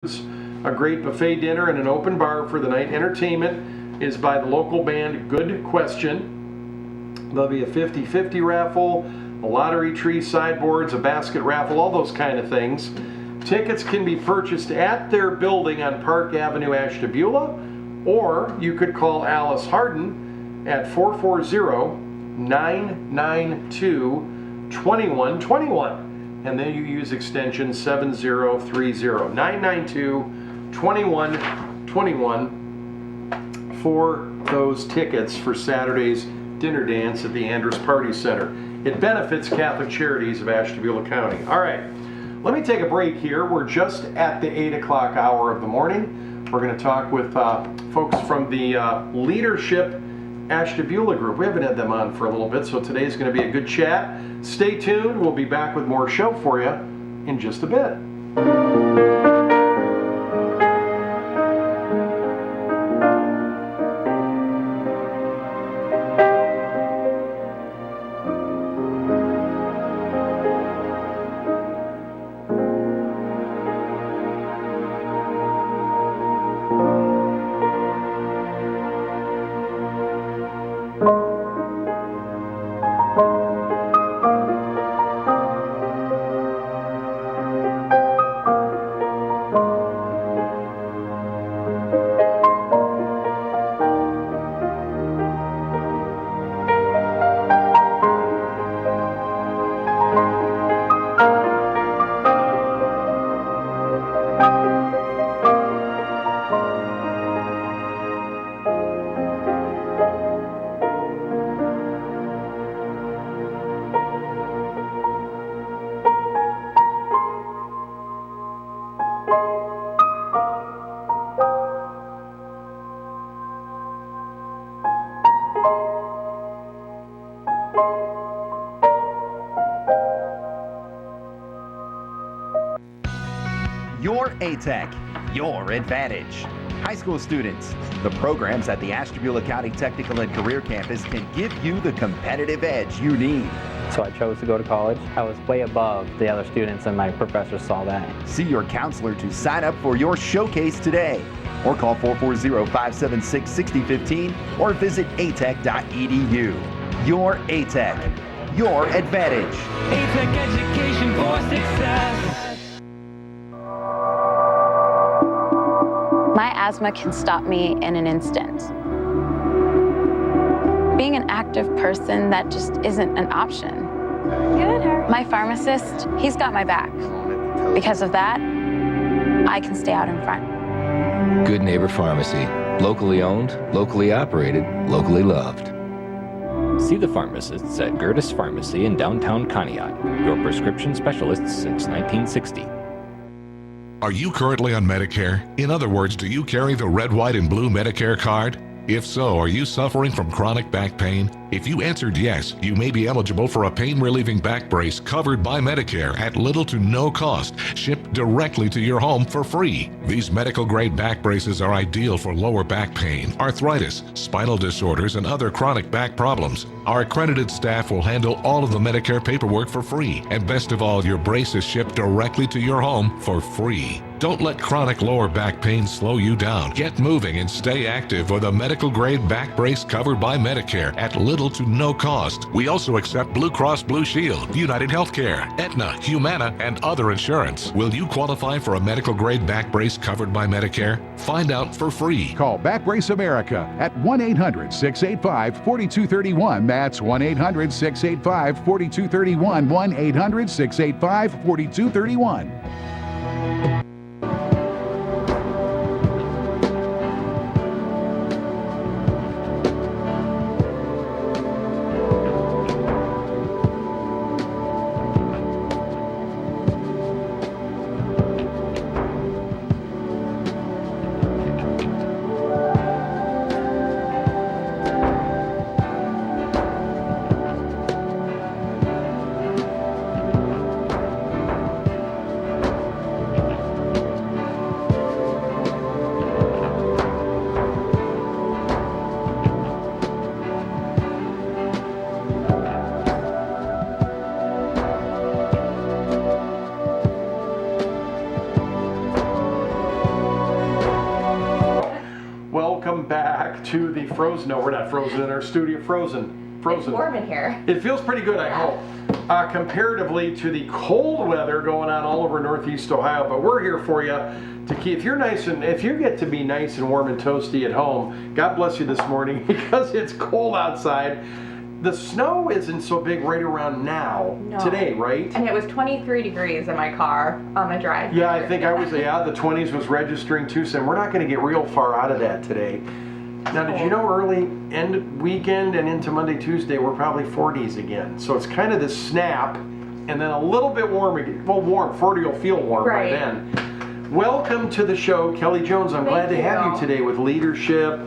a great buffet dinner and an open bar for the night. Entertainment is by the local band Good Question. There'll be a 50-50 raffle, a lottery tree, sideboards, a basket raffle, all those kind of things. Tickets can be purchased at their building on Park Avenue, Ashtabula, or you could call Alice Harden at 440-992-2121. And then you use extension 7030. 992-2121 for those tickets for Saturday's dinner dance at the Andrus Party Center. It benefits Catholic Charities of Ashtabula County. All right, let me take a break here. We're just at the 8 o'clock hour of the morning. We're going to talk with folks from the Leadership Ashtabula group. We haven't had them on for a little bit, so today's going to be a good chat. Stay tuned. We'll be back with more show for you in just a bit. Your ATEC, your advantage. High school students, the programs at the Ashtabula County Technical and Career Campus can give you the competitive edge you need. So I chose to go to college. I was way above the other students, and my professors saw that. See your counselor to sign up for your showcase today, or call 440-576-6015 or visit atec.edu. Your ATEC, your advantage. ATEC education for success. My asthma can stop me in an instant. Being an active person, that just isn't an option. Good, how are you? My pharmacist, he's got my back. Because of that, I can stay out in front. Good Neighbor Pharmacy. Locally owned, locally operated, locally loved. See the pharmacists at Gertis Pharmacy in downtown Conneaut, your prescription specialists since 1960. Are you currently on Medicare? In other words, do you carry the red, white, and blue Medicare card? If so, are you suffering from chronic back pain? If you answered yes, you may be eligible for a pain-relieving back brace covered by Medicare at little to no cost, shipped directly to your home for free. These medical-grade back braces are ideal for lower back pain, arthritis, spinal disorders, and other chronic back problems. Our accredited staff will handle all of the Medicare paperwork for free. And best of all, your brace is shipped directly to your home for free. Don't let chronic lower back pain slow you down. Get moving and stay active with a medical-grade back brace covered by Medicare at little to no cost. We also accept Blue Cross Blue Shield, United Healthcare, Aetna, Humana, and other insurance. Will you qualify for a medical-grade back brace covered by Medicare? Find out for free. Call Back Brace America at 1-800-685-4231. That's 1-800-685-4231. 1-800-685-4231. back to the frozen. No, we're not frozen in our studio. Frozen. It's warm in here. It feels pretty good, I hope, comparatively to the cold weather going on all over Northeast Ohio. But we're here for you to keep. If you get to be nice and warm and toasty at home, God bless you this morning because it's cold outside. The snow isn't so big right around now, today, right? And it was 23 degrees in my car on the drive. Yeah, I think I was, the 20s was registering too, so we're not going to get real far out of that today. Now, did you know early end weekend and into Monday, Tuesday, we're probably 40s again. So it's kind of this snap, and then a little bit warm again. Well, warm, 40 will feel warm by then. Welcome to the show, Kelly Jones. I'm glad to have you today with leadership.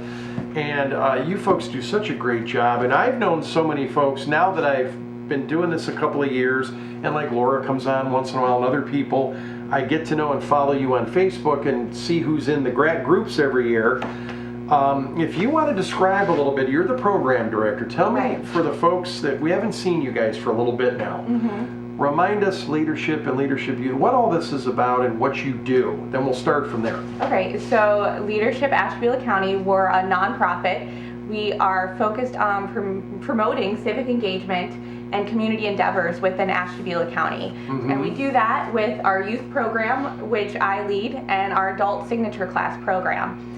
And you folks do such a great job. And I've known so many folks now that I've been doing this a couple of years, and like Laura comes on once in a while and other people, I get to know and follow you on Facebook and see who's in the groups every year. If you want to describe a little bit, you're the program director. Tell me, for the folks that we haven't seen you guys for a little bit now, remind us Leadership and Leadership Youth, what all this is about and what you do. Then we'll start from there. Okay, so Leadership Ashtabula County, we're a nonprofit. We are focused on promoting civic engagement and community endeavors within Ashtabula County. And we do that with our youth program, which I lead, and our adult signature class program.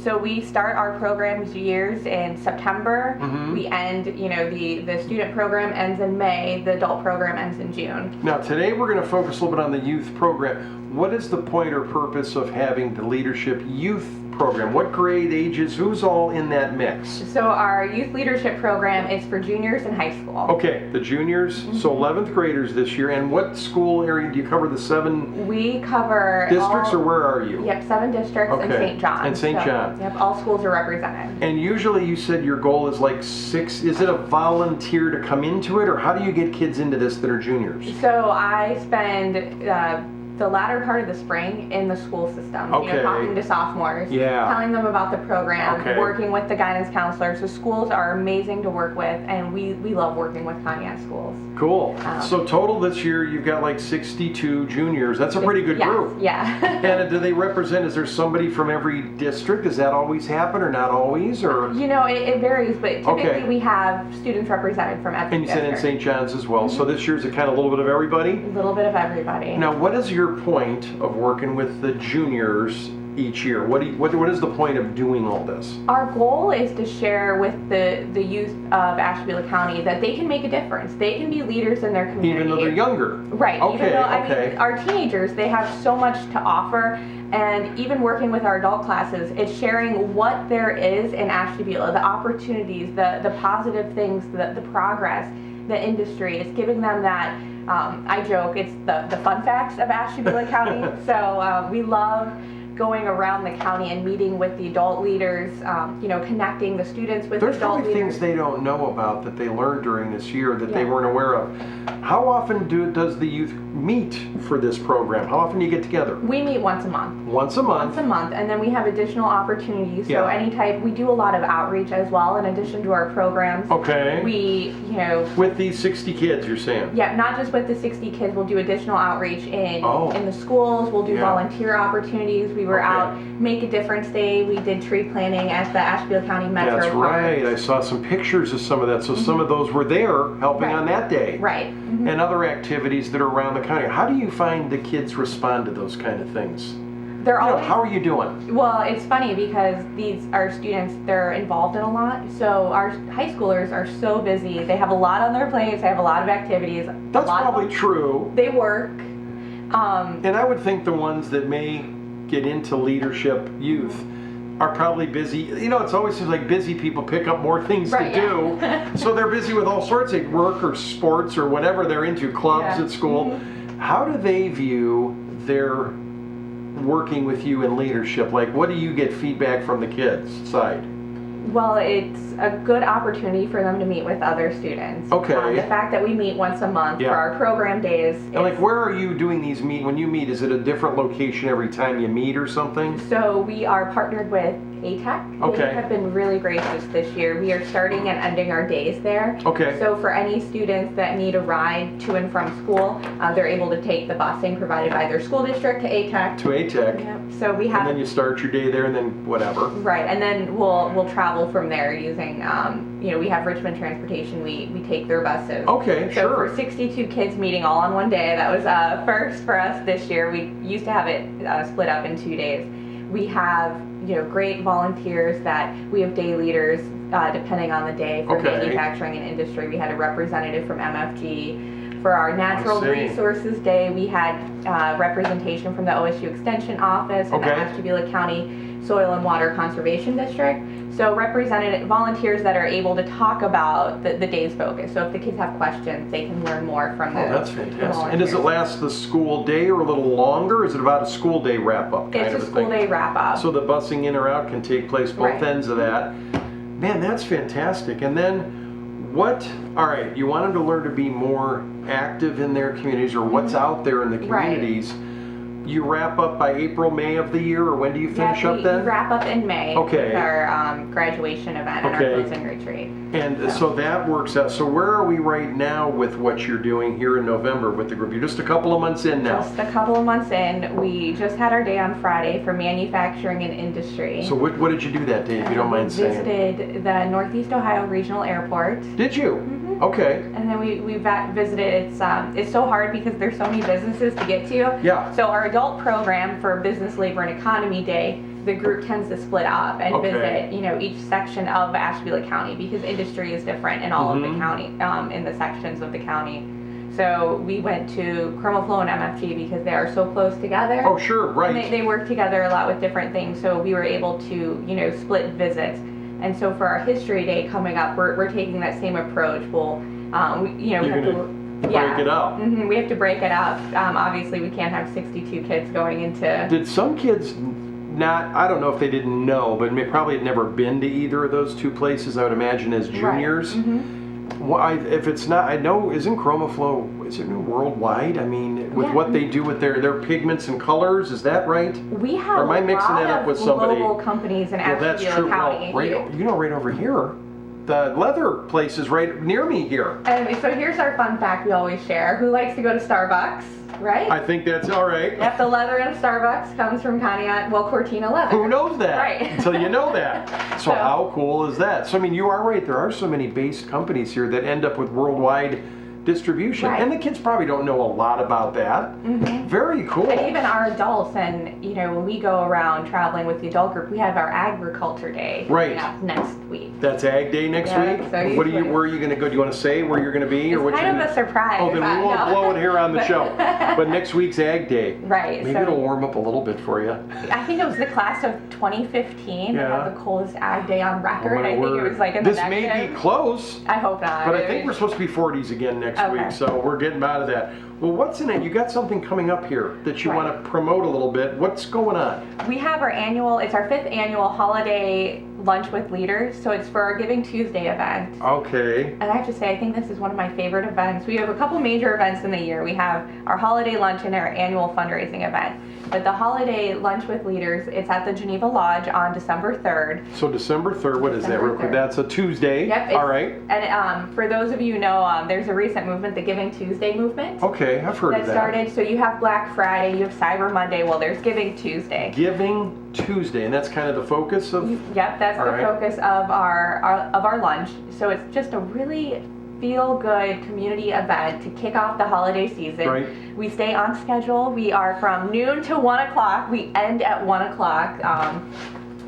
So we start our programs years in September. We end, the student program ends in May, the adult program ends in June. Now today we're going to focus a little bit on the youth program. What is the point or purpose of having the Leadership Youth program? What grade, ages, who's all in that mix? So our youth leadership program is for juniors in high school. Okay, the juniors, so 11th graders this year. And what school area do you cover? The 7 We cover districts, or where are you? Yep, 7 districts in St. John. And St. John. Yep, all schools are represented. And usually you said your goal is like 6. Is it a volunteer to come into it, or how do you get kids into this that are juniors? So I spend the latter part of the spring in the school system, talking to sophomores, telling them about the program, working with the guidance counselors. The schools are amazing to work with, and we love working with Pontiac schools. Cool. So total this year you've got like 62 juniors. That's a pretty good group. Yeah. And do they represent, is there somebody from every district? Does that always happen or not always? Or it varies, but typically we have students represented from every And you said in St. John's as well. So this year's a kind of little bit of everybody? A little bit of everybody. Now what is your point of working with the juniors each year? What is the point of doing all this? Our goal is to share with the youth of Ashtabula County that they can make a difference. They can be leaders in their community. Even though they're younger. Right. Even though, I mean, our teenagers, they have so much to offer. And even working with our adult classes, it's sharing what there is in Ashtabula, the opportunities, the positive things, the progress, the industry. It's giving them that, I joke, it's the fun facts of Ashtabula County. So we love going around the county and meeting with the adult leaders, connecting the students with There's adult probably leaders. things they don't know about that they learned during this year that they weren't aware of. How often does the youth meet for this program? How often do you get together? We meet once a month. Once a month? Once a month, and then we have additional opportunities. So we do a lot of outreach as well in addition to our programs. Okay. We, With these 60 kids, you're saying? Yeah, not just with the 60 kids, we'll do additional outreach in the schools, we'll do volunteer opportunities. We were out Make a Difference Day, we did tree planting at the Ashtabula County Metro That's Park. right, I saw some pictures of some of that. So some of those were there helping on that day. Right. And other activities that are around the county. How do you find the kids respond to those kind of things? They're always, how are you doing? Well, it's funny because these are students, they're involved in a lot. So our high schoolers are so busy. They have a lot on their plates. They have a lot of activities. That's probably true. They work. And I would think the ones that may get into Leadership Youth are probably busy. It always seems like busy people pick up more things to do. So they're busy with all sorts of work or sports or whatever they're into, clubs at school. How do they view their working with you in leadership? Like, what do you get feedback from the kids' side? Well, it's a good opportunity for them to meet with other students. Okay. The fact that we meet once a month for our program days. And like, where are you doing these when you meet? Is it a different location every time you meet or something? So we are partnered with ATEC. Okay. They have been really gracious this year. We are starting and ending our days there. Okay. So for any students that need a ride to and from school, they're able to take the busing provided by their school district to ATEC. To ATEC. Yep. So we And have then you start your day there and then whatever. right, and then we'll travel from there using we have Richmond Transportation. We take their buses. Okay, So sure. for 62 kids meeting all on one day, that was first for us this year. We used to have it split up in 2 days. We have great volunteers that we have day leaders depending on the day for Okay. manufacturing and industry. We had a representative from MFG. For our Natural see. Resources Day, we had representation from the OSU Extension Office and the Okay. Ashtabula County Soil and Water Conservation District. So represented volunteers that are able to talk about the day's focus. So if the kids have questions, they can learn more from the Oh, that's the fantastic. And does it volunteers. last the school day or a little longer? Is it about a school day wrap-up kind It's of a a school thing? day wrap up. So the busing in or out can take place both Right. ends of that. Man, that's fantastic. And then all right, you want them to learn to be more active in their communities or what's out there in the Right. communities. You wrap up by April, May of the year, or when do you finish Yeah, up then? We wrap up in May Okay. with our graduation event and our Okay. closing retreat. And so that works out. So where are we right now with what you're doing here in November with the group? You're just a couple of months in now. Just a couple of months in, we just had our day on Friday for manufacturing and industry. So what did you do that day, if you don't mind We saying? visited the Northeast Ohio Regional Airport. Did you? Mm-hmm. Okay. And then we visited. It's so hard because there's so many businesses to get to. Yeah. So our adult program for Business, Labor, and Economy Day, the group tends to split up and Okay. visit, each section of Ashtabula County because industry is different in all of Mm-hmm. the county, in the sections of the county. So we went to Chromaflow and MFG because they are so close together. Oh, sure, right. And they work together a lot with different things, so we were able to, split visits. And so for our History Day coming up, we're taking that same approach. We'll, we You're have gonna break it up. We have to break it up. Obviously, we can't have 62 kids going into. Did some kids I don't know if they didn't know, but probably had never been to either of those two places, I would imagine, as juniors. Why, if it's not, I know, isn't Chromaflow, is it worldwide? I mean, with Yeah. what they do with their pigments and colors, is that right? We have Or am I a mixing lot that up of with somebody? global companies in Well, that's Ashtabula true. County. Well, right over here, the leather place is right near me here. And so here's our fun fact we always share. Who likes to go to Starbucks, right? I think that's all right. Yep, the leather in Starbucks comes from Cortina leather. Who knows that? Right. Until you know that. So So- how cool is that? So I mean, you are right. There are so many based companies here that end up with worldwide distribution, Right. and the kids probably don't know a lot about that. Very cool. And even our adults, and when we go around traveling with the adult group, we have our agriculture day Right. coming up next week. That's Ag Day next Yeah, week. so What usually- where are you going to go? Do you want to say where you're going to be, It's or what? kind you're of a surprise. Oh, then we won't no. blow it here on the show. But next week's Ag Day. Right, Maybe so- it'll warm up a little bit for you. I think it was the class of 2015 that Yeah. had the coldest ag day on record. I think it was like in this the may be negative. close. I hope not. But I think we're supposed to be 40s again next Okay. week, so we're getting out of that. Well, what's in it? You got something coming up here that you Right. want to promote a little bit. What's going on? We have it's our 5th annual holiday lunch with leaders. So it's for our Giving Tuesday event. Okay. And I have to say, I think this is one of my favorite events. We have a couple major events in the year. We have our holiday lunch and our annual fundraising event. But the holiday lunch with leaders, it's at the Geneva Lodge on December 3rd. So December 3rd, what is that? December Real quick? 3rd. That's a Tuesday. Yep. All right. And for those of you who know, there's a recent movement, the Giving Tuesday movement. Okay, I've heard That of that. started, so you have Black Friday, you have Cyber Monday, well there's Giving Tuesday. Giving Tuesday, and that's kind of the focus of. Yep, that's All the right. focus of our lunch. So it's just a really feel-good community event to kick off the holiday season. Right. We stay on schedule. We are from noon to 1 o'clock. We end at 1 o'clock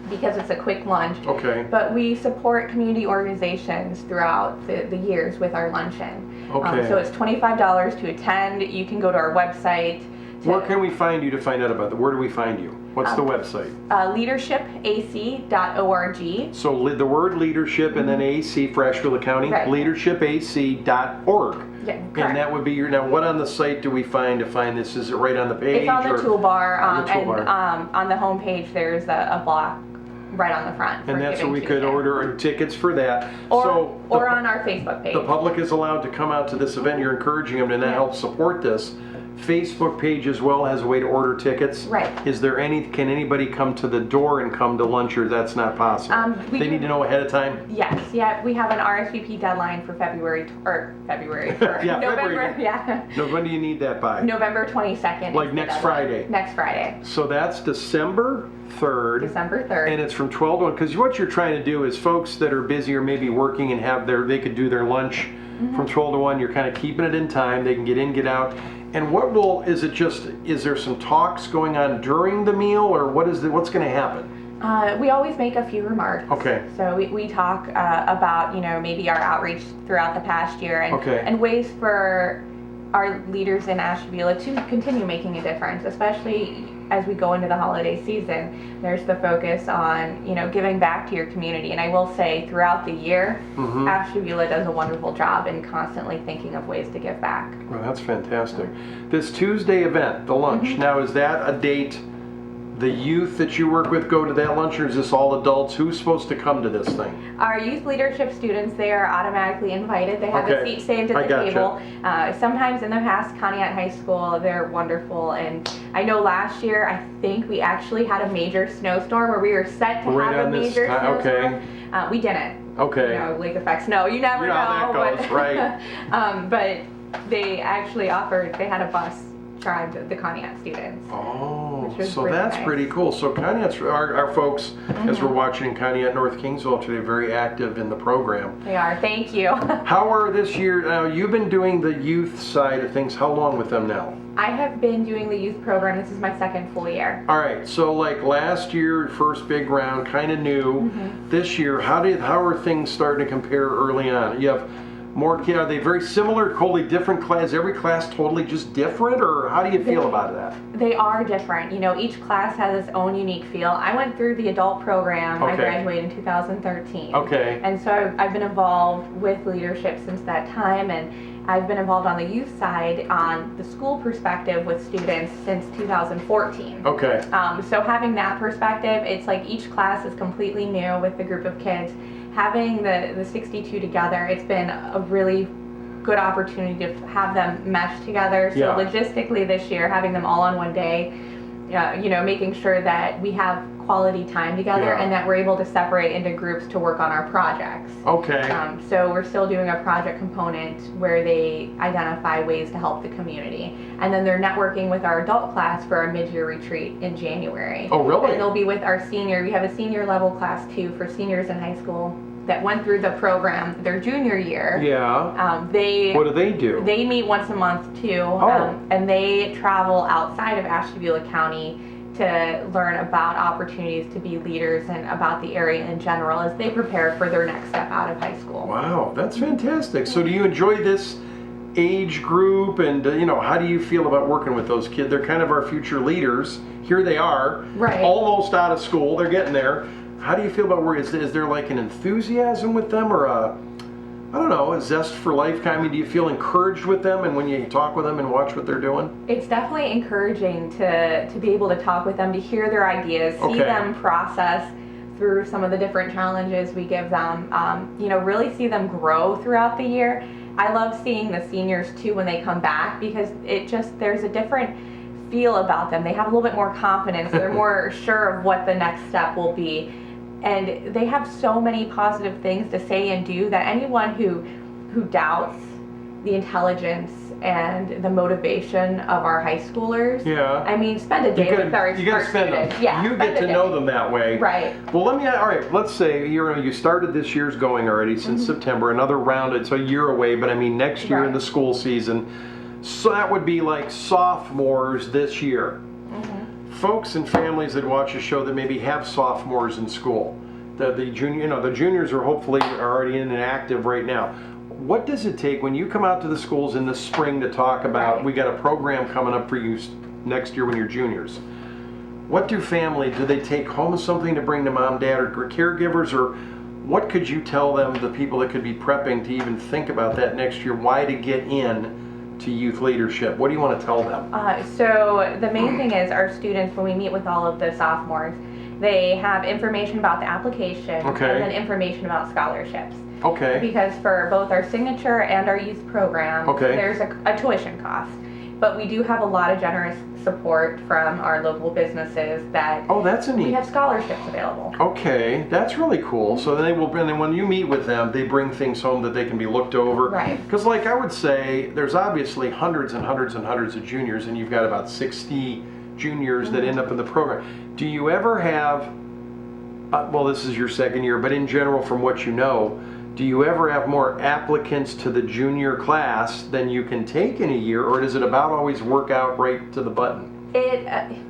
because it's a quick lunch. Okay. But we support community organizations throughout the years with our luncheon. Okay. So it's $25 to attend. You can go to our website. Where can we find you to find out about that? Where do we find you? What's the website? Leadershipac.org. So the word leadership and then AC for Ashtabula County, Right. leadershipac.org. Yeah, And correct. that would be now what on the site do we find to find this? Is it right on the page? It's on the or- toolbar, On the toolbar. and on the homepage there's a block right on the front. And for that's where Giving we could Tuesday. order tickets for that. Or, so or on our Facebook page. the public is allowed to come out to this event. You're encouraging them to help support this. Facebook page as well has a way to order tickets. Right. Can anybody come to the door and come to lunch, or that's not possible? They need to know ahead of time? Yes, yeah, we have an RSVP deadline for February, for Yeah, November, February. yeah. No, when do you need that by? November 22nd. Like is the next deadline. Friday? Next Friday, So that's December 3rd. December 3rd. And it's from 12 to 1, because what you're trying to do is folks that are busy or maybe working and they could do their lunch from 12 to 1, you're kind of keeping it in time, they can get in, get out. And is there some talks going on during the meal, or what's going to happen? We always make a few remarks. Okay. So we talk about, maybe our outreach throughout the past year and ways for our leaders in Ashtabula to continue making a difference, especially as we go into the holiday season. There's the focus on, giving back to your community. And I will say throughout the year, Ashtabula does a wonderful job in constantly thinking of ways to give back. Well, that's fantastic. This Tuesday event, the lunch, now is that a date the youth that you work with go to that lunch, or is this all adults? Who's supposed to come to this thing? Our youth leadership students, they are automatically invited. They have a Okay. seat saved at I the gotcha. table. Sometimes in the past, Conneaut High School, they're wonderful. And I know last year, I think we actually had a major snowstorm where we were set to Right have a on this major time, okay. snowstorm. We didn't. Okay. Lake effects. No, you never You know how know. that goes, right. But they actually they had a bus drive the Conneaut students. Oh, Which was so really that's nice. pretty cool. So Conneaut's, our folks, as we're watching in Conneaut, North Kingsville today, very active in the program. They are. Thank you. How are this year, now you've been doing the youth side of things, how long with them now? I have been doing the youth program. This is my second full year. All right, so like last year, first big round, kind of new. This year, how are things starting to compare early on? You have more kids, are they very similar, totally different class? Every class totally just different, or how do you feel about that? They are different. Each class has its own unique feel. I went through the adult program. I Okay. graduated in 2013. Okay. And so I've been involved with leadership since that time, and I've been involved on the youth side on the school perspective with students since 2014. Okay. So having that perspective, it's like each class is completely new with the group of kids. Having the 62 together, it's been a really good opportunity to have them mesh together. So Yeah. logistically this year, having them all on one day, making sure that we have quality time together Yeah. and that we're able to separate into groups to work on our projects. Okay. So we're still doing a project component where they identify ways to help the community. And then they're networking with our adult class for our mid-year retreat in January. Oh, really? And they'll be with our we have a senior level class too for seniors in high school that went through the program their junior year. Yeah. They What do they do? They meet once a month too. Oh. And they travel outside of Ashtabula County to learn about opportunities to be leaders and about the area in general as they prepare for their next step out of high school. Wow, that's fantastic. So do you enjoy this age group, and how do you feel about working with those kids? They're kind of our future leaders. Here they are, Right. almost out of school. They're getting there. How do you feel about work? Is there like an enthusiasm with them, or a zest for life? I mean, do you feel encouraged with them, and when you talk with them and watch what they're doing? It's definitely encouraging to be able to talk with them, to hear their ideas, see Okay. them process through some of the different challenges we give them, really see them grow throughout the year. I love seeing the seniors too when they come back, because there's a different feel about them. They have a little bit more confidence. They're more sure of what the next step will be. And they have so many positive things to say and do that anyone who doubts the intelligence and the motivation of our high schoolers, Yeah. I mean, spend a day with our you gotta spend them. students. Yeah, You spend get a to day. know them that way. Right. Well, all right, let's say you started this year's going already since September, another round, it's a year away, but I mean next year in Right. the school season. So that would be like sophomores this year. Folks and families that watch the show that maybe have sophomores in school, the juniors are hopefully already in and active right now. What does it take when you come out to the schools in the spring to talk about, Right. we got a program coming up for you next year when you're juniors? What do they take home something to bring to mom, dad, or caregivers, or what could you tell them, the people that could be prepping to even think about that next year, why to get in to youth leadership? What do you want to tell them? So the main thing is our students, when we meet with all of the sophomores, they have information about the application Okay. and then information about scholarships. Okay. Because for both our signature and our youth program, Okay. there's a tuition cost. But we do have a lot of generous support from our local businesses that Oh, that's a we neat. have scholarships available. Okay, that's really cool. So then they will, and then when you meet with them, they bring things home that they can be looked over. Right. Because, like I would say, there's obviously hundreds and hundreds and hundreds of juniors, and you've got about 60 juniors that end up in the program. Do you ever have? Well, this is your second year, but in general, from what you know, do you ever have more applicants to the junior class than you can take in a year, or does it about always work out right to the button?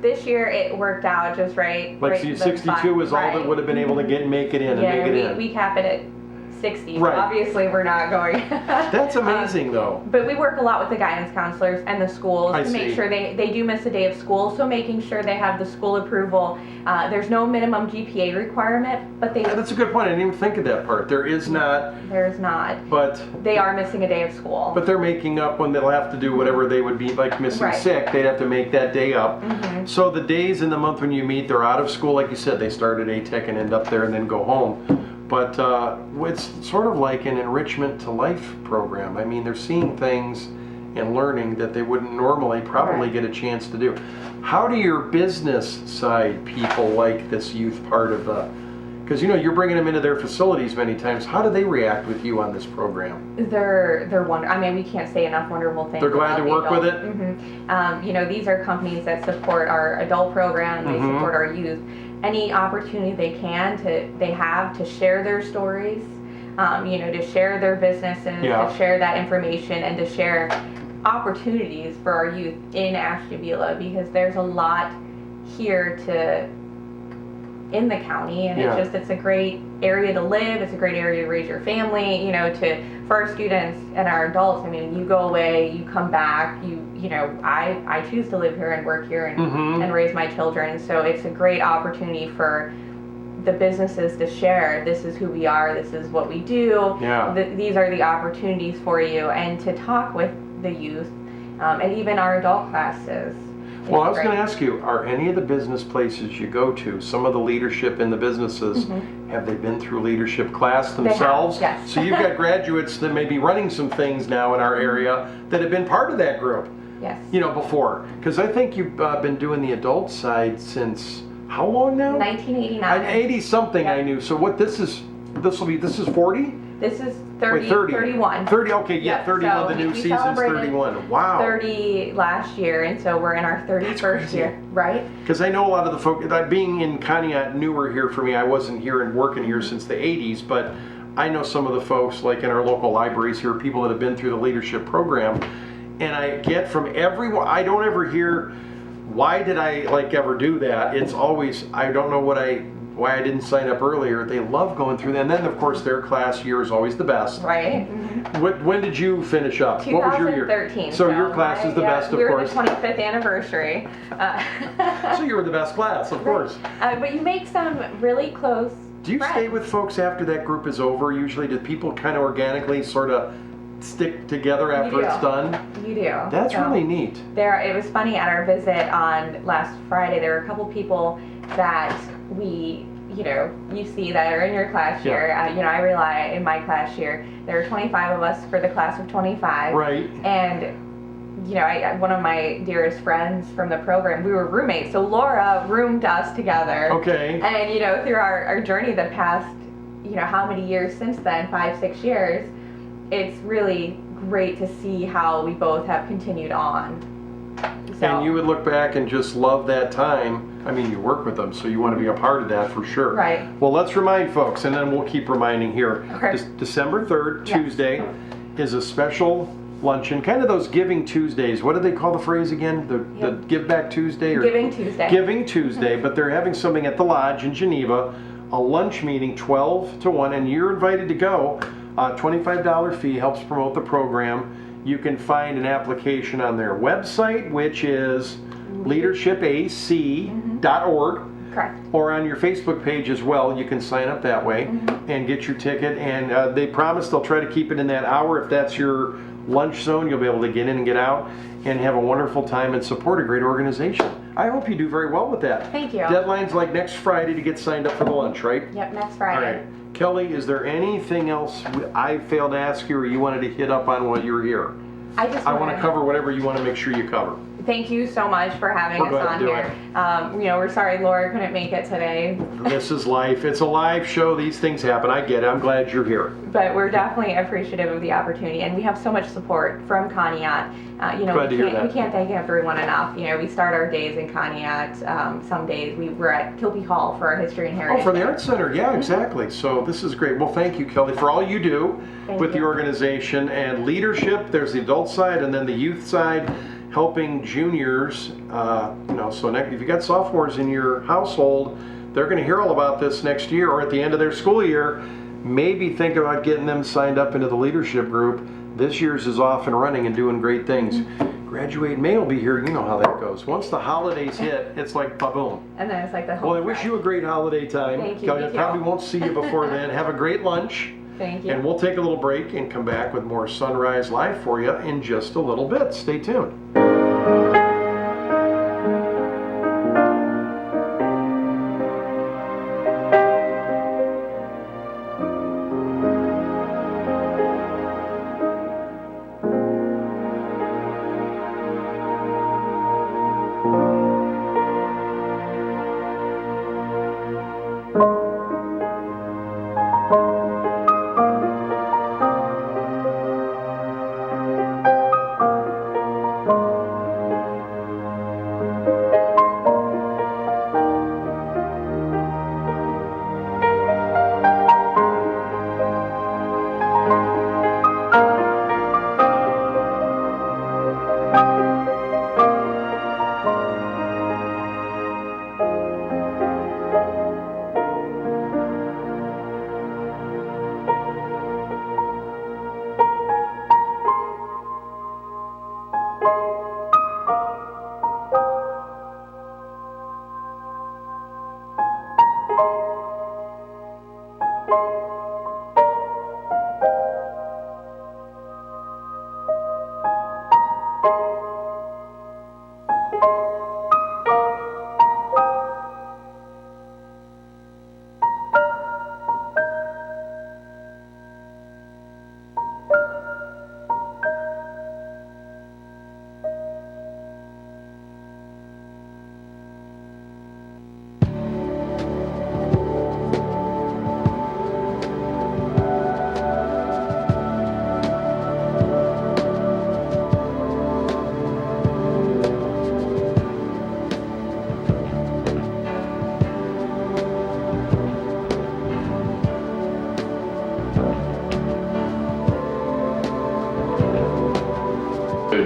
This year it worked out just right. Like, right so to the 62 button. is all that Right. would have been able to make it in and Yeah, make it in. we cap it at 60. Right. So obviously we're not going. That's amazing, though. But we work a lot with the guidance counselors and the schools I to make see. sure they do miss a day of school, so making sure they have the school approval. There's no minimum GPA requirement, but Yeah, that's a good point. I didn't even think of that part. There is not, there's not. but They are missing a day of school. but they're making up when they'll have to do whatever they would be like missing Right. sick. They'd have to make that day up. Mhm. So the days in the month when you meet, they're out of school, like you said. They start at ATEC and end up there and then go home. But it's sort of like an enrichment to life program. I mean, they're seeing things and learning that they wouldn't normally probably Right. get a chance to do. How do your business side people like this youth part of the? Because you know you're bringing them into their facilities many times. How do they react with you on this program? They're wonderful. I mean, we can't say enough wonderful things. They're glad about to the work with adult- it? Mhm. You know, these are companies that support our adult program. They Mhm. support our youth. Any opportunity they have to share their stories, you know, to share their businesses, Yeah. to share that information, and to share opportunities for our youth in Ashtabula, because there's a lot here in the county, and Yeah. it's a great area to live. It's a great area to raise your family. You know, for our students and our adults. I mean, you go away, you come back. You know, I choose to live here and work here and Mhm. and raise my children. So it's a great opportunity for the businesses to share. This is who we are. This is what we do. Yeah. These are the opportunities for you, and to talk with the youth, and even our adult classes. is Well, I was great. going to ask you, are any of the business places you go to, some of the leadership in the businesses, have they been through leadership class Mm-hmm. They have, themselves? yes. So you've got graduates that may be running some things now in our area that have been part of that group, Yes. you know, before. Because I think you've been doing the adult side since how long now? 1989. 80 something Yep. I knew. So what this is 40? This is 30, Wait, 30. 31. 30, okay, yeah, Yep, 31, so the new we season's celebrated 31. Wow. 30 last year, and so we're in our 31st crazy. year, right? Because I know a lot of the folks, being in Conneaut newer here for me, I wasn't here and working here since the 80s, but I know some of the folks like in our local libraries here, people that have been through the leadership program, and I get from everyone, I don't ever hear, why did I ever do that? It's always, I don't know why I didn't sign up earlier. They love going through that. And then of course their class year is always the best. Right? When did you finish up? What was your year? 2013. So your class is the best, of we course. We're the 25th anniversary. So you were the best class, of course. But you make some really close Do you friends. stay with folks after that group is over? Usually, do people kind of organically sort of stick together after do. it's done? You do. That's So really neat. It was funny at our visit on last Friday. There were a couple people that you see that are in your class Yeah. year. I rely in my class year. There were 25 of us for the class of 25. Right. And one of my dearest friends from the program, we were roommates. So Laura roomed us together. Okay. And through our journey the past, how many years since then, 5-6 years, it's really great to see how we both have continued on. So, And you would look back and just love that time. I mean, you work with them, so you want to be a part of that for sure. Right. Well, let's remind folks, and then we'll keep reminding here. Okay. December 3rd, Yes. Tuesday, is a special luncheon, kind of those Giving Tuesdays. What do they call the phrase again? The Give Back Tuesday? Or Giving Tuesday. Giving Tuesday, but they're having something at the Lodge in Geneva, a lunch meeting 12 to 1, and you're invited to go. $25 fee helps promote the program. You can find an application on their website, which is leadershipac.org. Correct. Or on your Facebook page as well. You can sign up that way and get your ticket. And they promise they'll try to keep it in that hour. If that's your lunch zone, you'll be able to get in and get out and have a wonderful time and support a great organization. I hope you do very well with that. Thank you. Deadline's like next Friday to get signed up for the lunch, right? Yep, next All Friday. right. Kelly, is there anything else I failed to ask you or you wanted to hit up on while you were here? I just I want to wanna- cover whatever you want to make sure you cover. Thank you so much for having We're us glad to on do here. You know, we're sorry Laura couldn't make it today, This is life. It's a live show. These things happen. I get it. I'm glad you're here. but we're definitely appreciative of the opportunity, and we have so much support from Conneaut. You know, Glad to hear we that. can't thank everyone enough. You know, we start our days in Conneaut. Some days we're at Kilby Hall for our History and Heritage. Oh, for the Art Center. Yeah, exactly. So this is great. Well, thank you, Kelly, for all you do Thank with the you. organization and leadership. There's the adult side and then the youth side, helping juniors. You know, so if you got sophomores in your household, they're going to hear all about this next year or at the end of their school year. Maybe think about getting them signed up into the leadership group. This year's is off and running and doing great things. Graduate May will be here. You know how that goes. Once the holidays hit, it's like ba-boom. And then it's like the whole. Well, I wish you a great holiday time. Thank you, Kelly, I you too. probably won't see you before then. Have a great lunch. Thank you. And we'll take a little break and come back with more Sunrise Live for you in just a little bit. Stay tuned.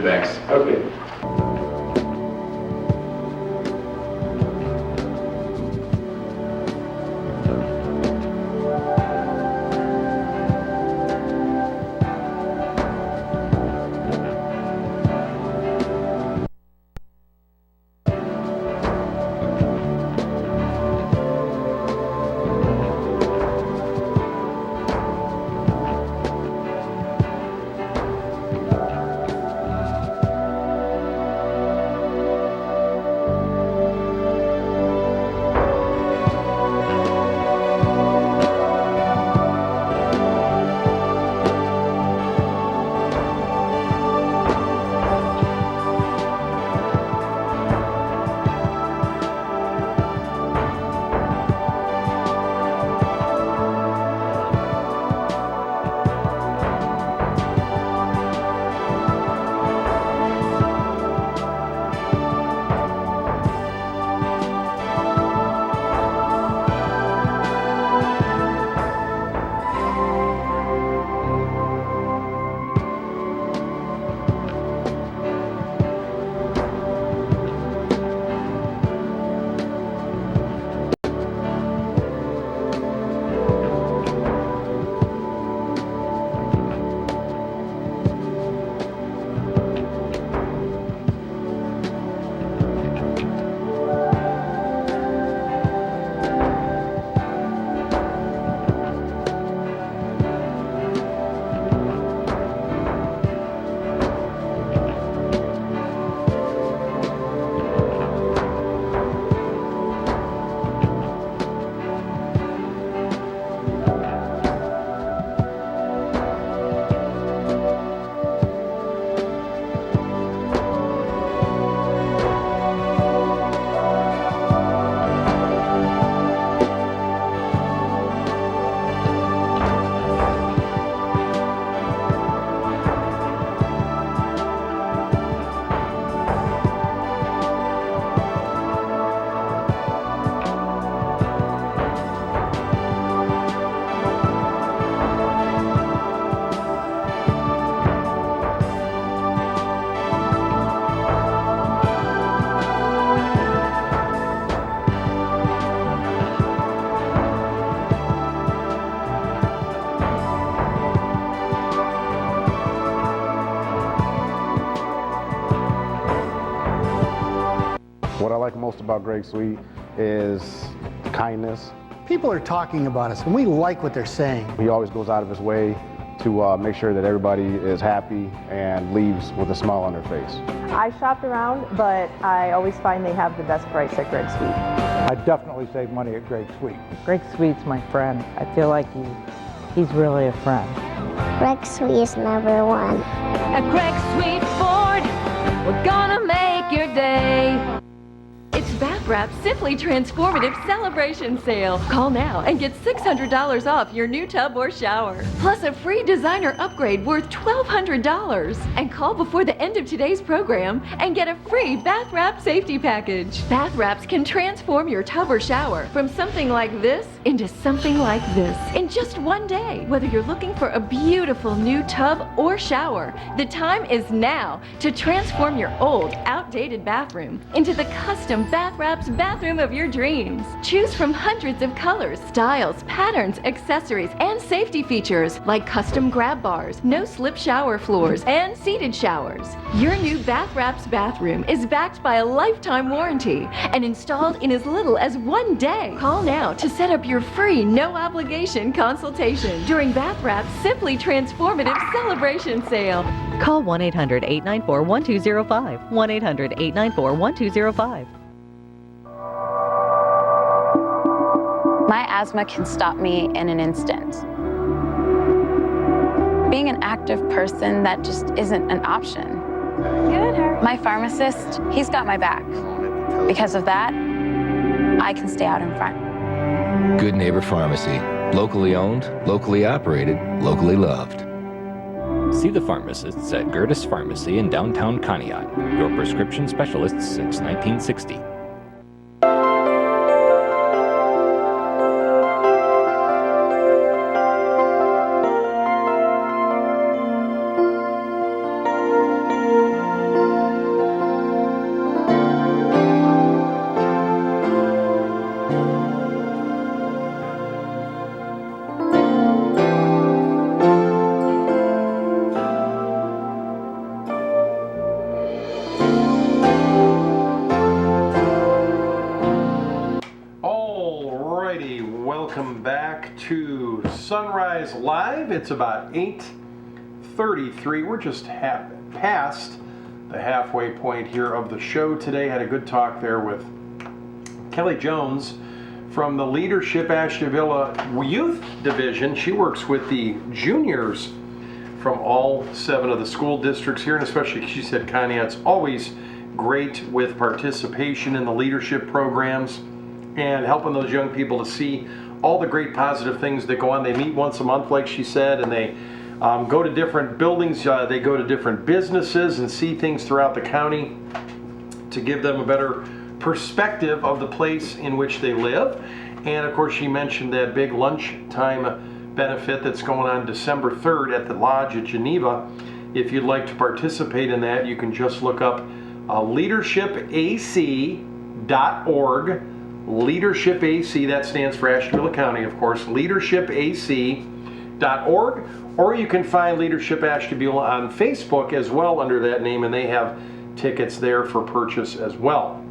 Thanks. Okay. about Greg Sweet is kindness. People are talking about us, and we like what they're saying. He always goes out of his way to make sure that everybody is happy and leaves with a smile on their face. I shopped around, but I always find they have the best price at Greg Sweet. I definitely save money at Greg Sweet. Greg Sweet's my friend. I feel like he's really a friend. Greg Sweet is number one. At Greg Sweet Ford, we're gonna make your day. It's Bath Wrap's Simply Transformative Celebration Sale. Call now and get $600 off your new tub or shower, plus a free designer upgrade worth $1,200. And call before the end of today's program and get a free Bath Wrap safety package. Bath Wraps can transform your tub or shower from something like this into something like this in just one day. Whether you're looking for a beautiful new tub or shower, the time is now to transform your old, outdated bathroom into the custom Bath Wrap's bathroom of your dreams. Choose from hundreds of colors, styles, patterns, accessories, and safety features like custom grab bars, no-slip shower floors, and seated showers. Your new Bath Wrap's bathroom is backed by a lifetime warranty and installed in as little as 1 day. Call now to set up your free, no-obligation consultation during Bath Wrap's Simply Transformative Celebration Sale. Call 1-800-894-1205. 1-800-894-1205. My asthma can stop me in an instant. Being an active person, that just isn't an option. Good, her. My pharmacist, he's got my back. Because of that, I can stay out in front. Good Neighbor Pharmacy. Locally owned, locally operated, locally loved. See the pharmacists at Gertis Pharmacy in downtown Conneaut, your prescription specialists since 1960. Welcome back to Sunrise Live. It's about 8:33. We're just past the halfway point here of the show today. Had a good talk there with Kelly Jones from the Leadership Ashtabula Youth Division. She works with the juniors from all 7 of the school districts here, and especially, she said, Conneaut's always great with participation in the leadership programs and helping those young people to see all the great positive things that go on. They meet once a month, like she said, and they go to different buildings. They go to different businesses and see things throughout the county to give them a better perspective of the place in which they live. And of course, she mentioned that big lunchtime benefit that's going on December 3rd at the Lodge at Geneva. If you'd like to participate in that, you can just look up leadershipac.org. Leadership AC, that stands for Ashtabula County, of course, leadershipac.org, or you can find Leadership Ashtabula on Facebook as well under that name, and they have tickets there for purchase as well.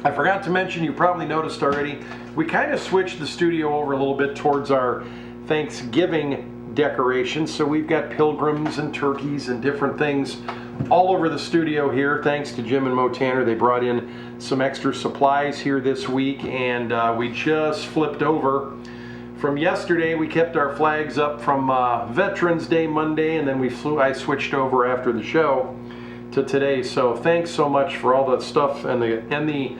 I forgot to mention, you probably noticed already, we kind of switched the studio over a little bit towards our Thanksgiving decorations, so we've got pilgrims and turkeys and different things all over the studio here. Thanks to Jim and Mo Tanner, they brought in some extra supplies here this week, and we just flipped over from yesterday. We kept our flags up from Veterans Day Monday, and then I switched over after the show to today. So thanks so much for all that stuff and the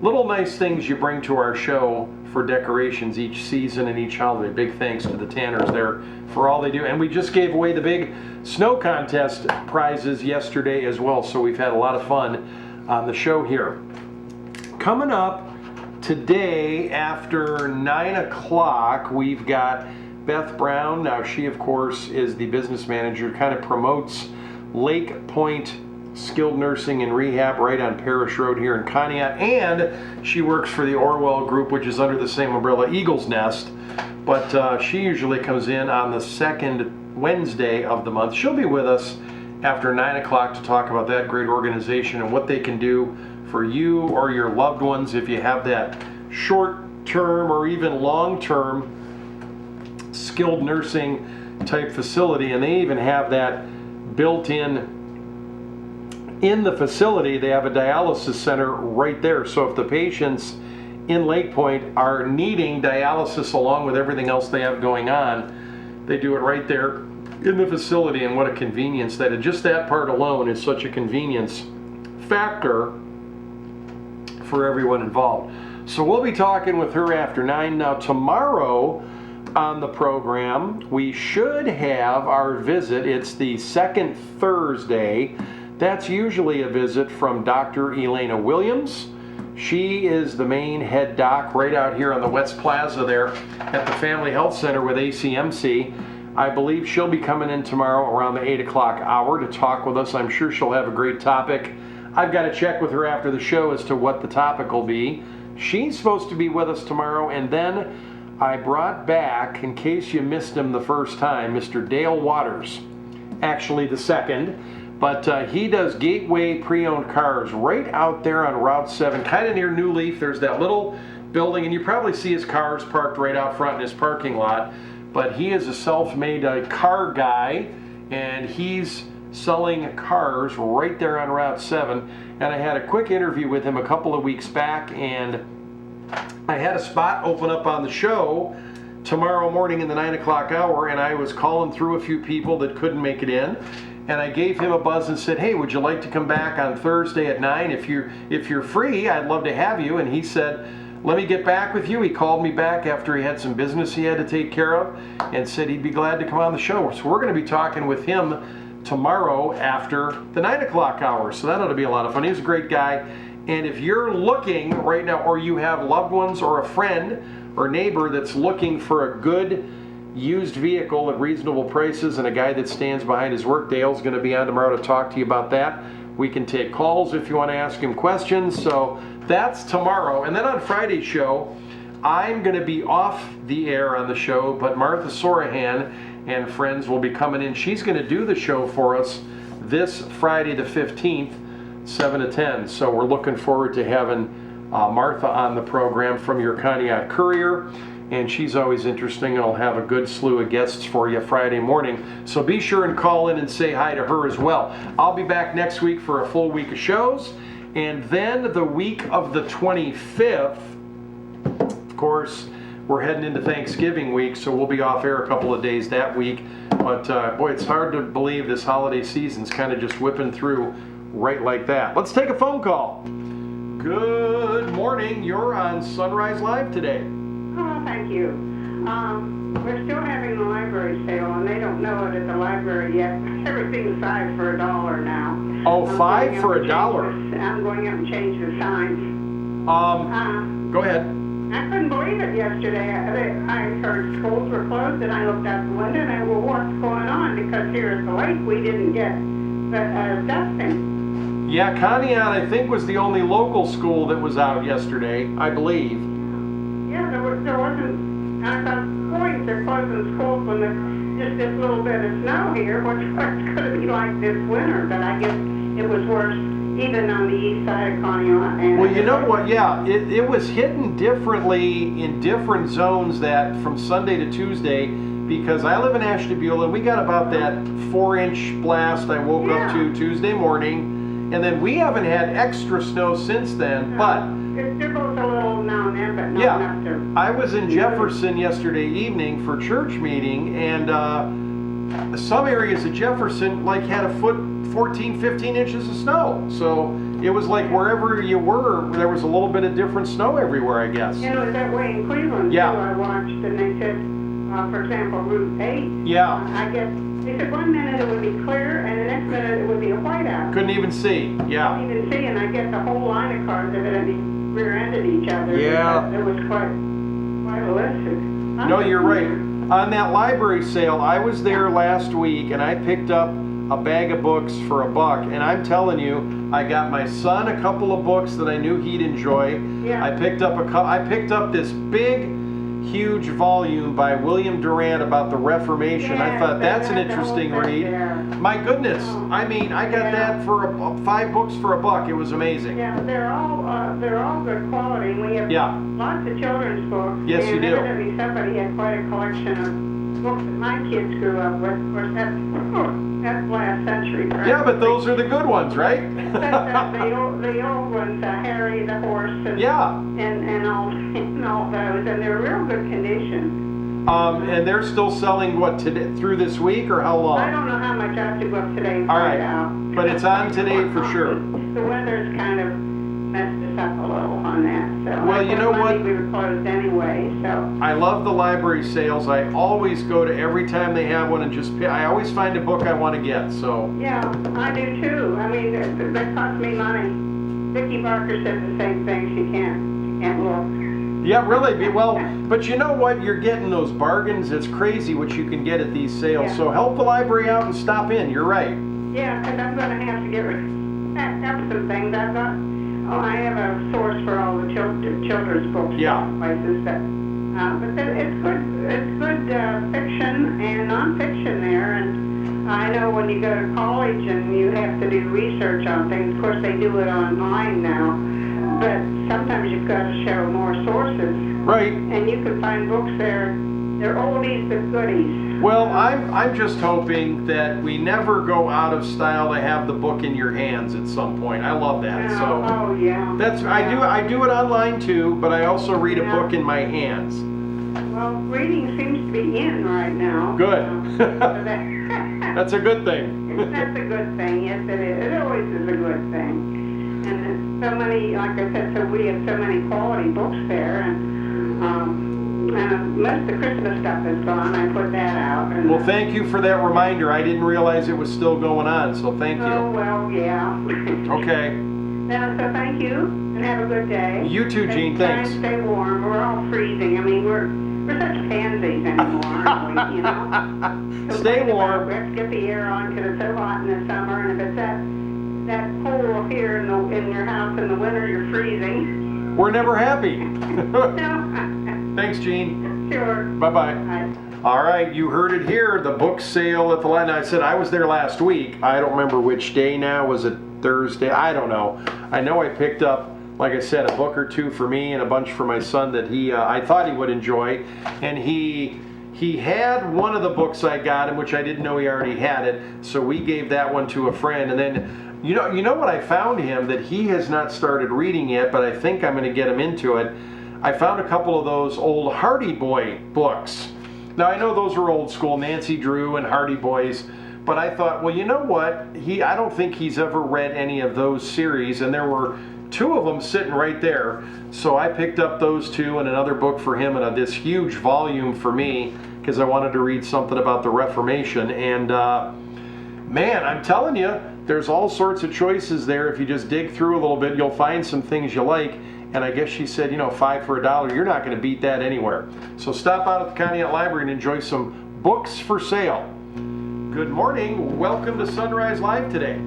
little nice things you bring to our show for decorations each season and each holiday. Big thanks to the Tanners there for all they do. And we just gave away the big snow contest prizes yesterday as well, so we've had a lot of fun on the show here. Coming up today after 9 o'clock, we've got Beth Brown. Now, she, of course, is the business manager, kind of promotes Lake Point Skilled Nursing and Rehab right on Parish Road here in Conneaut, and she works for the Orwell Group, which is under the same umbrella, Eagle's Nest, but she usually comes in on the second Wednesday of the month. She'll be with us after 9 o'clock to talk about that great organization and what they can do for you or your loved ones if you have that short-term or even long-term skilled nursing type facility. And they even have that built in the facility. They have a dialysis center right there. So if the patients in Lake Point are needing dialysis along with everything else they have going on, they do it right there in the facility. And what a convenience that just that part alone is such a convenience factor for everyone involved. So we'll be talking with her after 9. Now tomorrow on the program we should have our visit. It's the second Thursday. That's usually a visit from Dr. Elena Williams. She is the main head doc right out here on the West Plaza there at the Family Health Center with ACMC. I believe she'll be coming in tomorrow around the 8 o'clock hour to talk with us. I'm sure she'll have a great topic. I've got to check with her after the show as to what the topic will be. She's supposed to be with us tomorrow, and then I brought back, in case you missed him the first time, Mr. Dale Waters. Actually the second. But he does Gateway Pre-Owned Cars right out there on Route 7, kind of near New Leaf. There's that little building, and you probably see his cars parked right out front in his parking lot. But he is a self-made car guy, and he's selling cars right there on Route 7. And I had a quick interview with him a couple of weeks back, and I had a spot open up on the show tomorrow morning in the 9 o'clock hour, and I was calling through a few people that couldn't make it in. And I gave him a buzz and said, hey, would you like to come back on Thursday at 9? If you're free, I'd love to have you. And he said, let me get back with you. He called me back after he had some business he had to take care of and said he'd be glad to come on the show. So we're going to be talking with him tomorrow after the 9 o'clock hour. So that ought to be a lot of fun. He's a great guy. And if you're looking right now, or you have loved ones or a friend or neighbor that's looking for a good used vehicle at reasonable prices and a guy that stands behind his work, Dale's going to be on tomorrow to talk to you about that. We can take calls if you want to ask him questions. So that's tomorrow. And then on Friday's show, I'm going to be off the air on the show, but Martha Sorahan and friends will be coming in. She's going to do the show for us this Friday the 15th, 7 to 10. So we're looking forward to having Martha on the program from your Conneaut Courier. And she's always interesting, and I'll have a good slew of guests for you Friday morning. So be sure and call in and say hi to her as well. I'll be back next week for a full week of shows. And then the week of the 25th, of course, we're heading into Thanksgiving week, so we'll be off air a couple of days that week. But boy, it's hard to believe this holiday season's kind of just whipping through right like that. Let's take a phone call. Good morning. You're on Sunrise Live today. Oh, thank you. We're still having the library sale, and they don't know it at the library yet. Everything's $5 for $1 now. Oh, $5 for $1? I'm going up and change the signs. Go ahead. I couldn't believe it yesterday. I heard schools were closed, and I looked out the window, and I well, what's going on? Because here at the lake, we didn't get dusting. Yeah, Conneaut, I think, was the only local school that was out yesterday, I believe. Yeah, there wasn't. I thought, boy, they're closing schools when there's just this little bit of snow here. What's going to be like this winter? But I guess it was worse even on the east side of Conneaut. Well, you know what? Yeah, it was hitting differently in different zones that from Sunday to Tuesday, because I live in Ashtabula, and we got about that 4-inch blast I woke up to Tuesday morning, and then we haven't had extra snow since then, but it still goes a little now and then, but not enough to. I was in Jefferson yesterday evening for church meeting, and some areas of Jefferson had a foot, 14, 15 inches of snow. So it was like wherever you were, there was a little bit of different snow everywhere, I guess. You know, it was that way in Cleveland, too. I watched, and they said, for example, Route 8. Yeah. I guess, they said 1 minute it would be clear, and the next minute it would be a whiteout. Couldn't even see, yeah. Couldn't even see, and I guess the whole line of cars evidently rear-ended each other. Yeah. It was quite a No, you're right. On that library sale, I was there last week, and I picked up a bag of books for $1, and I'm telling you, I got my son a couple of books that I knew he'd enjoy. Yeah. I picked up this big, huge volume by William Durant about the Reformation. I thought that's an interesting read. My goodness, I mean, I got that for 5 books for $1. It was amazing. Yeah, they're all good quality. We have lots of children's books. Yes, you do. Evidently somebody had quite a collection of books that my kids grew up with. Of course, that's last century. Right? Yeah, but those are the good ones, right? the old ones, Harry the Horse, and all those, and they're real good condition. And they're still selling what today through this week or how long? I don't know how much I have to go up today and All find right, out. but it's on today for sure. The weather's kind of messed us up a little on that. So Well, you know what? We were closed anyway, so. I love the library sales. I always go to every time they have one and just I always find a book I want to get. So Yeah, I do too. I mean, that costs me money. Vicki Barker said the same thing. She can't look. yeah, really. Well, but you know what? You're getting those bargains. It's crazy what you can get at these sales. Yeah. So help the library out and stop in. You're right. Yeah, because I'm going to have to pack up some things. I have a source for all the children's books. Places that, but it's good fiction and nonfiction there. And I know when you go to college and you have to do research on things. Of course, they do it online now. But sometimes you've got to show more sources. Right. And you can find books there. They're oldies but goodies. Well, I'm just hoping that we never go out of style to have the book in your hands at some point. I love that. So that's I do it online too, but I also read a book in my hands. Well, reading seems to be in right now. Good. That's a good thing. That's a good thing. Yes, it is. It always is a good thing. And there's so many, like I said, so we have so many quality books there, and most of the Christmas stuff is gone. I put that out. And, well, thank you for that reminder. I didn't realize it was still going on, so thank you. Oh, well, yeah. Okay. So thank you, and have a good day. You too, Jean. Thanks. And stay warm. We're all freezing. I mean, we're such pansies anymore, aren't we? You know. So stay warm. We have to get the air on because it's so hot in the summer, and if it's that cold here in your house in the winter, you're freezing. We're never happy. No. Thanks, Jean. Sure. Bye-bye. Bye. All right, you heard it here. The book sale at the line. I said I was there last week. I don't remember which day now. Was it Thursday? I don't know. I know I picked up, like I said, a book or two for me and a bunch for my son that I thought he would enjoy. And he had one of the books I got him, which I didn't know he already had it. So we gave that one to a friend. And then, you know what I found him that he has not started reading yet, but I think I'm going to get him into it. I found a couple of those old Hardy Boy books. Now I know those are old school, Nancy Drew and Hardy Boys, but I thought, well, you know what? I don't think he's ever read any of those series, and there were 2 of them sitting right there. So I picked up those 2 and another book for him and this huge volume for me because I wanted to read something about the Reformation. And man, I'm telling you, there's all sorts of choices there. If you just dig through a little bit, you'll find some things you like. And I guess she said, 5 for $1. You're not going to beat that anywhere. So stop out at the Conneaut Library and enjoy some books for sale. Good morning. Welcome to Sunrise Live today.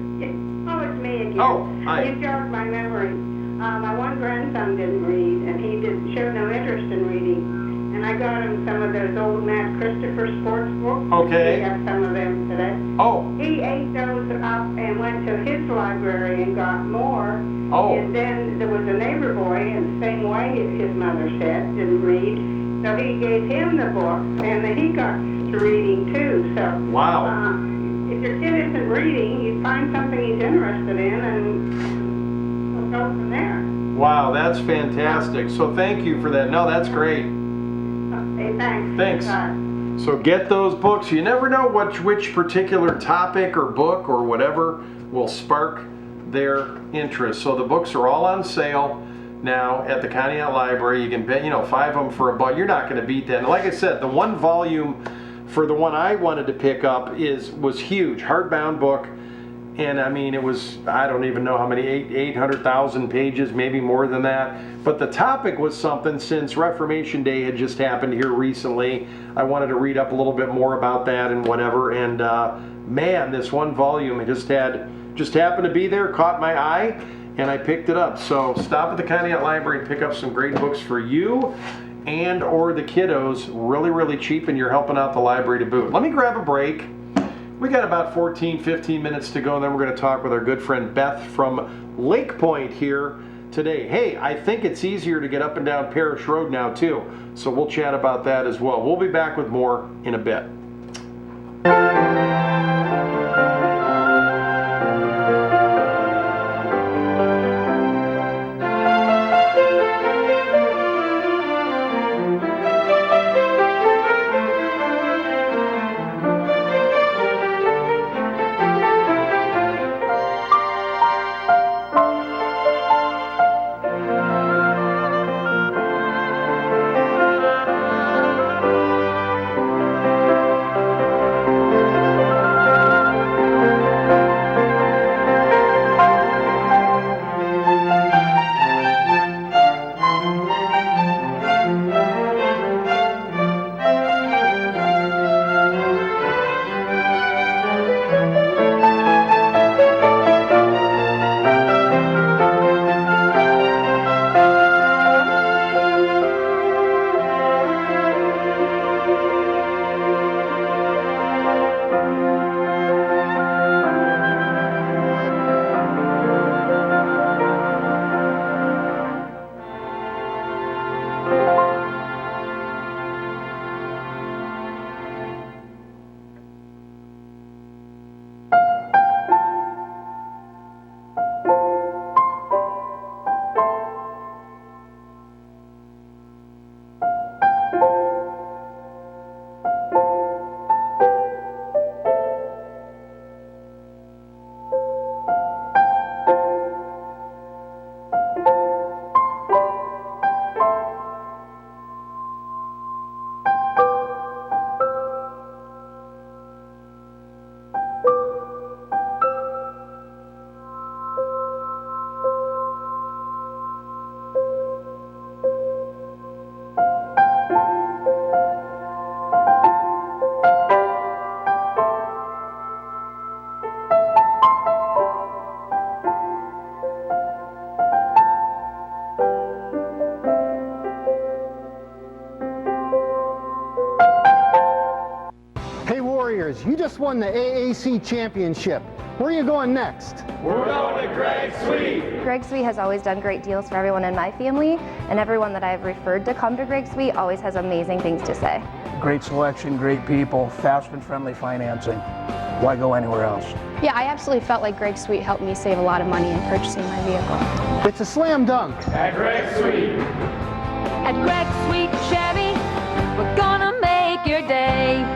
Oh, it's me again. Oh, hi. You jogged my memory. My one grandson didn't read, and he showed no interest in reading. And I got him some of those old Matt Christopher sports books. Okay. We have some of them today. Oh. He ate those up and went to his library and got more. Oh. And then there was a neighbor boy, in the same way his mother said, didn't read. So he gave him the book, and then he got to reading too. So. Wow. If your kid isn't reading, you find something he's interested in, and we'll go from there. Wow, that's fantastic. So thank you for that. No, that's great. Okay, thanks. Thanks. Bye. So get those books. You never know which particular topic or book or whatever will spark their interest. So the books are all on sale now at the Conneaut Library. You can bet, 5 of them for $1. You're not going to beat that. And like I said, the one volume for the one I wanted to pick up was huge, hardbound book. And I mean, it was, I don't even know how many, 800,000 pages, maybe more than that. But the topic was something, since Reformation Day had just happened here recently, I wanted to read up a little bit more about that and whatever. And man, this one volume just happened to be there, caught my eye, and I picked it up. So stop at the Conneaut Library and pick up some great books for you and or the kiddos really, really cheap, and you're helping out the library to boot. Let me grab a break. We got about 14, 15 minutes to go, and then we're going to talk with our good friend Beth from Lake Point here today. Hey, I think it's easier to get up and down Parish Road now too, so we'll chat about that as well. We'll be back with more in a bit. You just won the AAC championship. Where are you going next? We're going to Greg Sweet. Greg Sweet has always done great deals for everyone in my family, and everyone that I've referred to come to Greg Sweet always has amazing things to say. Great selection, great people, fast and friendly financing. Why go anywhere else? Yeah, I absolutely felt like Greg Sweet helped me save a lot of money in purchasing my vehicle. It's a slam dunk. At Greg Sweet. At Greg Sweet Chevy, we're gonna make your day.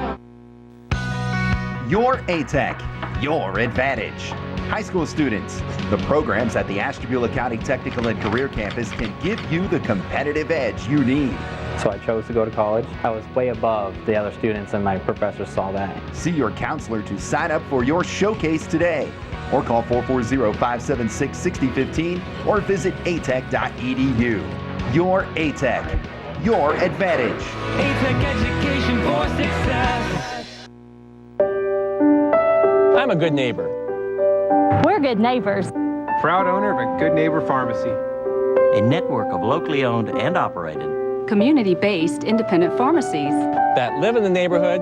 Your ATEC, your advantage. High school students, the programs at the Ashtabula County Technical and Career Campus can give you the competitive edge you need. So I chose to go to college. I was way above the other students, and my professors saw that. See your counselor to sign up for your showcase today, or call 440-576-6015 or visit atec.edu. Your ATEC, your advantage. ATEC education for success. I'm a good neighbor. We're good neighbors. Proud owner of a Good Neighbor Pharmacy. A network of locally owned and operated, community-based independent pharmacies that live in the neighborhood,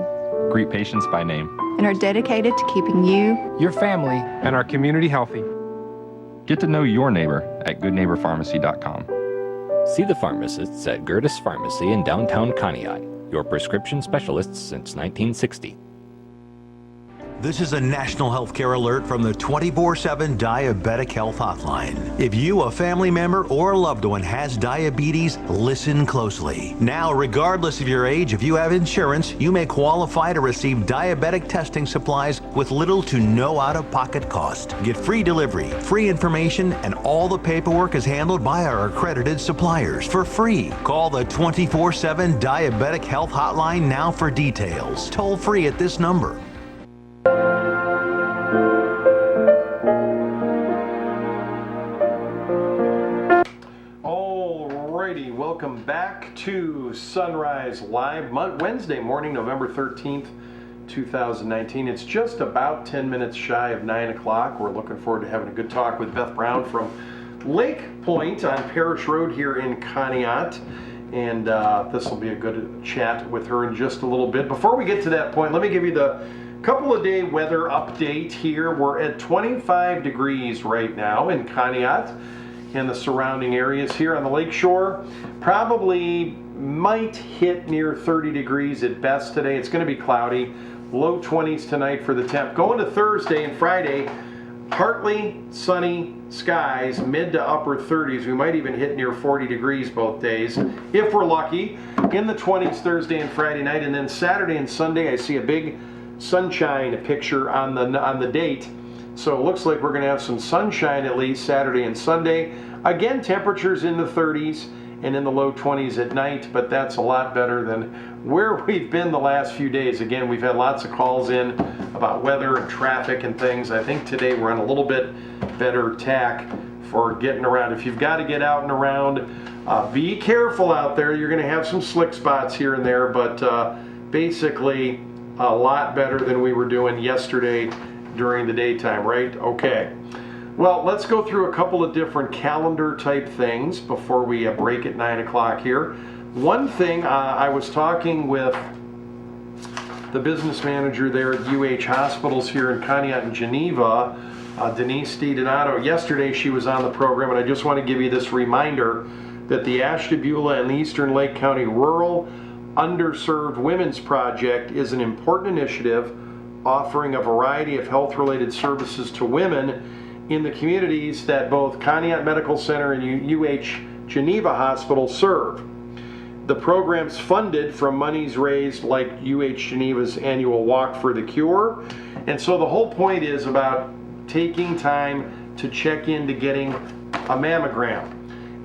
greet patients by name, and are dedicated to keeping you, your family, and our community healthy. Get to know your neighbor at goodneighborpharmacy.com. See the pharmacists at Gertis Pharmacy in downtown Conneaut, your prescription specialists since 1960. This is a national healthcare alert from the 24/7 Diabetic Health Hotline. If you, a family member, or a loved one has diabetes, listen closely. Now, regardless of your age, if you have insurance, you may qualify to receive diabetic testing supplies with little to no out-of-pocket cost. Get free delivery, free information, and all the paperwork is handled by our accredited suppliers for free. Call the 24/7 Diabetic Health Hotline now for details. Toll free at this number. Welcome back to Sunrise Live, Wednesday morning, November 13th, 2019. It's just about 10 minutes shy of 9 o'clock. We're looking forward to having a good talk with Beth Brown from Lake Point on Parish Road here in Conneaut. And this will be a good chat with her in just a little bit. Before we get to that point, let me give you the couple of day weather update here. We're at 25 degrees right now in Conneaut and the surrounding areas here on the lakeshore. Probably might hit near 30 degrees at best today. It's going to be cloudy. Low 20s tonight for the temp. Going to Thursday and Friday, partly sunny skies, mid to upper 30s. We might even hit near 40 degrees both days if we're lucky. In the 20s Thursday and Friday night, and then Saturday and Sunday I see a big sunshine picture on the date. So it looks like we're going to have some sunshine at least Saturday and Sunday. Again, temperatures in the 30s and in the low 20s at night, but that's a lot better than where we've been the last few days. Again, we've had lots of calls in about weather and traffic and things. I think today we're on a little bit better tack for getting around. If you've got to get out and around, be careful out there. You're going to have some slick spots here and there, but basically a lot better than we were doing yesterday during the daytime, right? Okay. Well, let's go through a couple of different calendar type things before we break at 9 o'clock here. One thing, I was talking with the business manager there at UH Hospitals here in Conneaut and Geneva, Denise DiDonato. Yesterday she was on the program, and I just want to give you this reminder that the Ashtabula and the Eastern Lake County Rural Underserved Women's Project is an important initiative offering a variety of health-related services to women in the communities that both Conneaut Medical Center and UH Geneva Hospital serve. The program's funded from monies raised like UH Geneva's annual Walk for the Cure. And so the whole point is about taking time to check into getting a mammogram.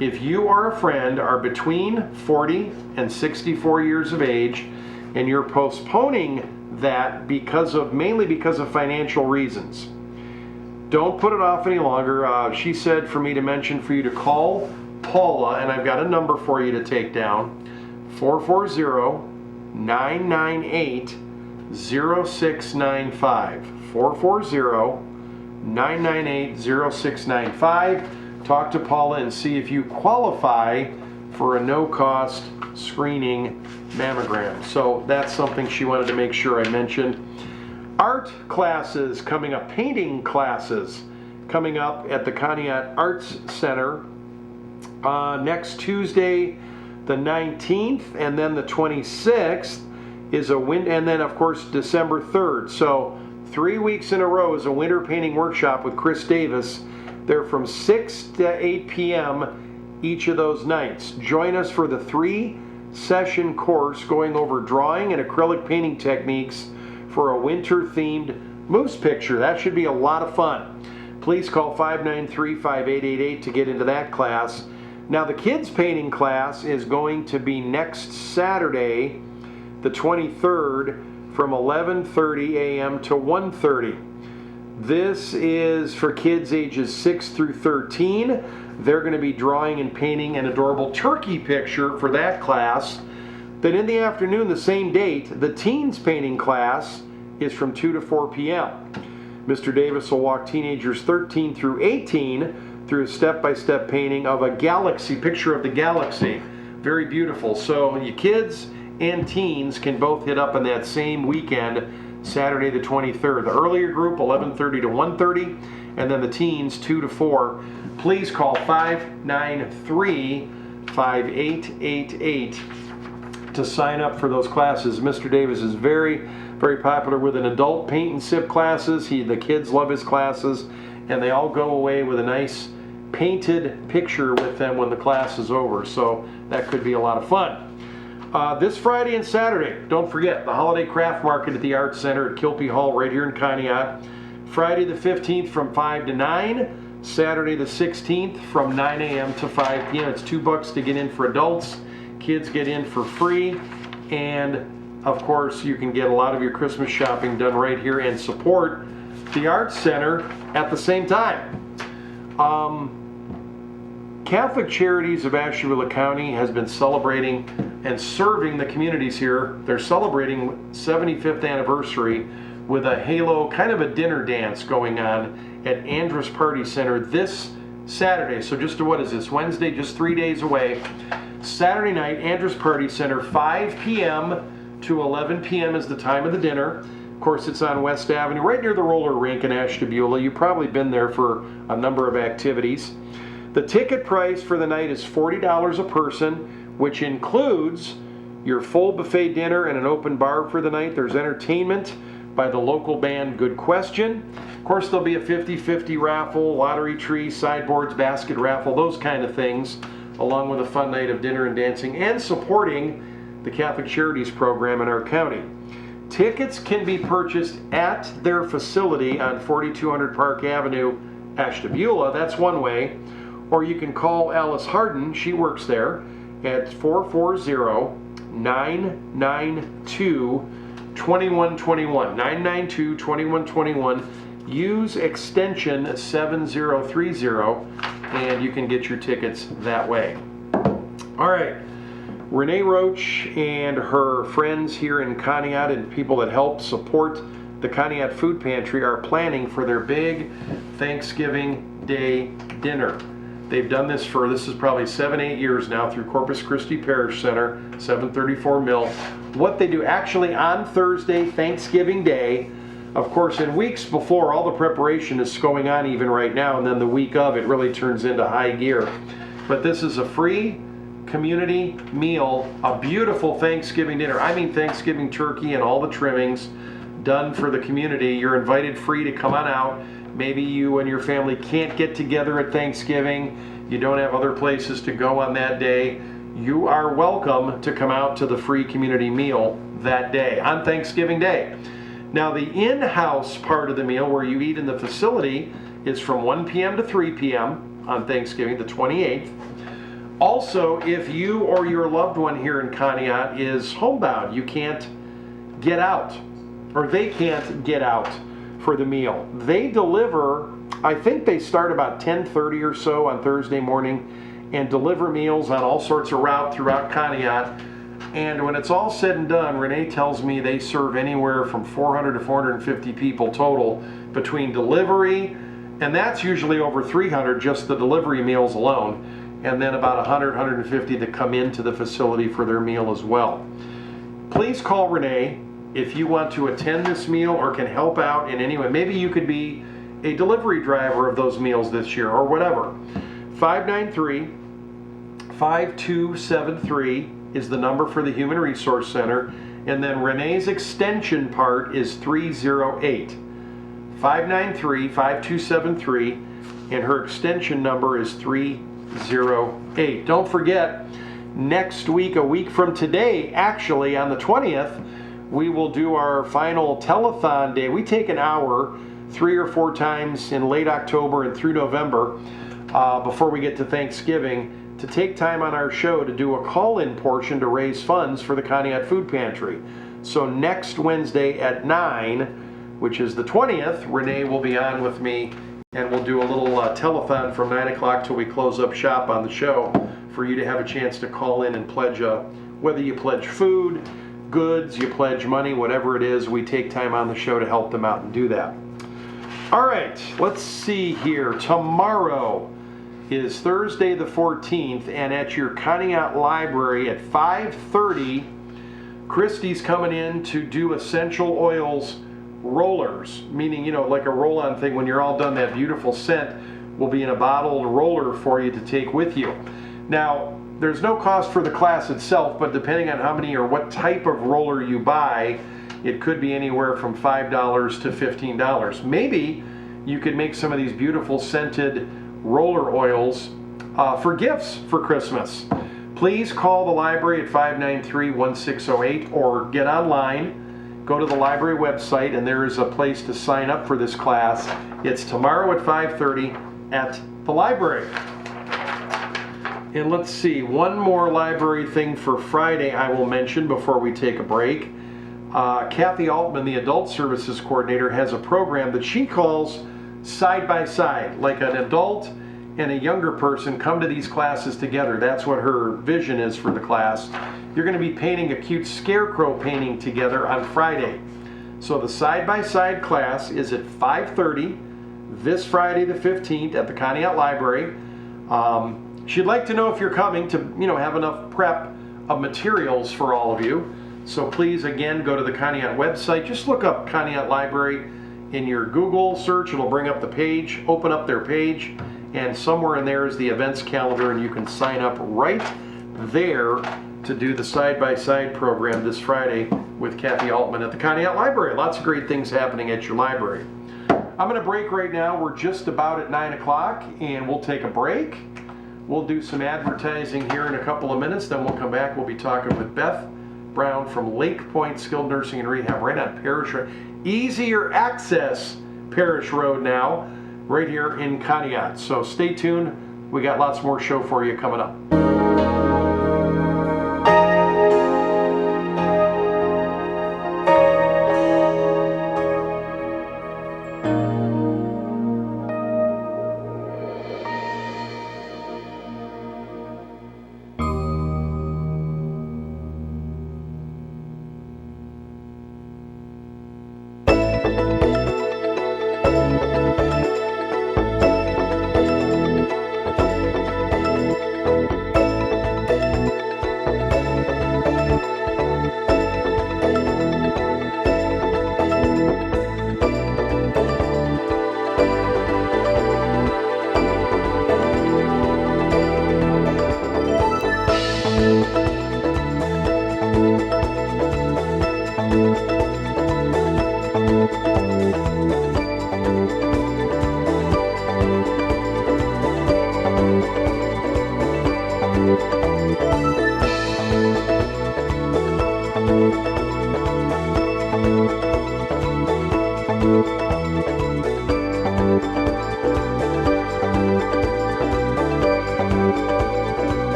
If you or a friend are between 40 and 64 years of age and you're postponing that mainly because of financial reasons, don't put it off any longer. She said for me to mention for you to call Paula, and I've got a number for you to take down, 440-998-0695. 440-998-0695. Talk to Paula and see if you qualify for a no-cost screening mammogram. So that's something she wanted to make sure I mentioned. Art classes coming up, painting classes coming up at the Conneaut Arts Center next Tuesday, the 19th, and then the 26th is and then of course December 3rd. So 3 weeks in a row is a winter painting workshop with Chris Davis. They're from 6 to 8 p.m. each of those nights. Join us for the 3-session course going over drawing and acrylic painting techniques for a winter-themed moose picture. That should be a lot of fun. Please call 593-5888 to get into that class. Now, the kids' painting class is going to be next Saturday, the 23rd, from 11:30 a.m. to 1:30. This is for kids ages 6 through 13. They're going to be drawing and painting an adorable turkey picture for that class. Then in the afternoon, the same date, the teens painting class is from 2 to 4 p.m. Mr. Davis will walk teenagers 13 through 18 through a step-by-step painting of a galaxy, picture of the galaxy. Very beautiful. So you kids and teens can both hit up on that same weekend, Saturday the 23rd. The earlier group, 11:30 to 1:30, and then the teens, 2 to 4. Please call 593-5888 to sign up for those classes. Mr. Davis is very, very popular with an adult paint and sip classes. The kids love his classes, and they all go away with a nice painted picture with them when the class is over. So that could be a lot of fun. This Friday and Saturday, don't forget, the Holiday Craft Market at the Arts Center at Kilpie Hall right here in Conneaut. Friday the 15th from 5 to 9. Saturday the 16th from 9 a.m. to 5 p.m. It's $2 to get in for adults. Kids get in for free. And of course, you can get a lot of your Christmas shopping done right here and support the Arts Center at the same time. Catholic Charities of Ashtabula County has been celebrating and serving the communities here. They're celebrating 75th anniversary with a halo, kind of a dinner dance going on at Andrus Party Center this Saturday. So just what is this, Wednesday, just 3 days away. Saturday night, Andrus Party Center, 5 p.m. to 11 p.m. is the time of the dinner. Of course, it's on West Avenue, right near the roller rink in Ashtabula. You've probably been there for a number of activities. The ticket price for the night is $40 a person, which includes your full buffet dinner and an open bar for the night. There's entertainment by the local band Good Question. Of course, there'll be a 50-50 raffle, lottery tree, sideboards, basket raffle, those kind of things, along with a fun night of dinner and dancing, and supporting the Catholic Charities program in our county. Tickets can be purchased at their facility on 4200 Park Avenue, Ashtabula. That's one way. Or you can call Alice Harden, she works there, at 440-992-2121. 992-2121. Use extension 7030 and you can get your tickets that way. All right. Renee Roach and her friends here in Conneaut and people that help support the Conneaut Food Pantry are planning for their big Thanksgiving Day dinner. They've done this is probably 7-8 years now through Corpus Christi Parish Center, 734 Mill. What they do actually on Thursday, Thanksgiving Day, of course in weeks before, all the preparation is going on even right now, and then the week of it really turns into high gear. But this is a free community meal, a beautiful Thanksgiving dinner. I mean Thanksgiving turkey and all the trimmings done for the community. You're invited free to come on out. Maybe you and your family can't get together at Thanksgiving. You don't have other places to go on that day. You are welcome to come out to the free community meal that day, on Thanksgiving Day. Now the in-house part of the meal where you eat in the facility is from 1 p.m. to 3 p.m. on Thanksgiving, the 28th. Also, if you or your loved one here in Conneaut is homebound, you can't get out, or they can't get out for the meal. They deliver, I think they start about 10:30 or so on Thursday morning and deliver meals on all sorts of route throughout Conneaut. And when it's all said and done, Renee tells me they serve anywhere from 400 to 450 people total between delivery, and that's usually over 300, just the delivery meals alone, and then about 100, 150 that come into the facility for their meal as well. Please call Renee if you want to attend this meal or can help out in any way. Maybe you could be a delivery driver of those meals this year or whatever. 593-5273 is the number for the Human Resource Center, and then Renee's extension part is 308. 593-5273, and her extension number is 308. Don't forget, next week, a week from today, actually on the 20th, we will do our final telethon day. We take an hour 3 or 4 times in late October and through November before we get to Thanksgiving to take time on our show to do a call-in portion to raise funds for the Conneaut Food Pantry. So next Wednesday at 9, which is the 20th, Renee will be on with me and we'll do a little telethon from 9 o'clock till we close up shop on the show for you to have a chance to call in and pledge, whether you pledge food, goods, you pledge money, whatever it is, we take time on the show to help them out and do that. All right, let's see here. Tomorrow is Thursday the 14th, and at your Conneaut Library at 5:30, Christy's coming in to do essential oils rollers, meaning, like a roll-on thing. When you're all done, that beautiful scent will be in a bottled roller for you to take with you. Now, there's no cost for the class itself, but depending on how many or what type of roller you buy, it could be anywhere from $5 to $15. Maybe you could make some of these beautiful scented roller oils for gifts for Christmas. Please call the library at 593-1608 or get online. Go to the library website and there is a place to sign up for this class. It's tomorrow at 5:30 at the library. And let's see, one more library thing for Friday I will mention before we take a break. Kathy Altman, the Adult Services Coordinator, has a program that she calls Side by Side, like an adult and a younger person come to these classes together. That's what her vision is for the class. You're going to be painting a cute scarecrow painting together on Friday. So the Side by Side class is at 5:30 this Friday the 15th at the Conneaut Library. She'd like to know if you're coming to, have enough prep of materials for all of you. So please, again, go to the Conneaut website. Just look up Conneaut Library in your Google search. It'll bring up the page. Open up their page, and somewhere in there is the events calendar, and you can sign up right there to do the side-by-side program this Friday with Kathy Altman at the Conneaut Library. Lots of great things happening at your library. I'm going to break right now. We're just about at 9 o'clock, and we'll take a break. We'll do some advertising here in a couple of minutes. Then we'll come back. We'll be talking with Beth Brown from Lake Point Skilled Nursing and Rehab right on Parish Road. Easier access Parish Road now, right here in Conneaut. So stay tuned. We got lots more show for you coming up.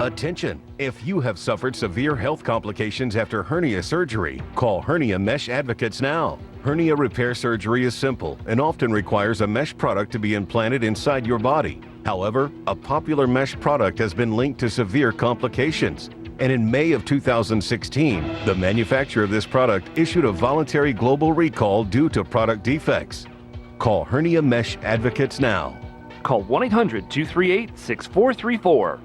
Attention! If you have suffered severe health complications after hernia surgery, call Hernia Mesh Advocates now. Hernia repair surgery is simple and often requires a mesh product to be implanted inside your body. However, a popular mesh product has been linked to severe complications. And in May of 2016, the manufacturer of this product issued a voluntary global recall due to product defects. Call Hernia Mesh Advocates now. Call 1-800-238-6434.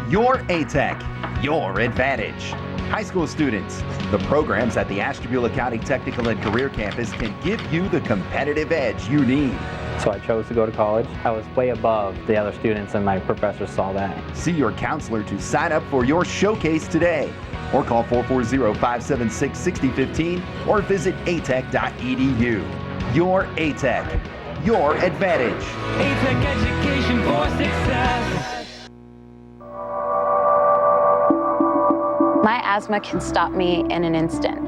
Your ATEC, your advantage. High school students, the programs at the Ashtabula County Technical and Career Campus can give you the competitive edge you need. So I chose to go to college. I was way above the other students, and my professors saw that. See your counselor to sign up for your showcase today, or call 440-576-6015 or visit atech.edu. Your ATEC, your advantage. ATEC education for success. My asthma can stop me in an instant.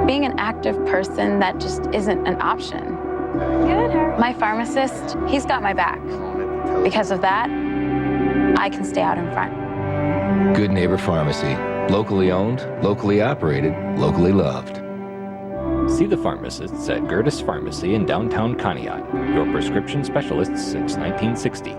Being an active person, that just isn't an option. Good, her. My pharmacist, he's got my back. Because of that, I can stay out in front. Good Neighbor Pharmacy. Locally owned, locally operated, locally loved. See the pharmacists at Gertis Pharmacy in downtown Conneaut, your prescription specialists since 1960.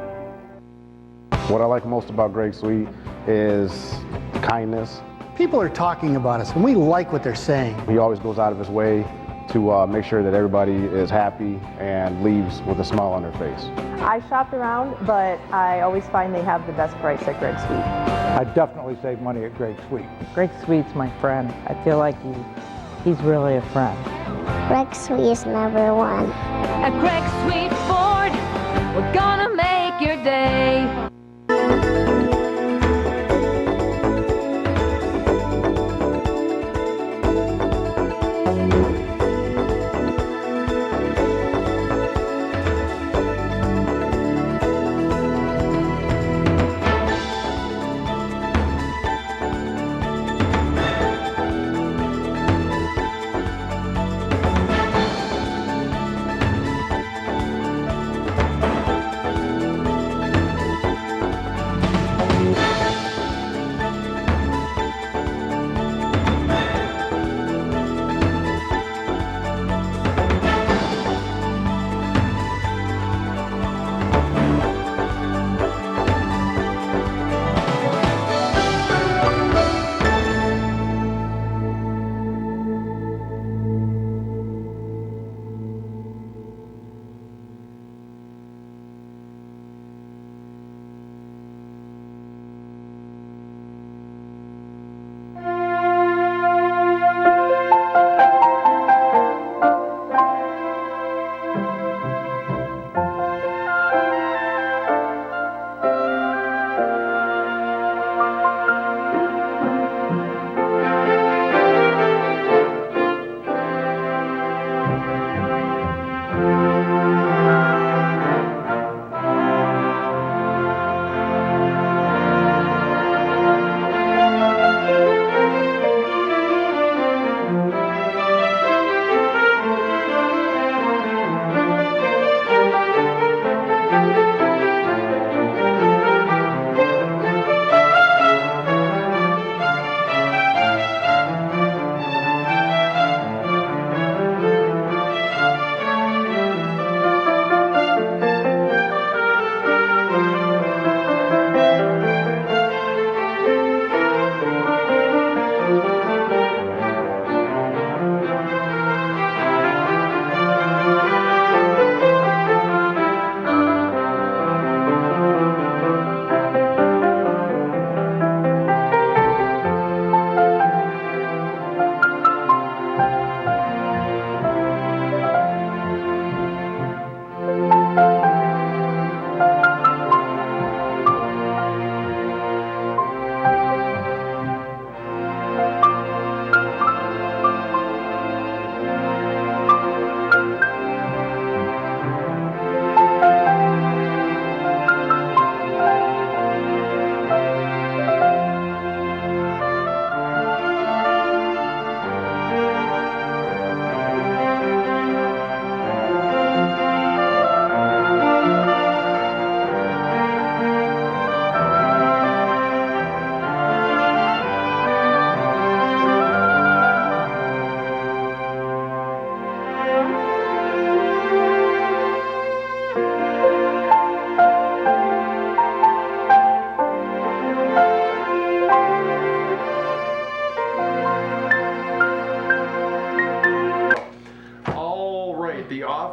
What I like most about Greg Sweet is kindness. People are talking about us, and we like what they're saying. He always goes out of his way to make sure that everybody is happy and leaves with a smile on their face. I shopped around, but I always find they have the best price at Greg Sweet. I definitely save money at Greg Sweet. Greg Sweet's my friend. I feel like he's really a friend. Greg Sweet is number one. At Greg Sweet Ford, we're gonna make your day.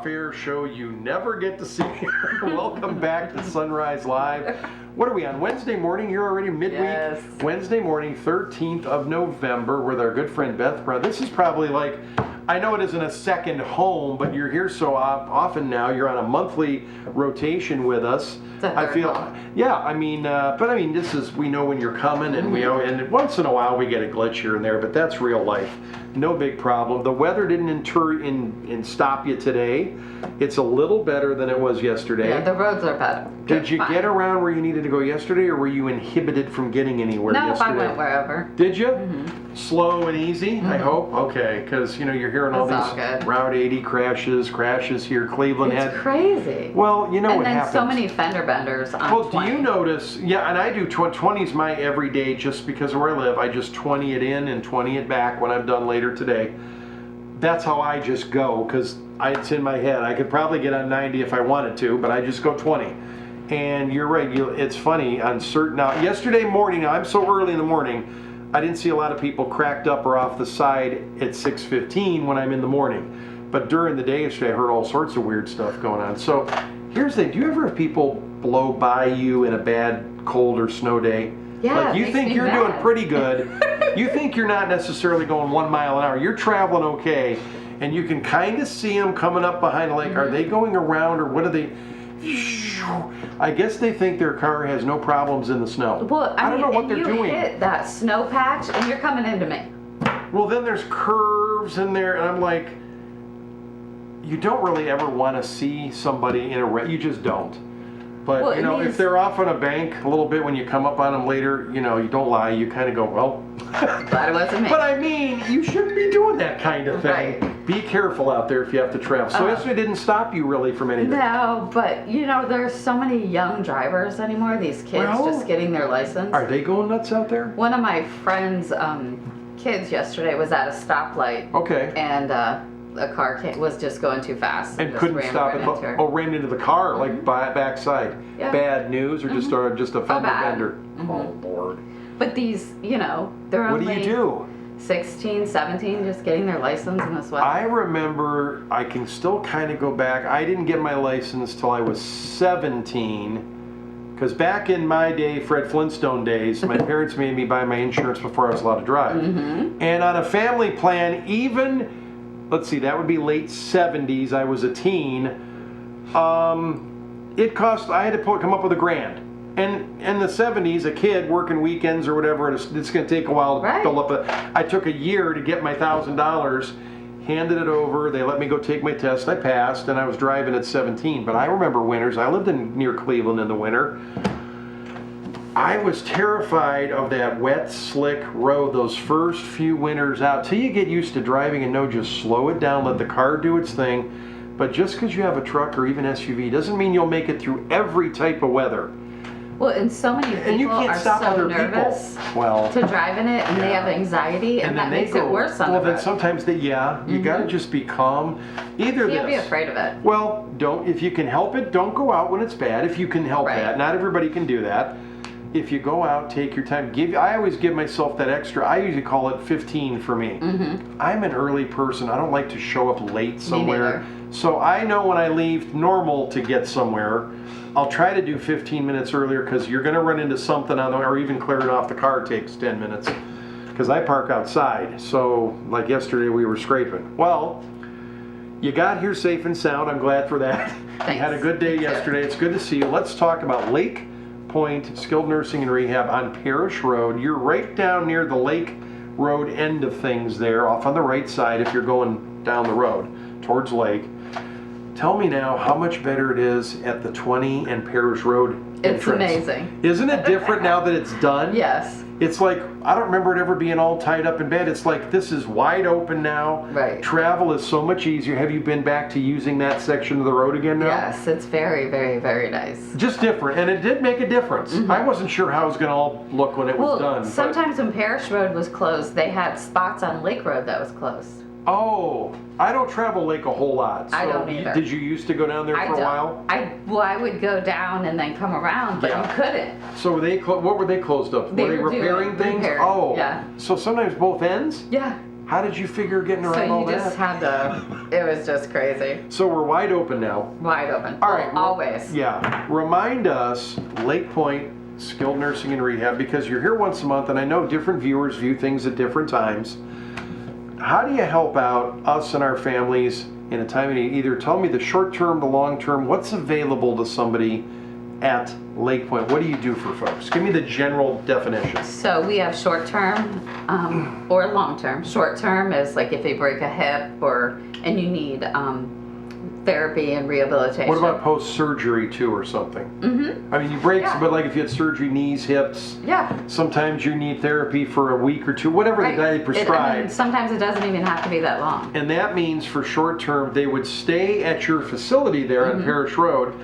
off-air show you never get to see. Welcome back to Sunrise Live. What are we on, Wednesday morning? You're already midweek? Yes. Wednesday morning, 13th of November, with our good friend Beth Brown. This is probably like, I know it isn't a second home, but you're here so often now. You're on a monthly rotation with us. I feel, yeah. I mean, but I mean, this is, we know when you're coming, and and once in a while we get a glitch here and there, but that's real life. No big problem. The weather didn't stop you today. It's a little better than it was yesterday. Yeah, the roads are better. Did you get around where you needed to go yesterday, or were you inhibited from getting anywhere yesterday? No, I went wherever. Did you? Slow and easy, I hope? Okay, because, you're hearing all these Route 80 crashes here. Cleveland had... It's crazy. Well, you know what happens. And then so many fender benders on Well, 20. do you notice... Yeah, and I do 20's my everyday, just because of where I live. I just 20 it in and 20 it back when I'm done later today. That's how I just go, because it's in my head. I could probably get on 90 if I wanted to, but I just go 20. And you're right, it's funny on certain, now yesterday morning, I'm so early in the morning, I didn't see a lot of people cracked up or off the side at 6:15 when I'm in the morning. But during the day yesterday, I heard all sorts of weird stuff going on. So here's the thing, do you ever have people blow by you in a bad cold or snow day? Yeah, like you think you're doing pretty good. You think you're not necessarily going 1 mile an hour. You're traveling okay, and you can kind of see them coming up behind the lake. Are they going around, or what are they? I guess they think their car has no problems in the snow. Well, I don't mean, know what and they're you doing. hit that snow patch, and you're coming into me. Well, then there's curves in there, and I'm like, you don't really ever want to see somebody in a wreck. You just don't. But, Well, you know, if they're off on a bank a little bit, when you come up on them later, you know, you don't lie. You kind of go, well. Glad it wasn't me. But I mean, you shouldn't be doing that kind of thing. Right. Be careful out there if you have to travel. So yesterday didn't stop you really from anything. No, but you know, there's so many young drivers anymore. These kids just getting their license. Are they going nuts out there? One of my friends' kids yesterday was at a stoplight. Okay. And a car was just going too fast. And just couldn't ran stop right it. into her. Oh, ran into the car, like backside. Yeah. Bad news, or just a fender bad. bender. Oh, Lord. But these, you know, they're What only do you do? 16, 17, just getting their license in this weather. I remember, I can still kind of go back. I didn't get my license till I was 17. Because back in my day, Fred Flintstone days, my parents made me buy my insurance before I was allowed to drive. And on a family plan, even, let's see, that would be late 70s, I was a teen. It cost, I had to come up with $1,000. And in the 70s, a kid working weekends or whatever, it's going to take a while to fill up. I took a year to get my $1,000, handed it over. They let me go take my test. I passed, and I was driving at 17. But I remember winters. I lived near Cleveland in the winter. I was terrified of that wet, slick road those first few winters out. Till you get used to driving and know just slow it down, let the car do its thing. But just because you have a truck or even SUV doesn't mean you'll make it through every type of weather. Well, and so many And you people can't are stop so other nervous people. Well, to drive in it, and they have anxiety, and that then makes it worse on well, the then road. sometimes you got to just be calm. Either You can't this. be afraid of it. Well, don't. If you can help it, don't go out when it's bad. If you can help that, not everybody can do that. If you go out, take your time. I always give myself that extra. I usually call it 15 for me. I'm an early person. I don't like to show up late somewhere. So I know when I leave normal to get somewhere, I'll try to do 15 minutes earlier because you're going to run into something on the, or even clearing off the car takes 10 minutes because I park outside. So like yesterday we were scraping. Well, you got here safe and sound. I'm glad for that. You had a good day yesterday. It's good to see you. Let's talk about Lake Point Skilled Nursing and Rehab on Parish Road. You're right down near the Lake Road end of things there, off on the right side if you're going down the road towards Lake. Tell me now how much better it is at the 20 and Parish Road entrance. It's amazing. Isn't it different now that it's done? Yes. It's like, I don't remember it ever being all tied up in bed. It's like, this is wide open now. Right. Travel is so much easier. Have you been back to using that section of the road again now? Yes, it's very, very, very nice. Just different, and it did make a difference. I wasn't sure how it was going to all look when it was done. but- Sometimes when Parish Road was closed, they had spots on Lake Road that was closed. Oh, I don't travel Lake a whole lot. I so don't either. Did you used to go down there for a while? I would go down and then come around, but you couldn't. So were they what were they closed up? They were they were doing repairing things? repairing, Oh, yeah. So sometimes both ends? Yeah. How did you figure getting around So all you just that? had to, it was just crazy. So we're wide open now. Wide open. All right. Always. Yeah. Remind us, Lake Point Skilled Nursing and Rehab, because you're here once a month, and I know different viewers view things at different times. How do you help out us and our families in a time of need? Either tell me the short term, the long term, what's available to somebody at Lake Point? What do you do for folks? Give me the general definition. So we have short term or long term. Short term is like if you break a hip and you need therapy and rehabilitation. What about post-surgery too or something? I mean, you break, but like if you had surgery, knees, hips, sometimes you need therapy for a week or two, whatever the guy prescribed. Sometimes it doesn't even have to be that long. And that means for short term, they would stay at your facility there on Parish Road,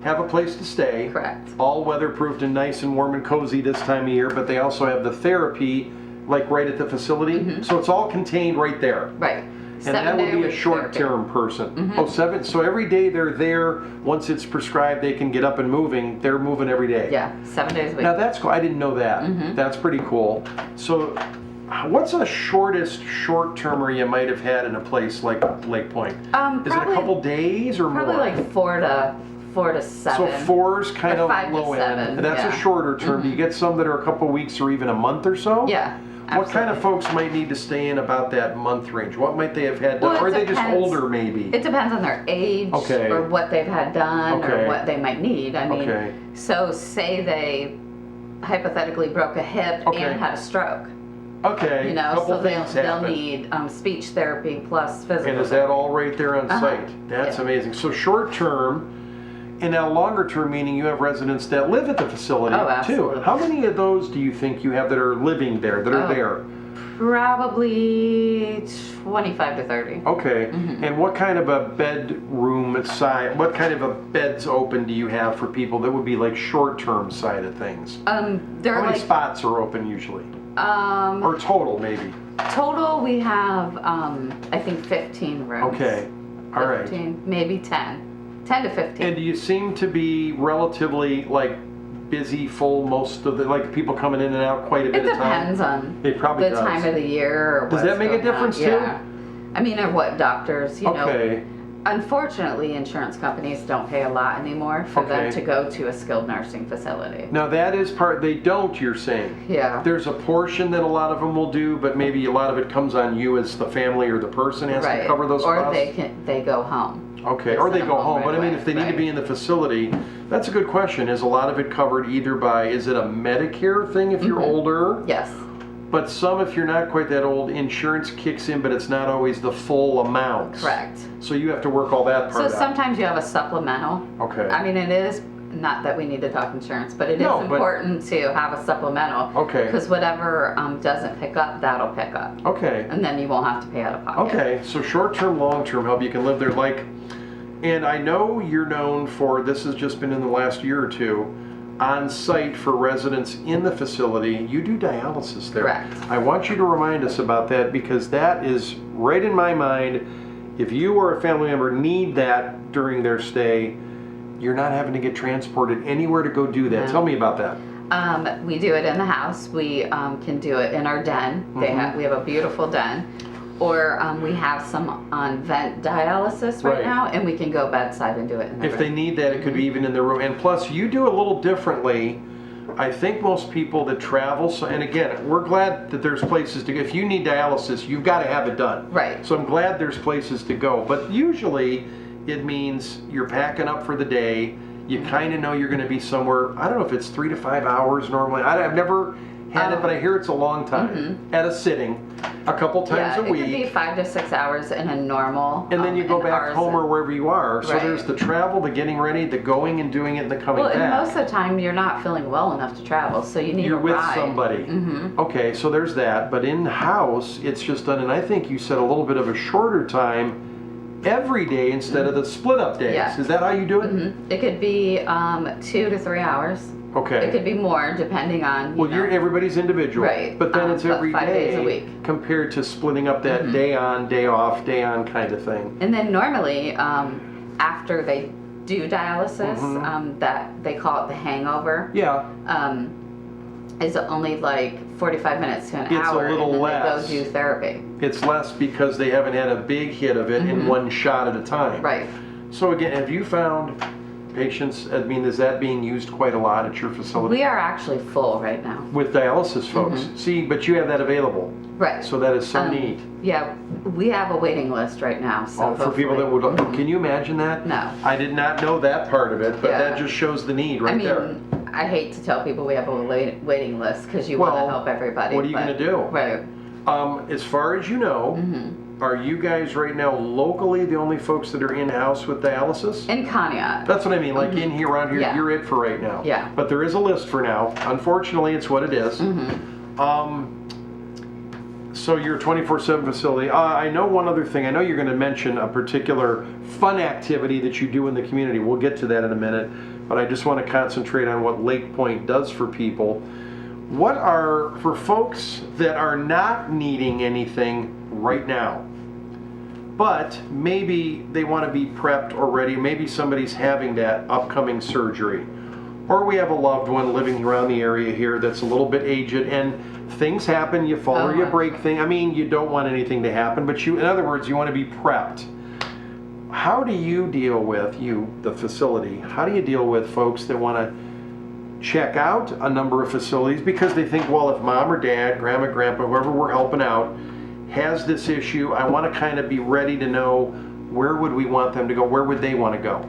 have a place to stay. Correct. All weatherproofed and nice and warm and cozy this time of year, but they also have the therapy like right at the facility. So it's all contained right there. Right. And 7 that would day be a week short-term person. Mhm. Oh, 7. So every day they're there. Once it's prescribed, they can get up and moving. They're moving every day. Yeah, 7 days a week. Now that's cool. I didn't know that. Mhm. That's pretty cool. So, what's the shortest short-termer you might have had in a place like Lake Point? Is it a Probably- couple days or Probably more? like 4 to 7. So 4's kind Or of 5 to low 7, end. That's yeah. a shorter term. Do you get some that are a couple weeks or even a month or so? Yeah. What kind of folks might need to stay in about that month range? What might they have had Well, done? it Or are they just depends. older maybe? It depends on their age Okay. or what they've had done Okay. or what they might need. I mean, Okay. so say they hypothetically broke a hip Okay. and had a stroke. Okay, You know, couple so things they'll happen. need speech therapy plus physical. And is that all right there on Uh-huh. site? That's Yeah. amazing. So short term, and now longer term, meaning you have residents that live at the facility Oh, too. absolutely. How many of those do you think you have that are living there, that are Oh. there? Probably 25 to 30. Okay, Mm-hmm. and what kind of a bedroom size, what kind of a beds open do you have for people that would be like short-term side of things? They're How many like spots are open usually? Or total maybe? total we have I think 15 rooms. Okay, all right. 15, maybe 10 to 15. And do you seem to be relatively like busy, full most of the, like people coming in and out quite a bit It of time? depends on It probably the does. time of the year. Or Does that what's make a going on. difference too? Yeah. I mean, or what doctors, you Okay. know. Unfortunately, insurance companies don't pay a lot anymore for Okay. them to go to a skilled nursing facility. Now that is part, they don't, you're saying? Yeah. There's a portion that a lot of them will do, but maybe a lot of it comes on you as the family or the person has to cover those or costs? they go home. Okay, or they send go them home, right but I mean, away, if they need to right. be in the facility, that's a good question. Is a lot of it covered either by, is it a Medicare thing if you're older? Yes. But some, if you're not quite that old, insurance kicks in, but it's not always the full amount. Correct. So you have to work all that So part out. sometimes you have a supplemental. Okay. I mean, it is not that we need to talk insurance, but it is No, but- important to have a supplemental. Okay. Because whatever doesn't pick up, that'll pick up. Okay. And then you won't have to pay out of pocket. Okay, so short-term, long-term help, you can live there like, and I know you're known for, this has just been in the last year or two, on site for residents in the facility, you do dialysis there. Correct. I want you to remind us about that because that is right in my mind. If you or a family member need that during their stay, you're not having to get transported anywhere to go do that. No. Tell me about that. We do it in the house. We can do it in our den. Mhm. We have a beautiful den. Or we have some on vent dialysis right Right. now, and we can go bedside and do it in the If they room. need that, it could be even in their room. And plus, you do a little differently. I think most people that travel, so, and again, we're glad that there's places to go. If you need dialysis, you've got to have it done. Right. So I'm glad there's places to go. But usually, it means you're packing up for the day. You kind of know you're going to be somewhere. I don't know if it's 3 to 5 hours normally. I've never had it, but I hear it's a long time at a sitting, a couple times Yeah, a it could be week. 5 to 6 hours in a normal. And then you go and back ours home is- or wherever you are. So Right. there's the travel, the getting ready, the going and doing it, and the coming Well, and back. most of the time you're not feeling well enough to travel, so you need You're a with ride. somebody. Mm-hmm. Okay, so there's that. But in house, it's just done, and I think you said a little bit of a shorter time every day instead of the split up days. Yeah. Is that how you do it? It could be 2 to 3 hours. Okay. It could be more depending on. Well, everybody's individual, Right. but then it's But every 5 days a day week. compared to splitting up that day on, day off, day on kind of thing. And then normally, after they do dialysis, Mhm. that they call it the hangover. Yeah. Is only like 45 minutes to an It's a hour, little and then less. they go do therapy. It's less because they haven't had a big hit of it in one shot at a time. Right. So again, have you found patients, I mean, is that being used quite a lot at your facility? We are actually full right now. With dialysis folks? See, but you have that available. Right. So that is so neat. Yeah, we have a waiting list right now. So For people that would, can you imagine that? No. I did not know that part of it, but Yeah. that just shows the need right I mean, there. I hate to tell people we have a waiting list because you want Well, to help everybody. What are you but- going to do? Right. As far as you know, are you guys right now locally the only folks that are in-house with dialysis? In Conneaut. That's what I mean, like in here, around here, Yeah. you're it for right now. Yeah. But there is a list for now. Unfortunately, it's what it is. So you're a 24/7 facility. I know one other thing. I know you're going to mention a particular fun activity that you do in the community. We'll get to that in a minute. But I just want to concentrate on what Lake Point does for people. What are, for folks that are not needing anything right now, but maybe they want to be prepped or ready. Maybe somebody's having that upcoming surgery. Or we have a loved one living around the area here that's a little bit aged, and things happen, you fall or you break things. I mean, you don't want anything to happen, but in other words, you want to be prepped. How do you deal with, the facility, how do you deal with folks that want to check out a number of facilities because they think, well, if mom or dad, grandma, grandpa, whoever we're helping out has this issue, I want to kind of be ready to know where would we want them to go, where would they want to go?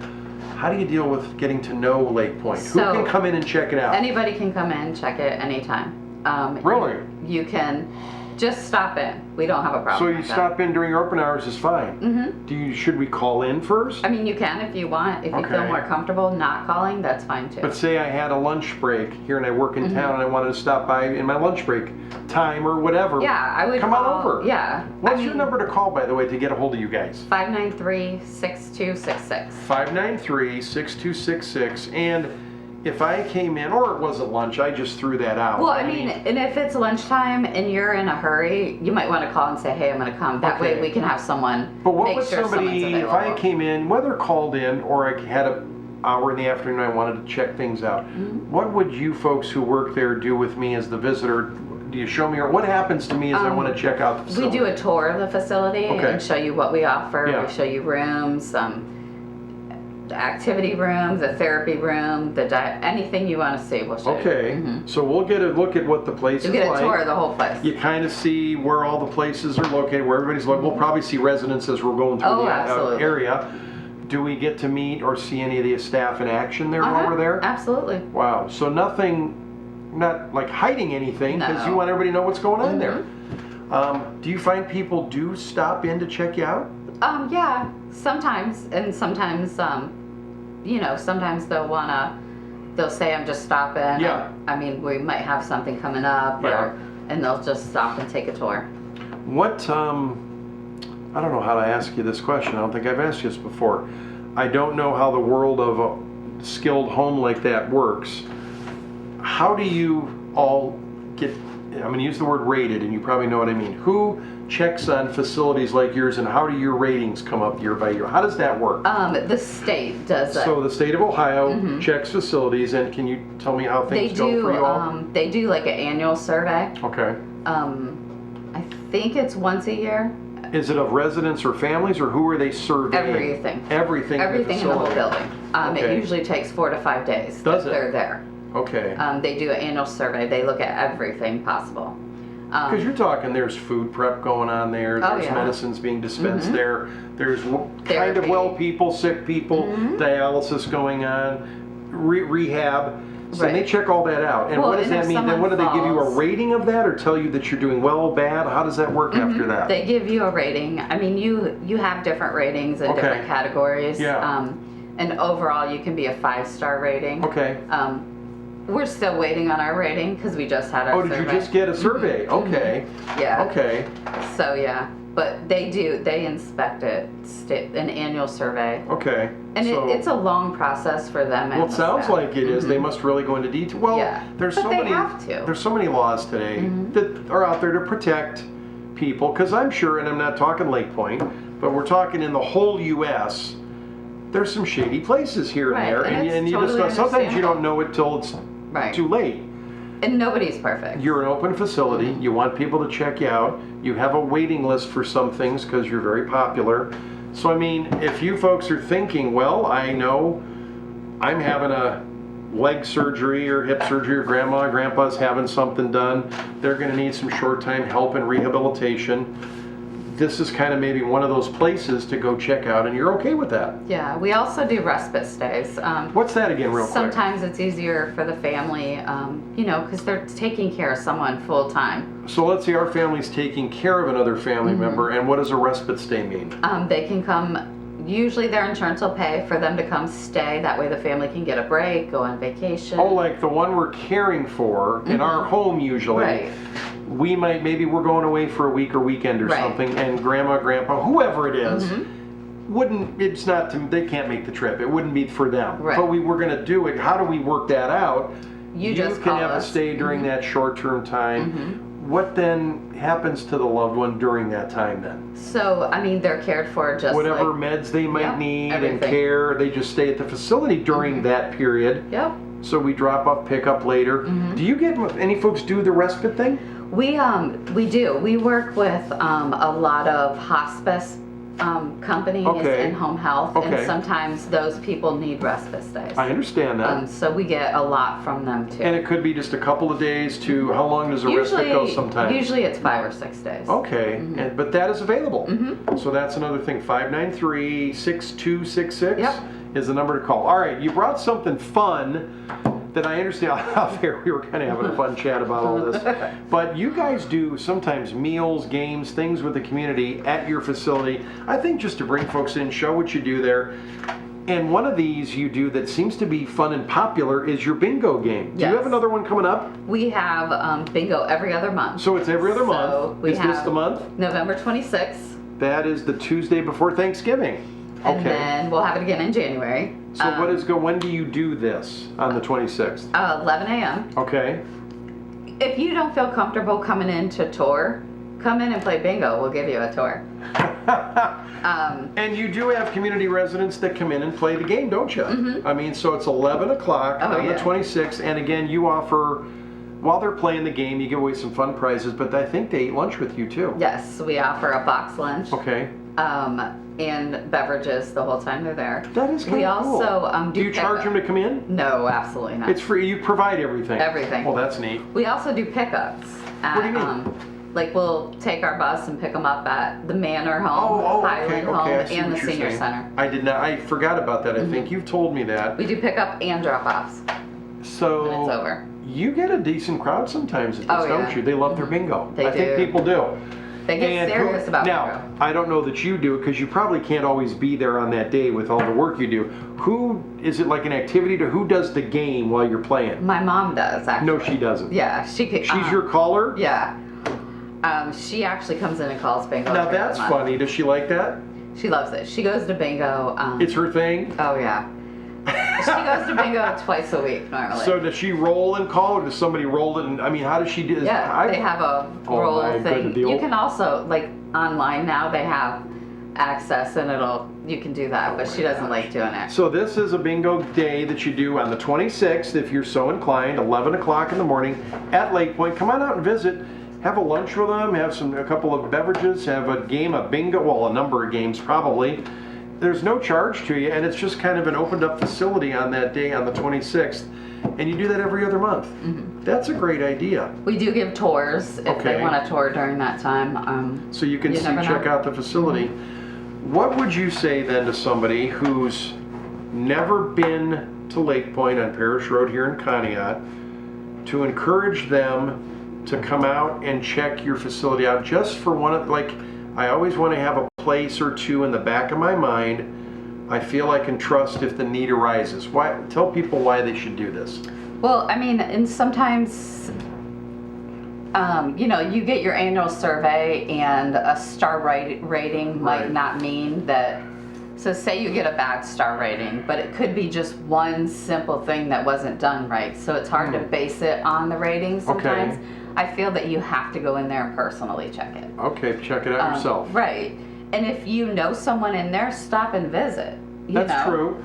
How do you deal with getting to know Lake Point? Who can come in and check it out? Anybody can come in, check it anytime. Really? You can just stop in. We don't have a problem. So you with stop in during open hours is fine. Mm-hmm. Should we call in first? I mean, you can if you want. If you feel more comfortable not calling, that's fine too. But say I had a lunch break here and I work in town and I wanted to stop by in my lunch break time or whatever. Yeah, I would come on over. Yeah. What's your number to call, by the way, to get a hold of you guys? 593-6266. 593-6266. And if I came in, or it wasn't lunch, I just threw that out. Well, I mean, and if it's lunchtime and you're in a hurry, you might want to call and say, hey, I'm going to come. That way we can have someone But what make would sure somebody, if I came in, whether called in or I had an hour in the afternoon I wanted to check things out, what would you folks who work there do with me as the visitor? Do you show me, or what happens to me as I want to check out the facility? We do a tour of the facility and show you what we offer. Yeah. We show you rooms, the activity room, the therapy room, anything you want to see, we'll show you. So we'll get a look at what the place You'll is get a like. tour of the whole place. You kind of see where all the places are located, where everybody's located. We'll probably see residents as we're going through the area. Do we get to meet or see any of the staff in action there while we're there? Absolutely. Wow. So nothing, not like hiding anything, because you want everybody to know what's going on there. Do you find people do stop in to check you out? Yeah, sometimes, and sometimes, sometimes they'll say, I'm just stopping. Yeah. I mean, we might have something coming up, and they'll just stop and take a tour. What, I don't know how to ask you this question. I don't think I've asked you this before. I don't know how the world of a skilled home like that works. How do you all get, I'm going to use the word rated, and you probably know what I mean. Who checks on facilities like yours, and how do your ratings come up year by year? How does that work? The state does it. So the state of Ohio checks facilities, and can you tell me how things go for you all? They do like an annual survey. Okay. I think it's once a year. Is it of residents or families, or who are they surveying? Everything. Everything in the whole building. Okay. It usually takes 4 to 5 days Does that they're there. Okay. They do an annual survey. They look at everything possible. Because you're talking, there's food prep going on there, there's medicines being dispensed there, there's kind of well people, sick people, dialysis going on, rehab. So they check all that out. And what does that mean? Then what do they give you a rating of that, or tell you that you're doing well, bad? How does that work after that? They give you a rating. I mean, you have different ratings in different categories. Yeah. And overall, you can be a 5-star rating. Okay. We're still waiting on our rating because we just had our survey. Oh, did you just get a survey? Okay. Yeah. Okay. So yeah, but they inspect it, an annual survey. Okay. And it's a long process for them. Well, it sounds like it is. They must really go into detail. Well, there's so many. There's so many laws today that are out there to protect people. Because I'm sure, and I'm not talking Lake Point, but we're talking in the whole U.S. There's some shady places here and there, and you just sometimes you don't know it till it's too late. And nobody's perfect. You're an open facility. You want people to check you out. You have a waiting list for some things because you're very popular. So I mean, if you folks are thinking, well, I know I'm having a leg surgery or hip surgery, or grandma or grandpa's having something done, they're going to need some short-time help and rehabilitation. This is kind of maybe one of those places to go check out, and you're okay with that. Yeah, we also do respite stays. What's that again, real quick? Sometimes it's easier for the family, because they're taking care of someone full time. So let's say our family's taking care of another family member, and what does a respite stay mean? They can come. Usually their insurance will pay for them to come stay. That way the family can get a break, go on vacation. Oh, like the one we're caring for in our home usually. Right. We maybe we're going away for a week or weekend or something, and grandma, grandpa, whoever it is, they can't make the trip. It wouldn't be for them. Right. But we were going to do it. How do we work that out? You just can call have us. a stay during that short-term time. what then happens to the loved one during that time then? So, I mean, they're cared for just Whatever like, meds they might need and everything. care, they just stay at the facility during that period. Yep. So we drop off, pick up later. Do you get any folks do the respite thing? We do. We work with a lot of hospice companies Okay. and home health, Okay. and sometimes those people need respite stays. I understand that. So we get a lot from them too. And it could be just a couple of days to, how long does a respite go sometimes? Usually it's 5 or 6 days. Okay, but that is available. So that's another thing. 593-6266 is the number to call. All right, you brought something fun that I understand out there. We were kind of having a fun chat about all this. But you guys do sometimes meals, games, things with the community at your facility. I think just to bring folks in, show what you do there. And one of these you do that seems to be fun and popular is your bingo game. Do you have another one coming up? We have bingo every other month. So it's every other month. We Is this have the month? November 26th. That is the Tuesday before Thanksgiving. And then we'll have it again in January. So when do you do this on the 26th? 11 a.m. Okay. If you don't feel comfortable coming in to tour, come in and play bingo. We'll give you a tour. And you do have community residents that come in and play the game, don't you? I mean, so it's 11 o'clock on the 26th, and again, you offer, while they're playing the game, you give away some fun prizes, but I think they eat lunch with you too. Yes, we offer a box lunch. Okay. And beverages the whole time they're there. That is kind We of cool. also do you charge them to come in? No, absolutely not. It's free. You provide everything. Everything. Well, that's neat. We also do pickups. What do you mean? Like we'll take our bus and pick them up at the Manor Home, Highland Home, I see and what the you're Senior saying. Center. I did not. I forgot about that. I think you've told me that. We do pickup and drop-offs. So when it's over. You get a decent crowd sometimes at this, Oh, don't yeah. you? They love their bingo. They I think do. people do. They get serious about now, bingo. I don't know that you do because you probably can't always be there on that day with all the work you do. Who is it like an activity to who does the game while you're playing? My mom does, actually. No, she doesn't. Yeah, she could. She's your caller? Yeah. She actually comes in and calls bingo. Now every that's month. funny. Does she like that? She loves it. She goes to bingo. It's her thing? Oh, yeah. She goes to bingo twice a week normally. So does she roll and call, or does somebody roll it? And I mean, how does she do this? Yeah, they have a roll my thing. goodness, the You old- can also, like, online now, they have access and you can do that, but she doesn't like doing it. So this is a bingo day that you do on the 26th, if you're so inclined, 11 o'clock in the morning at Lake Point. Come on out and visit. Have a lunch with them, have a couple of beverages, have a game of bingo, well, a number of games probably. There's no charge to you, and it's just kind of an opened up facility on that day on the 26th. And you do that every other month. That's a great idea. We do give tours if Okay. they want a tour during that time. So you can never check know. out the facility. What would you say then to somebody who's never been to Lake Point on Parish Road here in Conneaut to encourage them to come out and check your facility out just for one of, like, I always want to have a place or two in the back of my mind I feel I can trust if the need arises. Why? Tell people why they should do this. Well, I mean, and sometimes, you know, you get your annual survey and a star rating might not mean that. So say you get a bad star rating, but it could be just one simple thing that wasn't done right. So it's hard to base it on the rating sometimes. I feel that you have to go in there and personally check it. Okay, check it out yourself. Right. And if you know someone in there, stop and visit. That's true.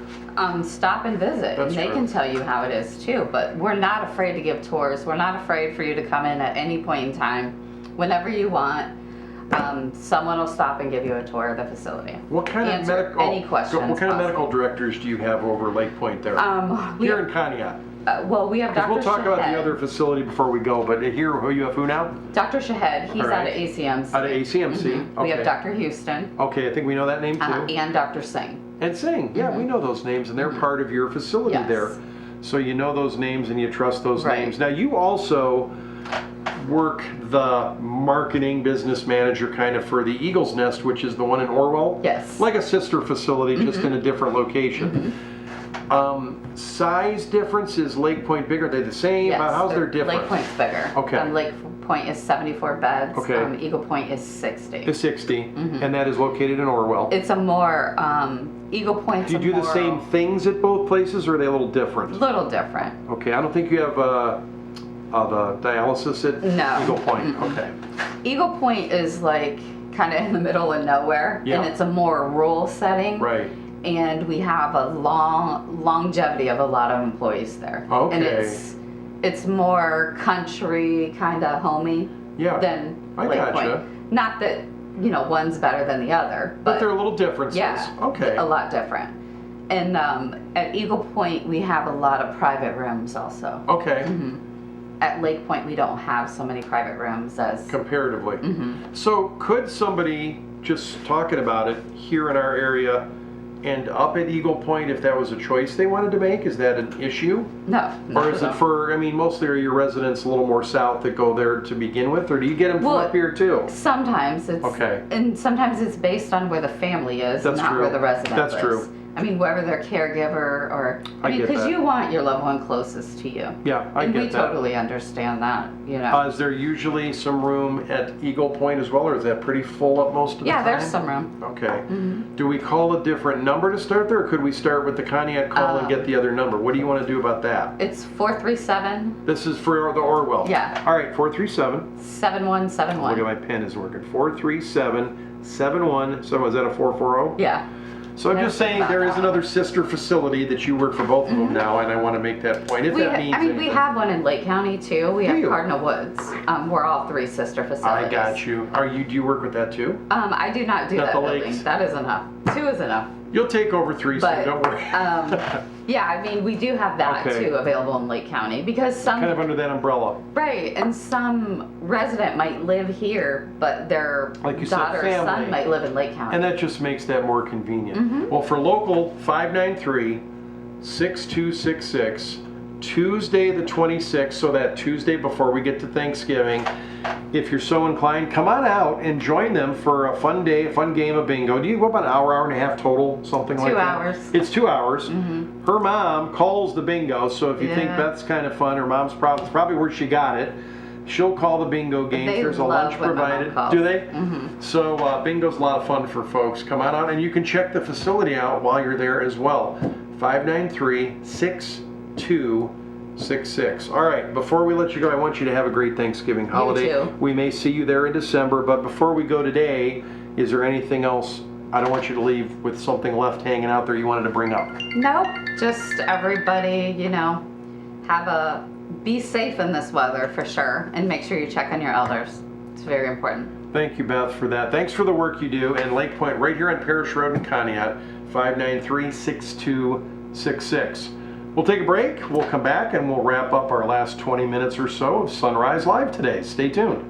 Stop and visit. That's and they true. can tell you how it is too. But we're not afraid to give tours. We're not afraid for you to come in at any point in time. Whenever you want, someone will stop and give you a tour of the facility. What kind of Answer medical? any questions What kind of medical possible. directors do you have over Lake Point there? we Here in Conneaut. Well, we have Dr. We'll talk about Shahed. the other facility before we go, but here, who you have who now? Dr. Shahed, he's All out right. of ACMC. Out of ACMC, Mhm. We have okay. Dr. Houston Okay, I think we know that name too. and Dr. Singh. And Singh, yeah, we know those names, and they're part of your facility Yes. there. So you know those names and you trust those Right. names. Now you also work the marketing business manager kind of for the Eagle's Nest, which is the one in Orwell. Yes. Like a sister facility, just in a different location. Size difference, is Lake Point bigger? Are they the same? Yes, How's their difference? Lake Point's bigger. Okay. Lake Point is 74 beds. Okay. Eagle Point is 60. It's 60, and that is located in Orwell. It's a more, Eagle Point's Do you do the same things at both places, or are they a little different? Little different. Okay, I don't think you have the dialysis at No. Eagle Point? Okay. Eagle Point is like kind of in the middle of nowhere, Yeah. and it's a more rural setting. Right. And we have a longevity of a lot of employees there. Okay. And it's more country, kind of homey than I Lake gotcha. Point. Not that, one's better than the other. But there are little differences. Yeah. Okay. A lot different. And at Eagle Point, we have a lot of private rooms also. Okay. At Lake Point, we don't have so many private rooms as Comparatively. So could somebody, just talking about it, here in our area, end up at Eagle Point if that was a choice they wanted to make? Is that an issue? No. Or is it for, mostly are your residents a little more south that go there to begin with, or do you get them from up here too? Sometimes it's Okay. and sometimes it's based on where the family is, That's not true. where the resident That's lives. true. Whether they're caregiver or I get because that. you want your loved one closest to you. Yeah, I and get we that. totally understand that. Is there usually some room at Eagle Point as well, or is that pretty full up most of the Yeah, time? there's some room. Okay. Do we call a different number to start there, or could we start with the Conneaut call and get the other number? What do you want to do about that? It's 437 This is for the Orwell. Yeah. All right, 437. 7171. Look at my pen is working. 437-7171. Is that a 440? Yeah. So I'm just saying there is another sister facility that you work for both of them now, and I want to make that point. If that means we anything. have one in Lake County too. We Do have you? Cardinal Woods. We're all three sister facilities. I got you. Do you work with that too? I do not do Not that the building. lakes? That is enough. 2 is enough. You'll take over 3, so But, don't worry. we do have that Okay. too available in Lake County because some Kind of under that umbrella. right, and some resident might live here, but their Like you said, daughter or family. son might live in Lake County. And that just makes that more convenient. Mm-hmm. Well, for local, 593-6266, Tuesday the 26th, so that Tuesday before we get to Thanksgiving, if you're so inclined, come on out and join them for a fun day, a fun game of bingo. Do you go about an hour and a half total, something like 2 that? hours. It's 2 hours. Her mom calls the bingo, so if you think Yeah. Beth's kind of fun, her mom's probably where she got it. She'll call the bingo games. They There's a love lunch when my mom provided. calls. Do they? Mhm. So bingo's a lot of fun for folks. Come on out and you can check the facility out while you're there as well. 593-6266. All right, before we let you go, I want you to have a great Thanksgiving holiday. too. We may see you there in December, but before we go today, is there anything else? I don't want you to leave with something left hanging out there you wanted to bring up. Nope, just everybody, be safe in this weather for sure, and make sure you check on your elders. It's very important. Thank you, Beth, for that. Thanks for the work you do. And Lake Point, right here on Parish Road in Conneaut, 593-6266. We'll take a break. We'll come back and we'll wrap up our last 20 minutes or so of Sunrise Live today. Stay tuned.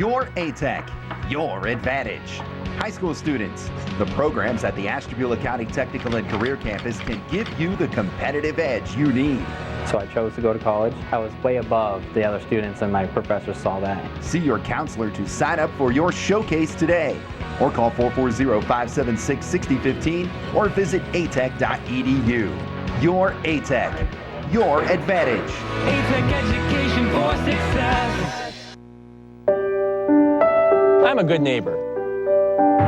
Your ATEC, your advantage. High school students, the programs at the Ashtabula County Technical and Career Campus can give you the competitive edge you need. So I chose to go to college. I was way above the other students, and my professors saw that. See your counselor to sign up for your showcase today, or call 440-576-6015 or visit atech.edu. Your ATEC, your advantage. ATEC education for success. I'm a good neighbor.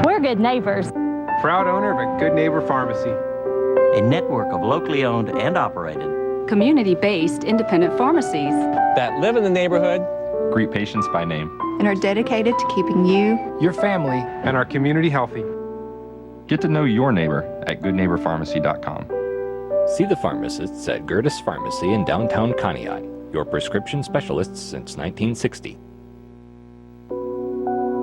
We're good neighbors. Proud owner of a Good Neighbor Pharmacy. A network of locally owned and operated community-based independent pharmacies that live in the neighborhood, greet patients by name, and are dedicated to keeping you, your family, and our community healthy. Get to know your neighbor at goodneighborpharmacy.com. See the pharmacists at Gertis Pharmacy in downtown Conneaut, your prescription specialists since 1960.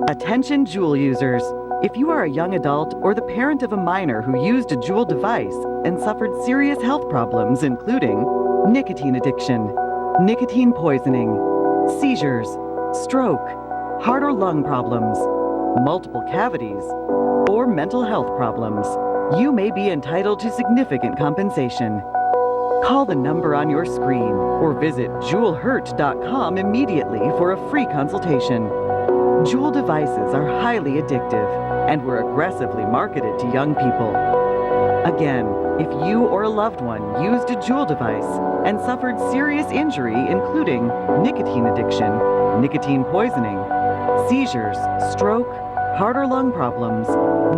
Attention Juul users. If you are a young adult or the parent of a minor who used a Juul device and suffered serious health problems including nicotine addiction, nicotine poisoning, seizures, stroke, heart or lung problems, multiple cavities, or mental health problems, you may be entitled to significant compensation. Call the number on your screen or visit JuulHurt.com immediately for a free consultation. Juul devices are highly addictive and were aggressively marketed to young people. Again, if you or a loved one used a Juul device and suffered serious injury including nicotine addiction, nicotine poisoning, seizures, stroke, heart or lung problems,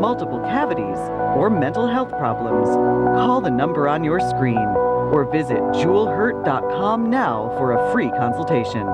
multiple cavities, or mental health problems, call the number on your screen or visit JuulHurt.com now for a free consultation.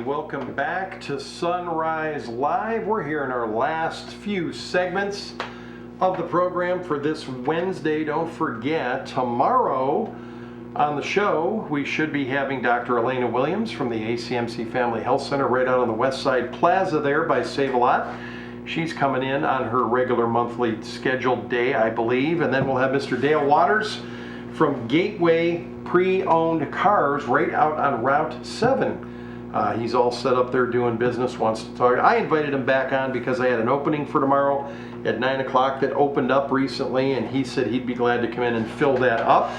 Welcome back to Sunrise Live. We're here in our last few segments of the program for this Wednesday. Don't forget, tomorrow on the show, we should be having Dr. Elena Williams from the ACMC Family Health Center right out on the West Side Plaza there by Save-A-Lot. She's coming in on her regular monthly scheduled day, I believe. And then we'll have Mr. Dale Waters from Gateway Pre-Owned Cars right out on Route 7. He's all set up there doing business, wants to talk. I invited him back on because I had an opening for tomorrow at 9 o'clock that opened up recently, and he said he'd be glad to come in and fill that up.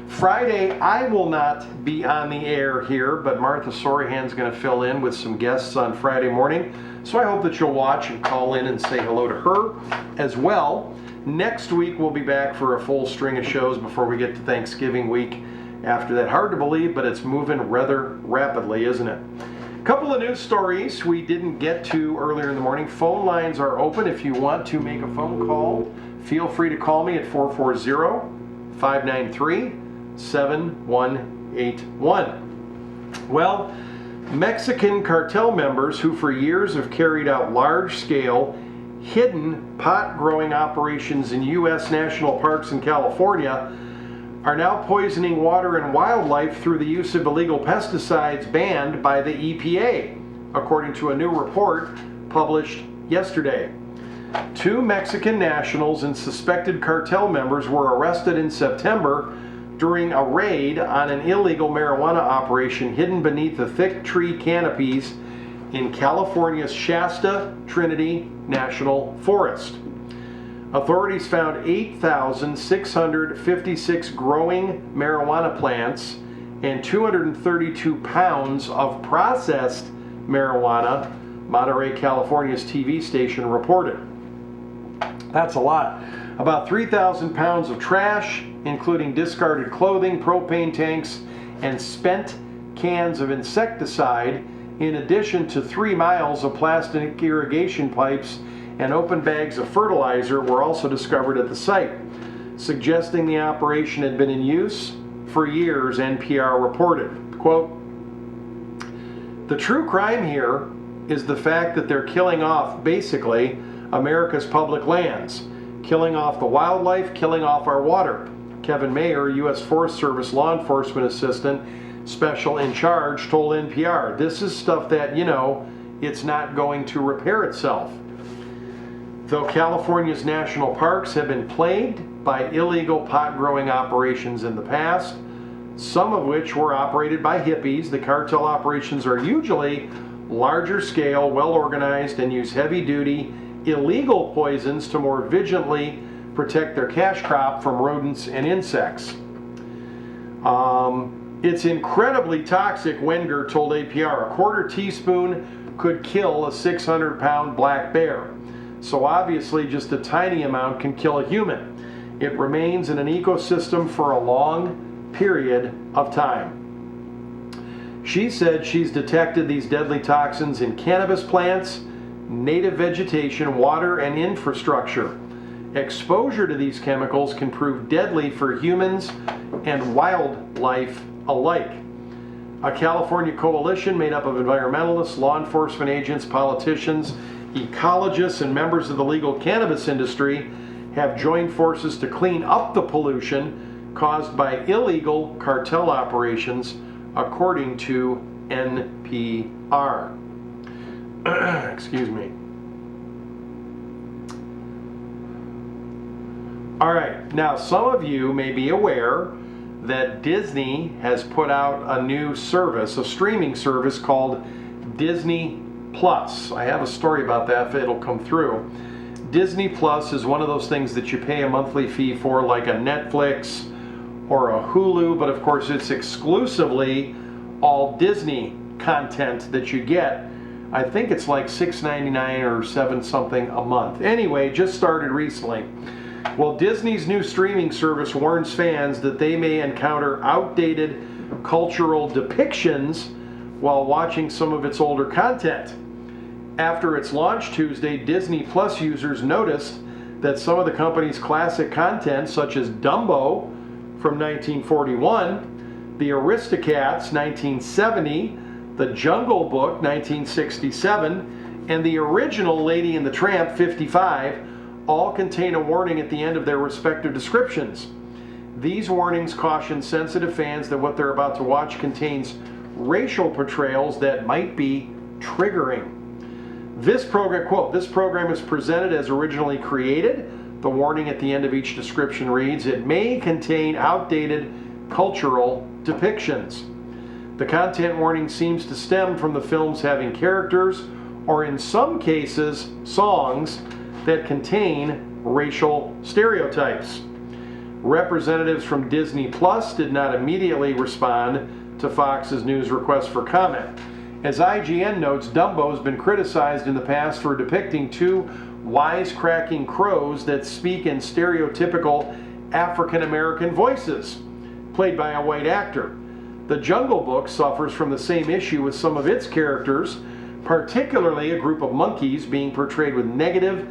Friday, I will not be on the air here, but Martha Sorihan's going to fill in with some guests on Friday morning. So I hope that you'll watch and call in and say hello to her as well. Next week, we'll be back for a full string of shows before we get to Thanksgiving week. After that, hard to believe, but it's moving rather rapidly, isn't it? A couple of news stories we didn't get to earlier in the morning. Phone lines are open. If you want to make a phone call, feel free to call me at 440-593-7181. Well, Mexican cartel members who for years have carried out large-scale hidden pot growing operations in U.S. national parks in California are now poisoning water and wildlife through the use of illegal pesticides banned by the EPA, according to a new report published yesterday. 2 Mexican nationals and suspected cartel members were arrested in September during a raid on an illegal marijuana operation hidden beneath the thick tree canopies in California's Shasta Trinity National Forest. Authorities found 8,656 growing marijuana plants and 232 pounds of processed marijuana, Monterey, California's TV station reported. That's a lot. About 3,000 pounds of trash, including discarded clothing, propane tanks, and spent cans of insecticide, in addition to 3 miles of plastic irrigation pipes and open bags of fertilizer, were also discovered at the site, suggesting the operation had been in use for years, NPR reported. Quote, "The true crime here is the fact that they're killing off, basically, America's public lands, killing off the wildlife, killing off our water." Kevin Mayer, U.S. Forest Service law enforcement assistant, special in charge, told NPR, "This is stuff that, it's not going to repair itself." Though California's national parks have been plagued by illegal pot growing operations in the past, some of which were operated by hippies, the cartel operations are usually larger scale, well organized, and use heavy duty, illegal poisons to more vigilantly protect their cash crop from rodents and insects. It's incredibly toxic, Wenger told APR. A quarter teaspoon could kill a 600-pound black bear. So obviously just a tiny amount can kill a human. It remains in an ecosystem for a long period of time. She said she's detected these deadly toxins in cannabis plants, native vegetation, water, and infrastructure. Exposure to these chemicals can prove deadly for humans and wildlife alike. A California coalition made up of environmentalists, law enforcement agents, politicians, ecologists, and members of the legal cannabis industry have joined forces to clean up the pollution caused by illegal cartel operations, according to NPR. Excuse me. All right, now some of you may be aware that Disney has put out a new service, a streaming service called Disney Plus. I have a story about that, if it'll come through. Disney Plus is one of those things that you pay a monthly fee for, like a Netflix or a Hulu, but of course it's exclusively all Disney content that you get. I think it's like $6.99 or $7 something a month. Anyway, just started recently. Well, Disney's new streaming service warns fans that they may encounter outdated cultural depictions while watching some of its older content. After its launch Tuesday, Disney Plus users noticed that some of the company's classic content, such as Dumbo from 1941, the Aristocats 1970, the Jungle Book 1967, and the original Lady and the Tramp 55, all contain a warning at the end of their respective descriptions. These warnings caution sensitive fans that what they're about to watch contains racial portrayals that might be triggering. This program, quote, "This program is presented as originally created." The warning at the end of each description reads, "It may contain outdated cultural depictions." The content warning seems to stem from the films having characters, or in some cases, songs that contain racial stereotypes. Representatives from Disney Plus did not immediately respond to Fox's news request for comment. As IGN notes, Dumbo has been criticized in the past for depicting 2 wisecracking crows that speak in stereotypical African American voices, played by a white actor. The Jungle Book suffers from the same issue with some of its characters, particularly a group of monkeys being portrayed with negative,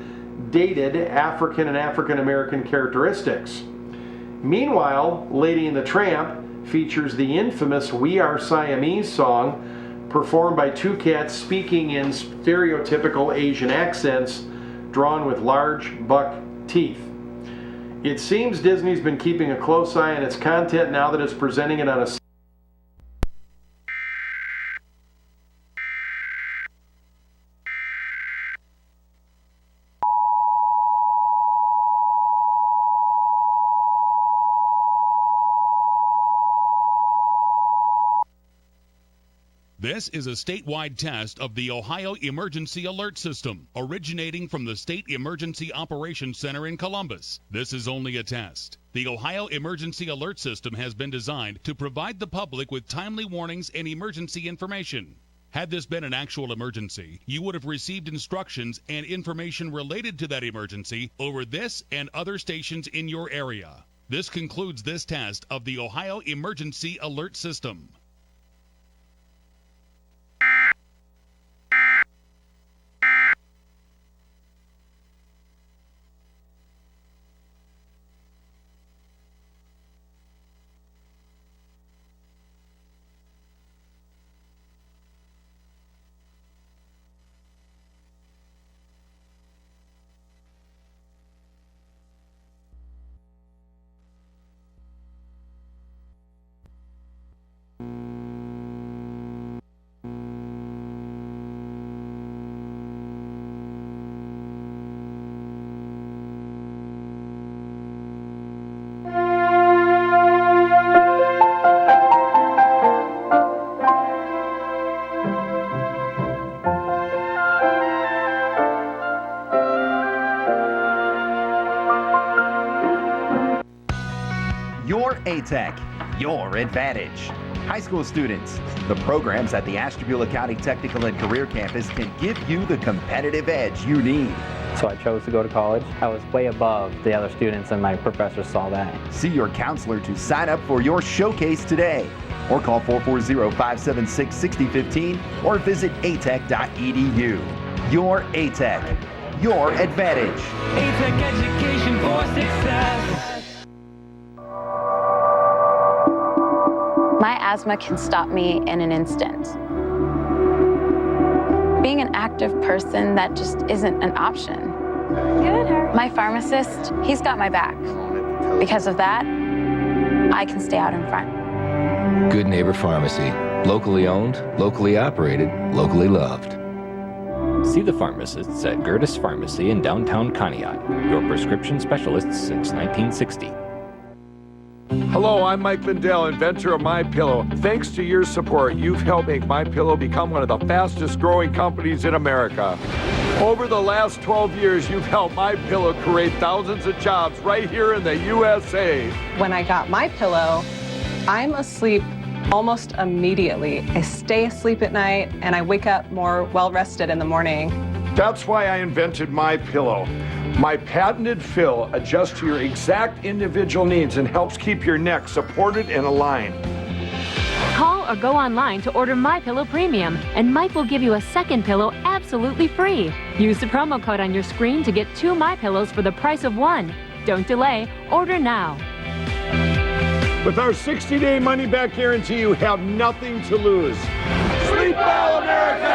dated African and African American characteristics. Meanwhile, Lady and the Tramp features the infamous "We Are Siamese" song, performed by 2 cats speaking in stereotypical Asian accents drawn with large buck teeth. It seems Disney's been keeping a close eye on its content now that it's presenting it on a This is a statewide test of the Ohio Emergency Alert System, originating from the State Emergency Operations Center in Columbus. This is only a test. The Ohio Emergency Alert System has been designed to provide the public with timely warnings and emergency information. Had this been an actual emergency, you would have received instructions and information related to that emergency over this and other stations in your area. This concludes this test of the Ohio Emergency Alert System. Your ATEC, your advantage. High school students, the programs at the Ashtabula County Technical and Career Campus can give you the competitive edge you need. So I chose to go to college. I was way above the other students, and my professors saw that. See your counselor to sign up for your showcase today, or call 440-576-6015 or visit atech.edu. Your ATEC, your advantage. ATEC education for success. My asthma can stop me in an instant. Being an active person, that just isn't an option. My pharmacist, he's got my back. Because of that, I can stay out in front. Good Neighbor Pharmacy. Locally owned, locally operated, locally loved. See the pharmacists at Gertis Pharmacy in downtown Conneaut, your prescription specialists since 1960. Hello, I'm Mike Lindell, inventor of MyPillow. Thanks to your support, you've helped make MyPillow become one of the fastest growing companies in America. Over the last 12 years, you've helped MyPillow create thousands of jobs right here in the USA. When I got MyPillow, I'm asleep almost immediately. I stay asleep at night and I wake up more well-rested in the morning. That's why I invented MyPillow. My patented fill adjusts to your exact individual needs and helps keep your neck supported and aligned. Call or go online to order MyPillow Premium, and Mike will give you a second pillow absolutely free. Use the promo code on your screen to get 2 MyPillows for the price of 1. Don't delay. Order now. With our 60-day money-back guarantee, you have nothing to lose. Sleep well, America!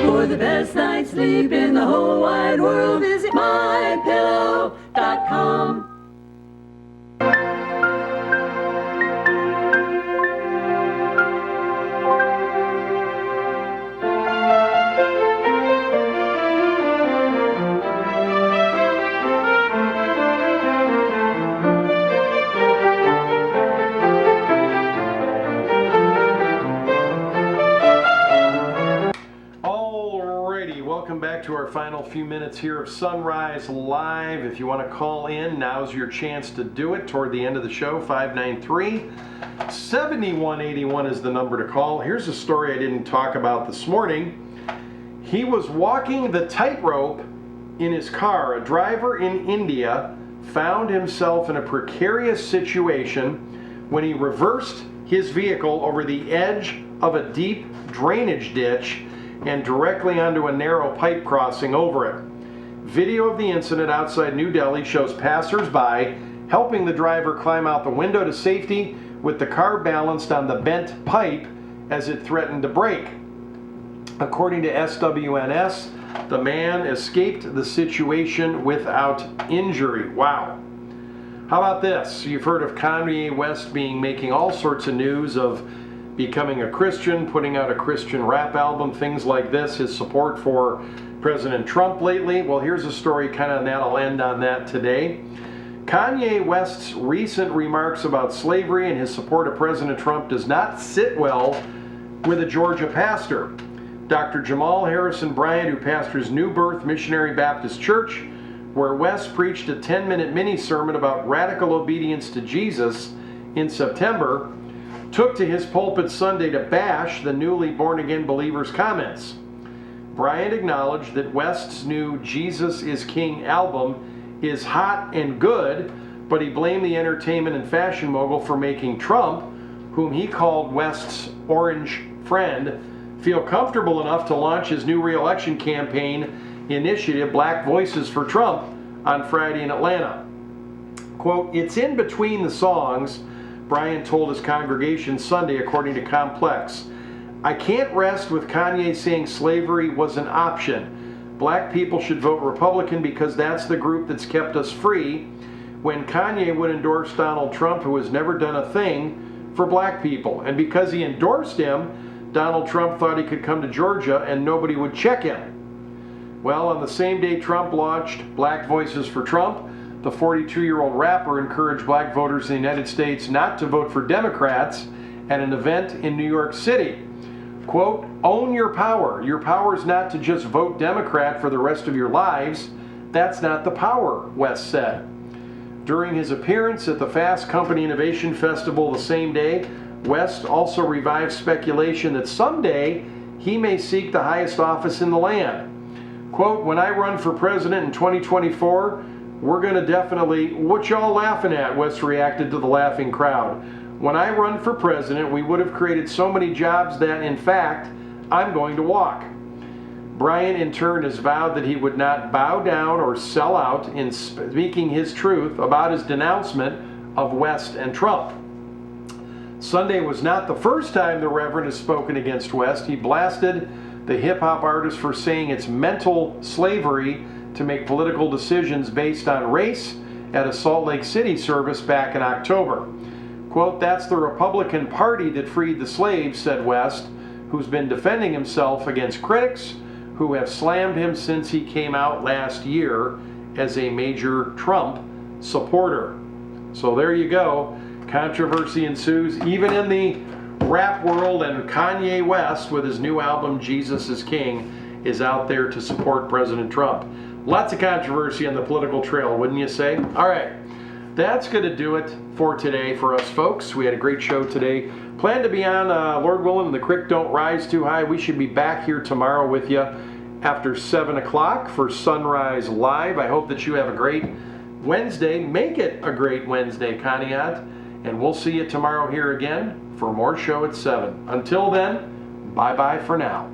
For the best night's sleep in the whole wide world, visit MyPillow.com. To our final few minutes here of Sunrise Live. If you want to call in, now's your chance to do it toward the end of the show. 593-7181 is the number to call. Here's a story I didn't talk about this morning. He was walking the tightrope in his car. A driver in India found himself in a precarious situation when he reversed his vehicle over the edge of a deep drainage ditch and directly onto a narrow pipe crossing over it. Video of the incident outside New Delhi shows passers-by helping the driver climb out the window to safety with the car balanced on the bent pipe as it threatened to break. According to SWNS, The man escaped the situation without injury. Wow. How about this? You've heard of Kanye West making all sorts of news of becoming a Christian, putting out a Christian rap album, things like this, his support for President Trump lately. Well, here's a story kind of, and that'll end on that today. Kanye West's recent remarks about slavery and his support of President Trump does not sit well with a Georgia pastor. Dr. Jamal Harrison Bryant, who pastors New Birth Missionary Baptist Church, where West preached a 10-minute mini-sermon about radical obedience to Jesus in September, took to his pulpit Sunday to bash the newly born-again believers' comments. Bryant acknowledged that West's new Jesus is King album is hot and good, but he blamed the entertainment and fashion mogul for making Trump, whom he called West's orange friend, feel comfortable enough to launch his new re-election campaign initiative, Black Voices for Trump, on Friday in Atlanta. Quote, "It's in between the songs," Bryant told his congregation Sunday, according to Complex. "I can't rest with Kanye saying slavery was an option. Black people should vote Republican because that's the group that's kept us free, when Kanye would endorse Donald Trump, who has never done a thing for black people. And because he endorsed him, Donald Trump thought he could come to Georgia and nobody would check him." Well, on the same day Trump launched Black Voices for Trump, the 42-year-old rapper encouraged black voters in the United States not to vote for Democrats at an event in New York City. Quote, "Own your power. Your power is not to just vote Democrat for the rest of your lives. That's not the power," West said. During his appearance at the Fast Company Innovation Festival the same day, West also revived speculation that someday he may seek the highest office in the land. Quote, "When I run for president in 2024, we're going to definitely..." "What y'all laughing at?" West reacted to the laughing crowd. "When I run for president, we would have created so many jobs that, in fact, I'm going to walk." Bryant, in turn, has vowed that he would not bow down or sell out in speaking his truth about his denouncement of West and Trump. Sunday was not the first time the Reverend has spoken against West. He blasted the hip-hop artist for saying it's mental slavery to make political decisions based on race at a Salt Lake City service back in October. Quote, "That's the Republican Party that freed the slaves," said West, who's been defending himself against critics who have slammed him since he came out last year as a major Trump supporter. So there you go. Controversy ensues even in the rap world, and Kanye West, with his new album Jesus is King, is out there to support President Trump. Lots of controversy on the political trail, wouldn't you say? All right, that's going to do it for today for us folks. We had a great show today. Plan to be on, Lord willing, the creek don't rise too high. We should be back here tomorrow with you after 7 o'clock for Sunrise Live. I hope that you have a great Wednesday. Make it a great Wednesday, Conneaut. And we'll see you tomorrow here again for more show at 7. Until then, bye-bye for now.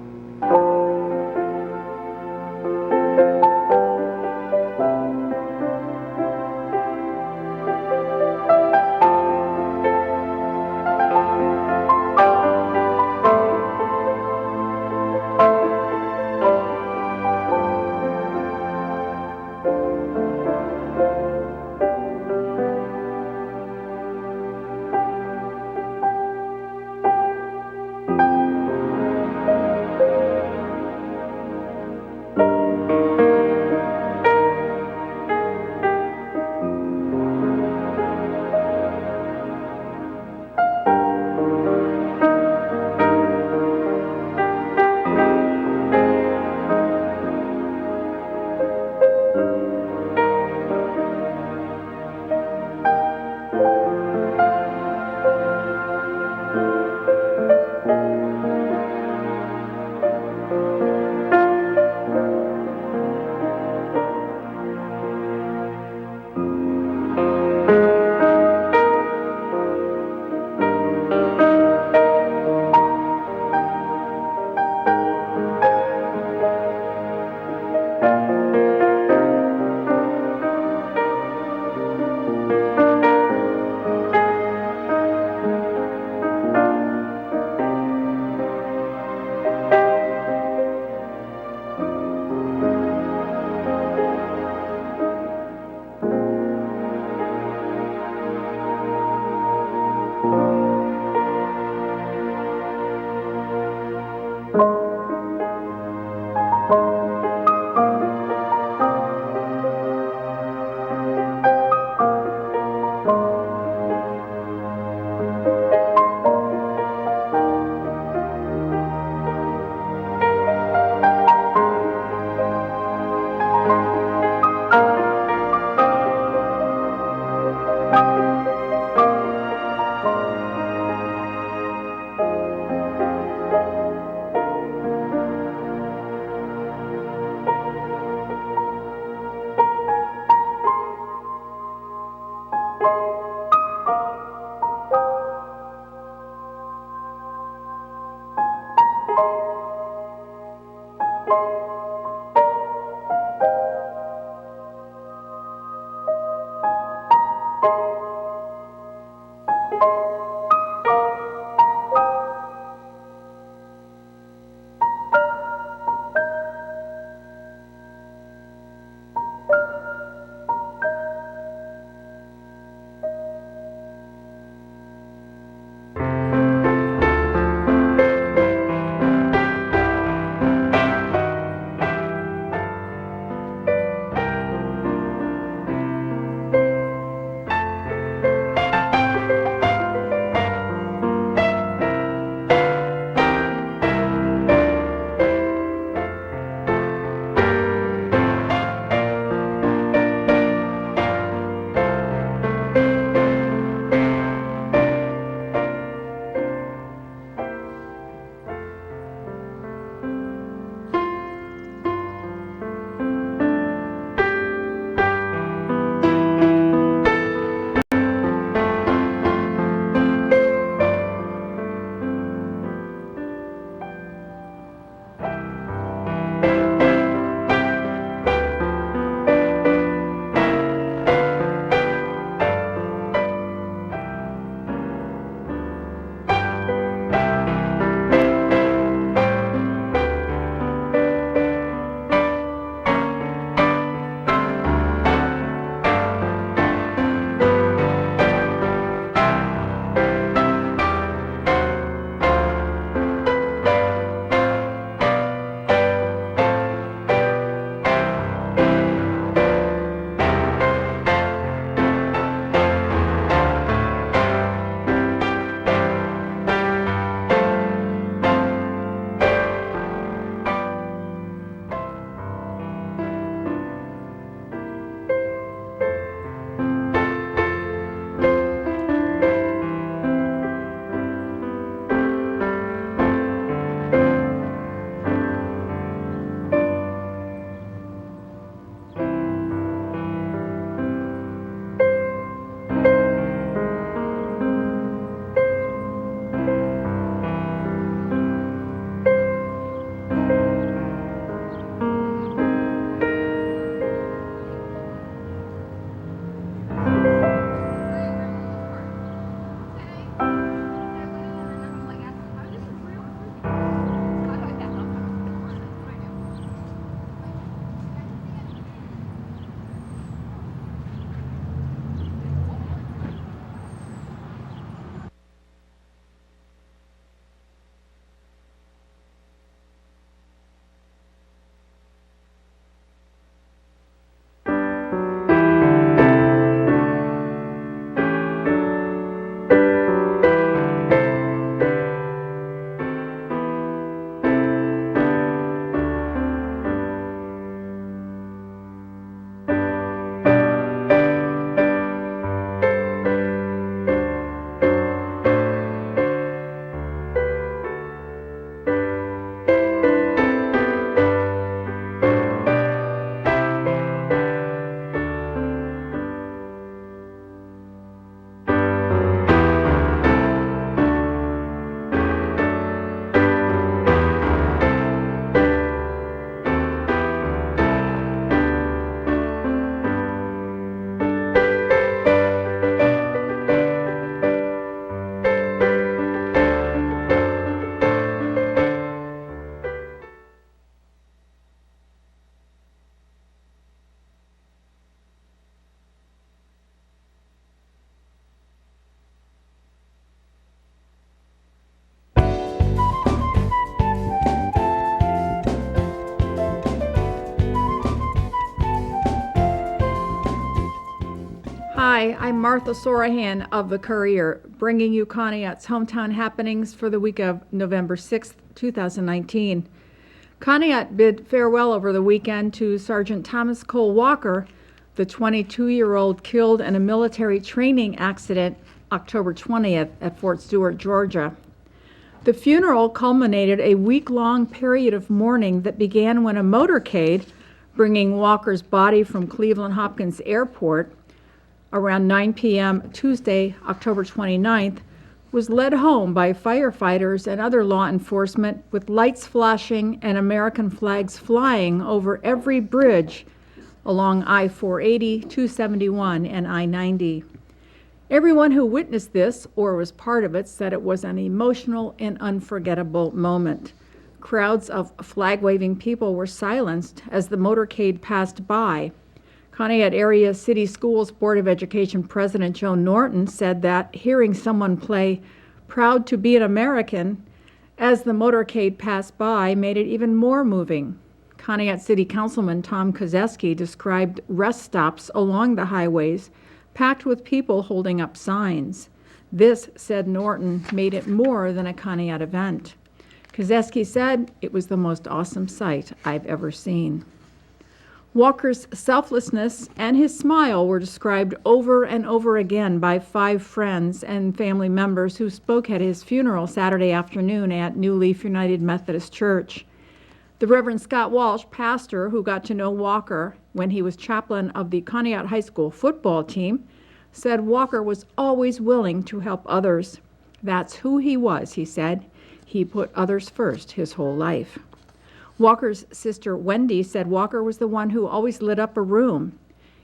Hi, I'm Martha Sorahan of the Courier, bringing you Conneaut's hometown happenings for the week of November 6th, 2019. Conneaut bid farewell over the weekend to Sergeant Thomas Cole Walker, the 22-year-old killed in a military training accident October 20th at Fort Stewart, Georgia. The funeral culminated a week-long period of mourning that began when a motorcade bringing Walker's body from Cleveland Hopkins Airport around 9 p.m. Tuesday, October 29th, was led home by firefighters and other law enforcement with lights flashing and American flags flying over every bridge along I-480, 271, and I-90. Everyone who witnessed this or was part of it said it was an emotional and unforgettable moment. Crowds of flag-waving people were silenced as the motorcade passed by. Conneaut Area City Schools Board of Education President Joe Norton said that hearing someone play "Proud to be an American" as the motorcade passed by made it even more moving. Conneaut City Councilman Tom Kozeski described rest stops along the highways packed with people holding up signs. This, said Norton, made it more than a Conneaut event. Kozeski said, "It was the most awesome sight I've ever seen." Walker's selflessness and his smile were described over and over again by 5 friends and family members who spoke at his funeral Saturday afternoon at New Leaf United Methodist Church. The Reverend Scott Walsh, pastor who got to know Walker when he was chaplain of the Conneaut High School football team, said Walker was always willing to help others. That's who he was, he said. He put others first his whole life. Walker's sister Wendy said Walker was the one who always lit up a room.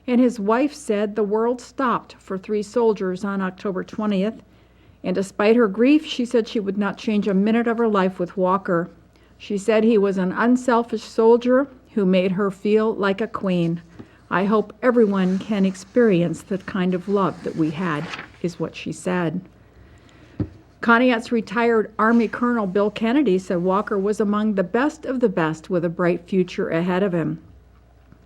And his wife said the world stopped for 3 soldiers on October 20th. And despite her grief, she said she would not change a minute of her life with Walker. She said he was an unselfish soldier who made her feel like a queen. I hope everyone can experience the kind of love that we had, is what she said. Conneaut's retired Army Colonel Bill Kennedy said Walker was among the best of the best with a bright future ahead of him.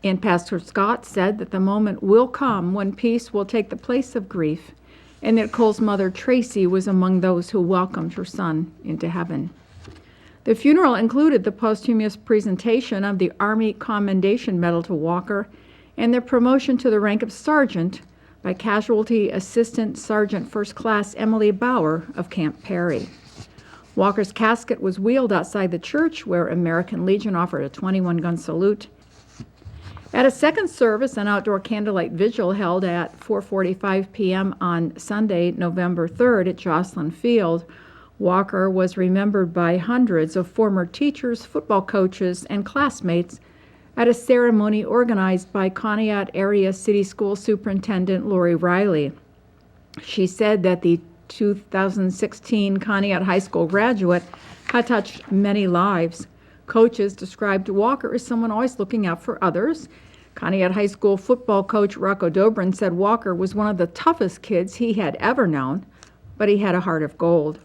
And Pastor Scott said that the moment will come when peace will take the place of grief, and that Cole's mother Tracy was among those who welcomed her son into heaven. The funeral included the posthumous presentation of the Army Commendation Medal to Walker and the promotion to the rank of sergeant by Casualty Assistant Sergeant First Class Emily Bauer of Camp Perry. Walker's casket was wheeled outside the church, where American Legion offered a 21-gun salute. At a second service, an outdoor candlelight vigil held at 4:45 p.m. on Sunday, November 3rd at Jocelyn Field, Walker was remembered by hundreds of former teachers, football coaches, and classmates at a ceremony organized by Conneaut Area City School Superintendent Lori Riley. She said that the 2016 Conneaut High School graduate had touched many lives. Coaches described Walker as someone always looking out for others. Conneaut High School football coach Rocco Dobrin said Walker was one of the toughest kids he had ever known, but he had a heart of gold.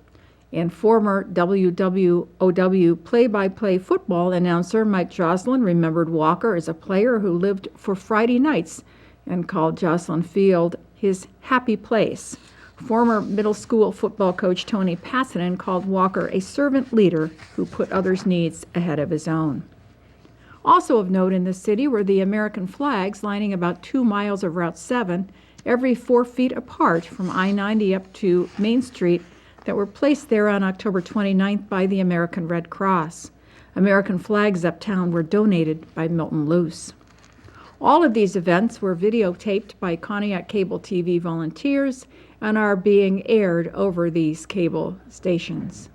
And former WWOW play-by-play football announcer Mike Joslin remembered Walker as a player who lived for Friday nights and called Jocelyn Field his happy place. Former middle school football coach Tony Passinen called Walker a servant leader who put others' needs ahead of his own. Also of note in the city were the American flags lining about 2 miles of Route 7, every 4 feet apart from I-90 up to Main Street, that were placed there on October 29th by the American Red Cross. American flags uptown were donated by Milton Luce. All of these events were videotaped by Conneaut Cable TV volunteers and are being aired over these cable stations.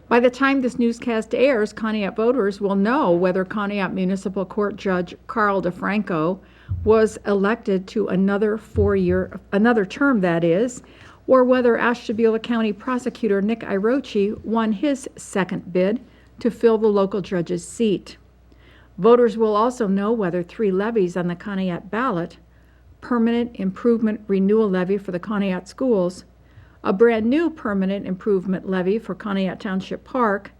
By the time this newscast airs, Conneaut voters will know whether Conneaut Municipal Court Judge Carl DeFranco was elected to another term, that is, or whether Ashtabula County Prosecutor Nick Irochi won his second bid to fill the local judge's seat. Voters will also know whether 3 levies on the Conneaut ballot, permanent improvement renewal levy for the Conneaut schools, a brand new permanent improvement levy for Conneaut Township Park,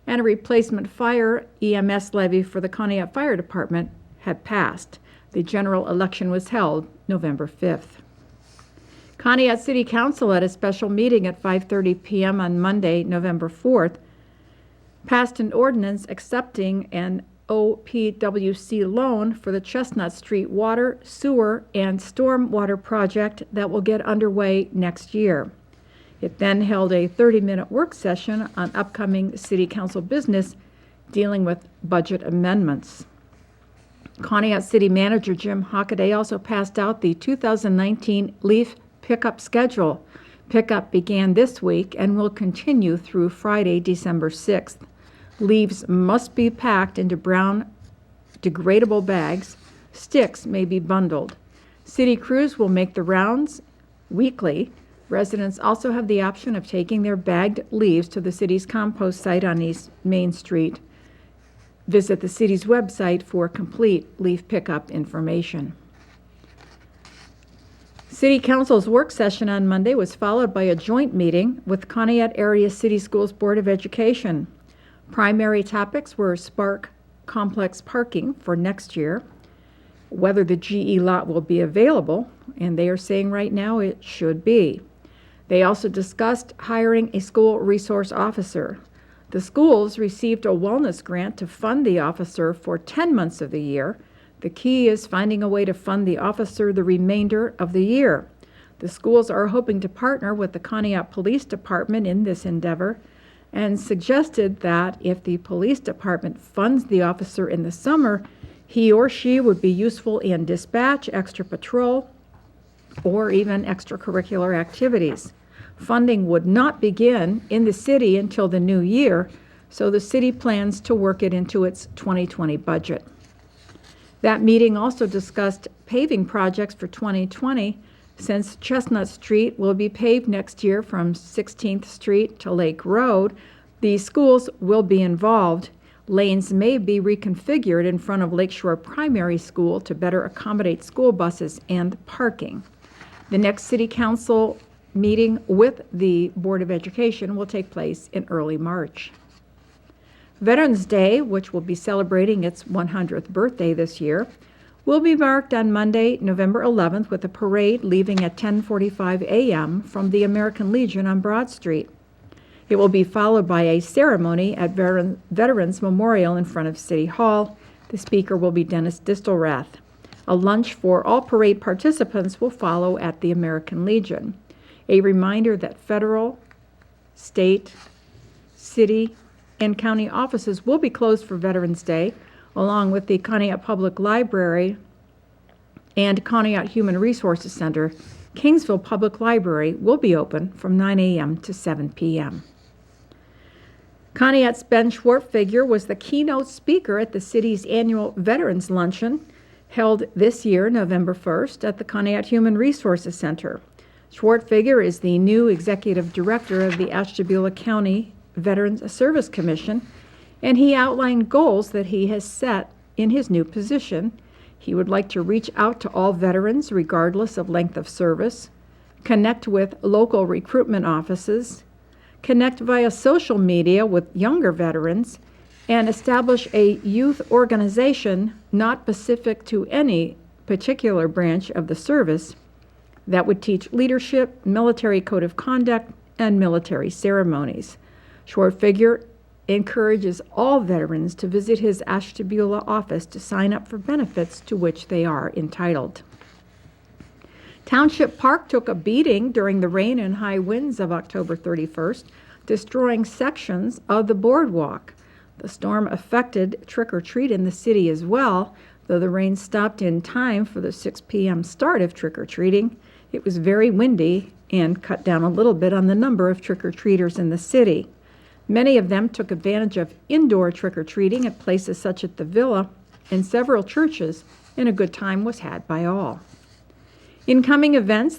and a replacement fire EMS levy for the Conneaut Fire Department, had passed. The general election was held November 5th. Conneaut City Council at a special meeting at 5:30 p.m. on Monday, November 4th, passed an ordinance accepting an OPWC loan for the Chestnut Street water, sewer, and storm water project that will get underway next year. It then held a 30-minute work session on upcoming City Council business dealing with budget amendments. Conneaut City Manager Jim Hockaday also passed out the 2019 leaf pickup schedule. Pickup began this week and will continue through Friday, December 6th. Leaves must be packed into brown, degradable bags. Sticks may be bundled. City crews will make the rounds weekly. Residents also have the option of taking their bagged leaves to the city's compost site on East Main Street. Visit the city's website for complete leaf pickup information. City Council's work session on Monday was followed by a joint meeting with Conneaut Area City Schools Board of Education. Primary topics were Spark Complex parking for next year, whether the GE lot will be available, and they are saying right now it should be. They also discussed hiring a school resource officer. The schools received a wellness grant to fund the officer for 10 months of the year. The key is finding a way to fund the officer the remainder of the year. The schools are hoping to partner with the Conneaut Police Department in this endeavor and suggested that if the police department funds the officer in the summer, he or she would be useful in dispatch, extra patrol, or even extracurricular activities. Funding would not begin in the city until the new year, so the city plans to work it into its 2020 budget. That meeting also discussed paving projects for 2020, since Chestnut Street will be paved next year from 16th Street to Lake Road. The schools will be involved. Lanes may be reconfigured in front of Lakeshore Primary School to better accommodate school buses and parking. The next City Council meeting with the Board of Education will take place in early March. Veterans Day, which will be celebrating its 100th birthday this year, will be marked on Monday, November 11th with a parade leaving at 10:45 a.m. from the American Legion on Broad Street. It will be followed by a ceremony at Veterans Memorial in front of City Hall. The speaker will be Dennis Distelrath. A lunch for all parade participants will follow at the American Legion. A reminder that federal, state, city, and county offices will be closed for Veterans Day, along with the Conneaut Public Library and Conneaut Human Resources Center. Kingsville Public Library will be open from 9 a.m. to 7 p.m. Conneaut's Ben Schwartfigure was the keynote speaker at the city's annual Veterans Luncheon, held this year, November 1st, at the Conneaut Human Resources Center. Schwartfigure is the new executive director of the Ashtabula County Veterans Service Commission, and he outlined goals that he has set in his new position. He would like to reach out to all veterans regardless of length of service, connect with local recruitment offices, connect via social media with younger veterans, and establish a youth organization not specific to any particular branch of the service that would teach leadership, military code of conduct, and military ceremonies. Schwartfigure encourages all veterans to visit his Ashtabula office to sign up for benefits to which they are entitled. Township Park took a beating during the rain and high winds of October 31st, destroying sections of the boardwalk. The storm affected trick-or-treat in the city as well, though the rain stopped in time for the 6 p.m. start of trick-or-treating. It was very windy and cut down a little bit on the number of trick-or-treaters in the city. Many of them took advantage of indoor trick-or-treating at places such as the Villa and several churches, and a good time was had by all. In coming events,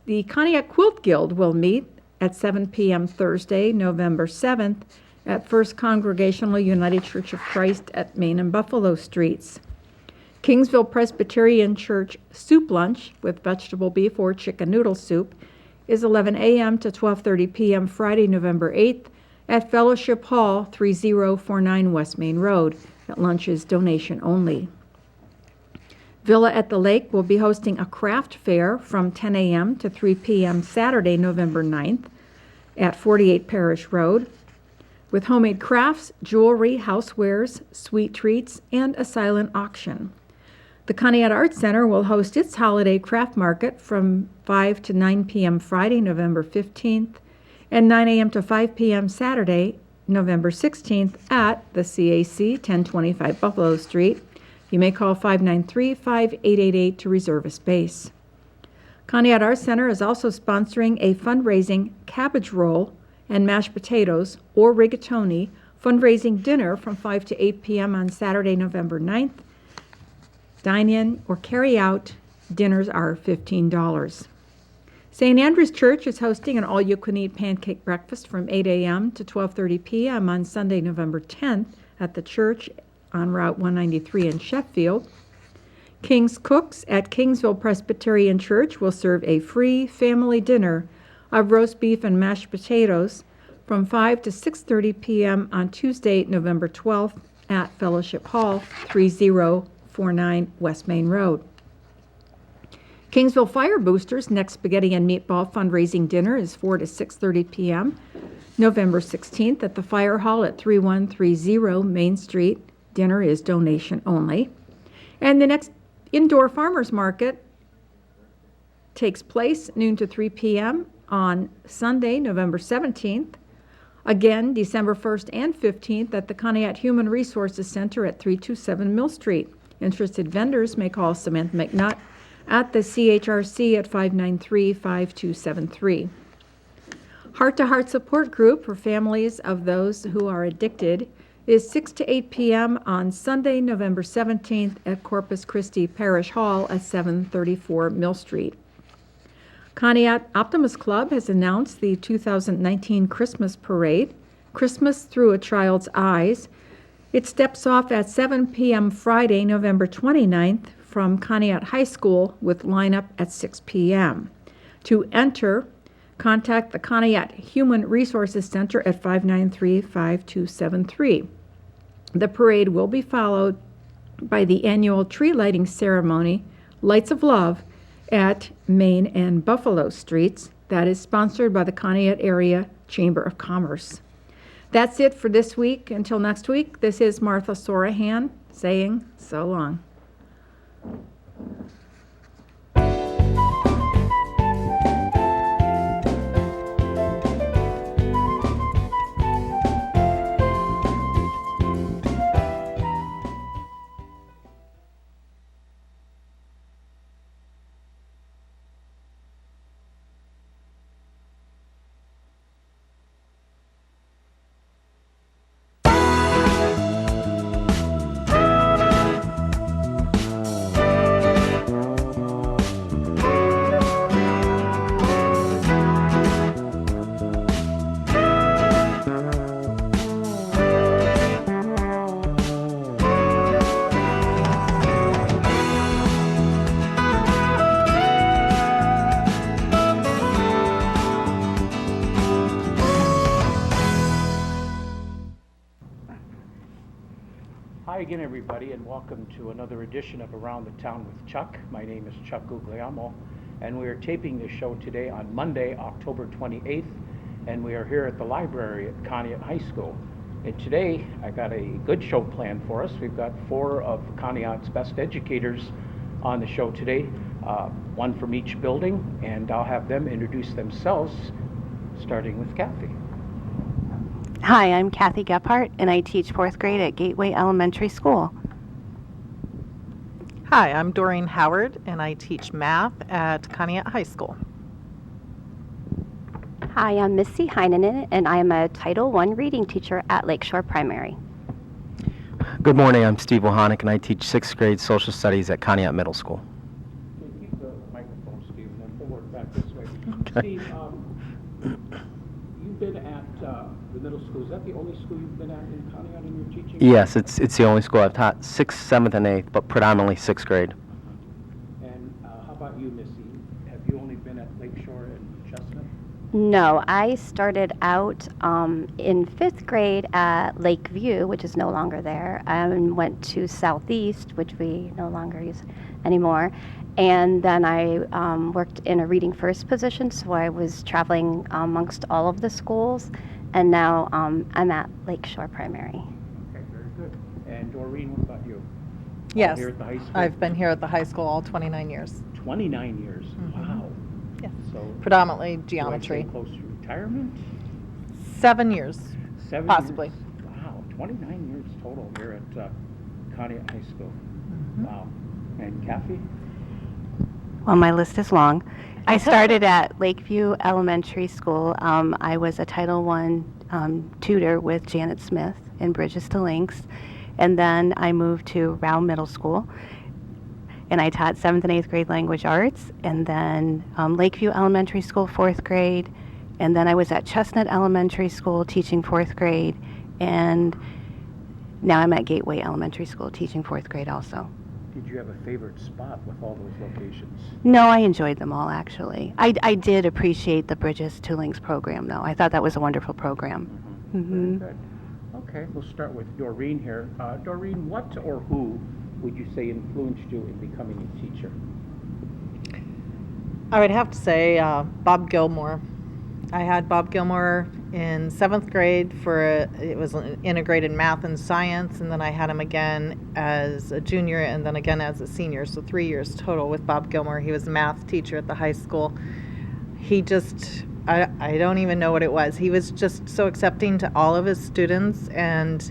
the Conneaut Quilt Guild will meet at 7 p.m. Thursday, November 7th, at First Congregational United Church of Christ at Main and Buffalo Streets. Kingsville Presbyterian Church Soup Lunch with vegetable beef or chicken noodle soup is 11 a.m. to 12:30 p.m. Friday, November 8th, at Fellowship Hall, 3049 West Main Road. That lunch is donation only. Villa at the Lake will be hosting a craft fair from 10 a.m. to 3 p.m. Saturday, November 9th at 48 Parish Road, with homemade crafts, jewelry, housewares, sweet treats, and a silent auction. The Conneaut Arts Center will host its holiday craft market from 5 to 9 p.m. Friday, November 15th, and 9 a.m. to 5 p.m. Saturday, November 16th at the CAC, 1025 Buffalo Street. You may call 593-5888 to reserve a space. Conneaut Arts Center is also sponsoring a fundraising cabbage roll and mashed potatoes or rigatoni fundraising dinner from 5 to 8 p.m. on Saturday, November 9th. Dine in or carry out. Dinners are $15. St. Andrew's Church is hosting an all-you-can-eat pancake breakfast from 8 a.m. to 12:30 p.m. on Sunday, November 10th at the church on Route 193 in Sheffield. King's Cooks at Kingsville Presbyterian Church will serve a free family dinner of roast beef and mashed potatoes from 5 to 6:30 p.m. on Tuesday, November 12th at Fellowship Hall, 3049 West Main Road. Kingsville Fire Boosters' next spaghetti and meatball fundraising dinner is 4 to 6:30 p.m. November 16th at the Fire Hall at 3130 Main Street. Dinner is donation only. And the next indoor farmers market takes place noon to 3 p.m. on Sunday, November 17th. Again, December 1st and 15th at the Conneaut Human Resources Center at 327 Mill Street. Interested vendors may call Samantha McNutt at the CHRC at 593-5273. Heart to Heart Support Group for families of those who are addicted is 6 to 8 p.m. on Sunday, November 17th at Corpus Christi Parish Hall at 734 Mill Street. Conneaut Optimist Club has announced the 2019 Christmas Parade, Christmas Through a Child's Eyes. It steps off at 7 p.m. Friday, November 29th from Conneaut High School with lineup at 6 p.m. To enter, contact the Conneaut Human Resources Center at 593-5273. The parade will be followed by the annual tree lighting ceremony, Lights of Love, at Main and Buffalo Streets. That is sponsored by the Conneaut Area Chamber of Commerce. That's it for this week. Until next week, this is Martha Sorahan saying so long. Hi again, everybody, and welcome to another edition of Around the Town with Chuck. My name is Chuck Guglielmo, and we are taping this show today on Monday, October 28th, and we are here at the library at Conneaut High School. And today, I got a good show planned for us. We've got 4 of Conneaut's best educators on the show today, one from each building, and I'll have them introduce themselves, starting with Kathy. Hi, I'm Kathy Gephardt, and I teach 4th grade at Gateway Elementary School. Hi, I'm Doreen Howard, and I teach math at Conneaut High School. Hi, I'm Missy Heinonen, and I am a Title I reading teacher at Lakeshore Primary. Good morning, I'm Steve Wahanick, and I teach 6th grade social studies at Conneaut Middle School. Keep the microphone, Steve, and then we'll work back this way. Okay. Steve, you've been at the middle school. Is that the only school you've been at in Conneaut in your teaching? Yes, it's the only school I've taught 6th, 7th, and 8th, but predominantly 6th grade. And how about you, Missy? Have you only been at Lakeshore and Chestnut? No, I started out in 5th grade at Lakeview, which is no longer there, and went to Southeast, which we no longer use anymore. And then I worked in a Reading First position, so I was traveling amongst all of the schools. And now I'm at Lakeshore Primary. Okay, very good. And Doreen, what about you? Yes. Here at the high school? I've been here at the high school all 29 years. 29 years. Wow. Yes. So Predominantly do I geometry. say close to retirement? 7 years. 7 possibly. Years? Wow, 29 years total here at Conneaut High School. Wow. And Kathy? Well, my list is long. I started at Lakeview Elementary School. I was a Title I tutor with Janet Smith in Bridges to Links. And then I moved to Rao Middle School. And I taught 7th and 8th grade language arts. And then Lakeview Elementary School, 4th grade. And then I was at Chestnut Elementary School teaching 4th grade. And now I'm at Gateway Elementary School teaching 4th grade also. Did you have a favorite spot with all those locations? No, I enjoyed them all, actually. I did appreciate the Bridges to Links program, though. I thought that was a wonderful program. Very good. Okay, we'll start with Doreen here. Doreen, what or who would you say influenced you in becoming a teacher? I would have to say Bob Gilmore. I had Bob Gilmore in 7th grade it was an integrated math and science, and then I had him again as a junior and then again as a senior, so 3 years total with Bob Gilmore. He was a math teacher at the high school. He just, I don't even know what it was. He was just so accepting to all of his students, and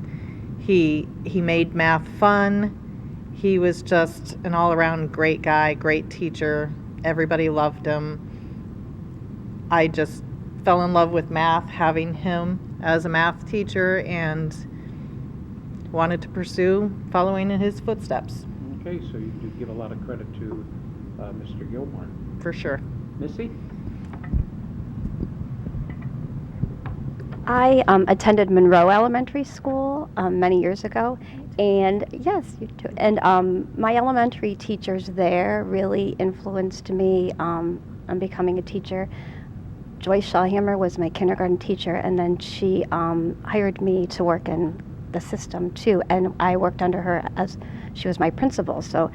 he made math fun. He was just an all-around great guy, great teacher. Everybody loved him. I just fell in love with math having him as a math teacher and wanted to pursue following in his footsteps. Okay, so you do give a lot of credit to Mr. Gilmore. For sure. Missy? I attended Monroe Elementary School many years ago, and yes, you too. And my elementary teachers there really influenced me on becoming a teacher. Joyce Shawhammer was my kindergarten teacher, and then she hired me to work in the system too, and I worked under her as she was my principal. So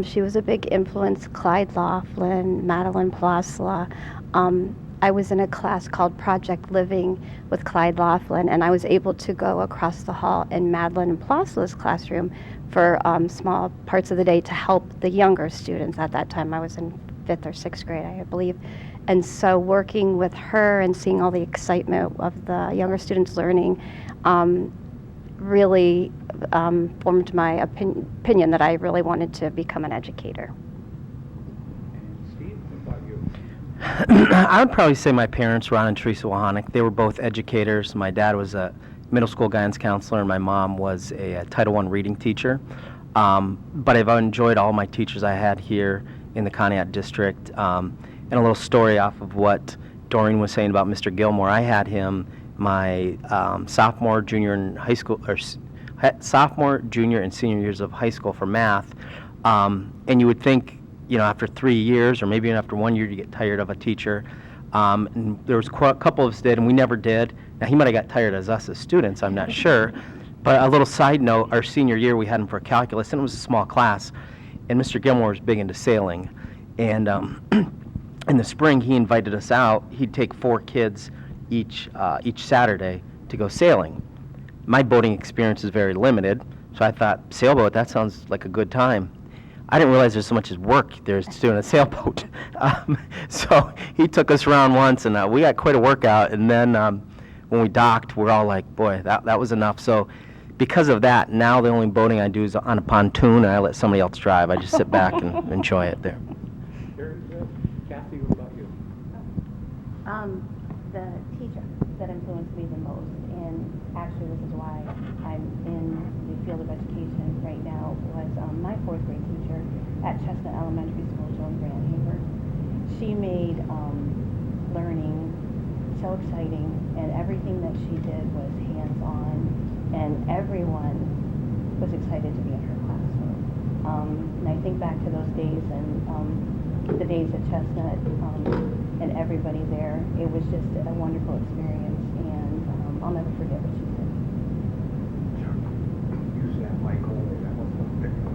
she was a big influence. Clyde Laughlin, Madeline Plasla. I was in a class called Project Living with Clyde Laughlin, and I was able to go across the hall in Madeline Plasla's classroom for small parts of the day to help the younger students. At that time, I was in 5th or 6th grade, I believe. And so working with her and seeing all the excitement of the younger students learning really formed my opinion that I really wanted to become an educator. And Steve, what about you? I would probably say my parents, Ron and Teresa Wahanick. They were both educators. My dad was a middle school guidance counselor, and my mom was a Title I reading teacher. But I've enjoyed all my teachers I had here in the Conneaut district. And a little story off of what Doreen was saying about Mr. Gilmore. I had him my sophomore, junior, and sophomore, junior, and senior years of high school for math. And you would think, after 3 years or maybe even after 1 year, you get tired of a teacher. And there was a couple of us did, and we never did. Now, he might have got tired as us as students, I'm not sure. But a little side note, our senior year, we had him for calculus, and it was a small class. And Mr. Gilmore was big into sailing. And in the spring, he invited us out. He'd take 4 kids each Saturday to go sailing. My boating experience is very limited, so I thought, sailboat, that sounds like a good time. I didn't realize there's so much work there's doing a sailboat. So he took us around once, and we got quite a workout. And then when we docked, we're all like, boy, that was enough. So because of that, now the only boating I do is on a pontoon, and I let somebody else drive. I just sit back and enjoy it there. Very good. Kathy, what about you? The teacher that influenced me the most, and actually this is why I'm in the field of education right now, was my 4th grade teacher at Chestnut Elementary School, Joan Grandhaber. She made learning so exciting, and everything that she did was hands-on, and everyone was excited to be in her classroom. And I think back to those days and the days at Chestnut, and everybody there. It was just a wonderful experience, and I'll never forget what she did. Use that mic only. That one's not picked up.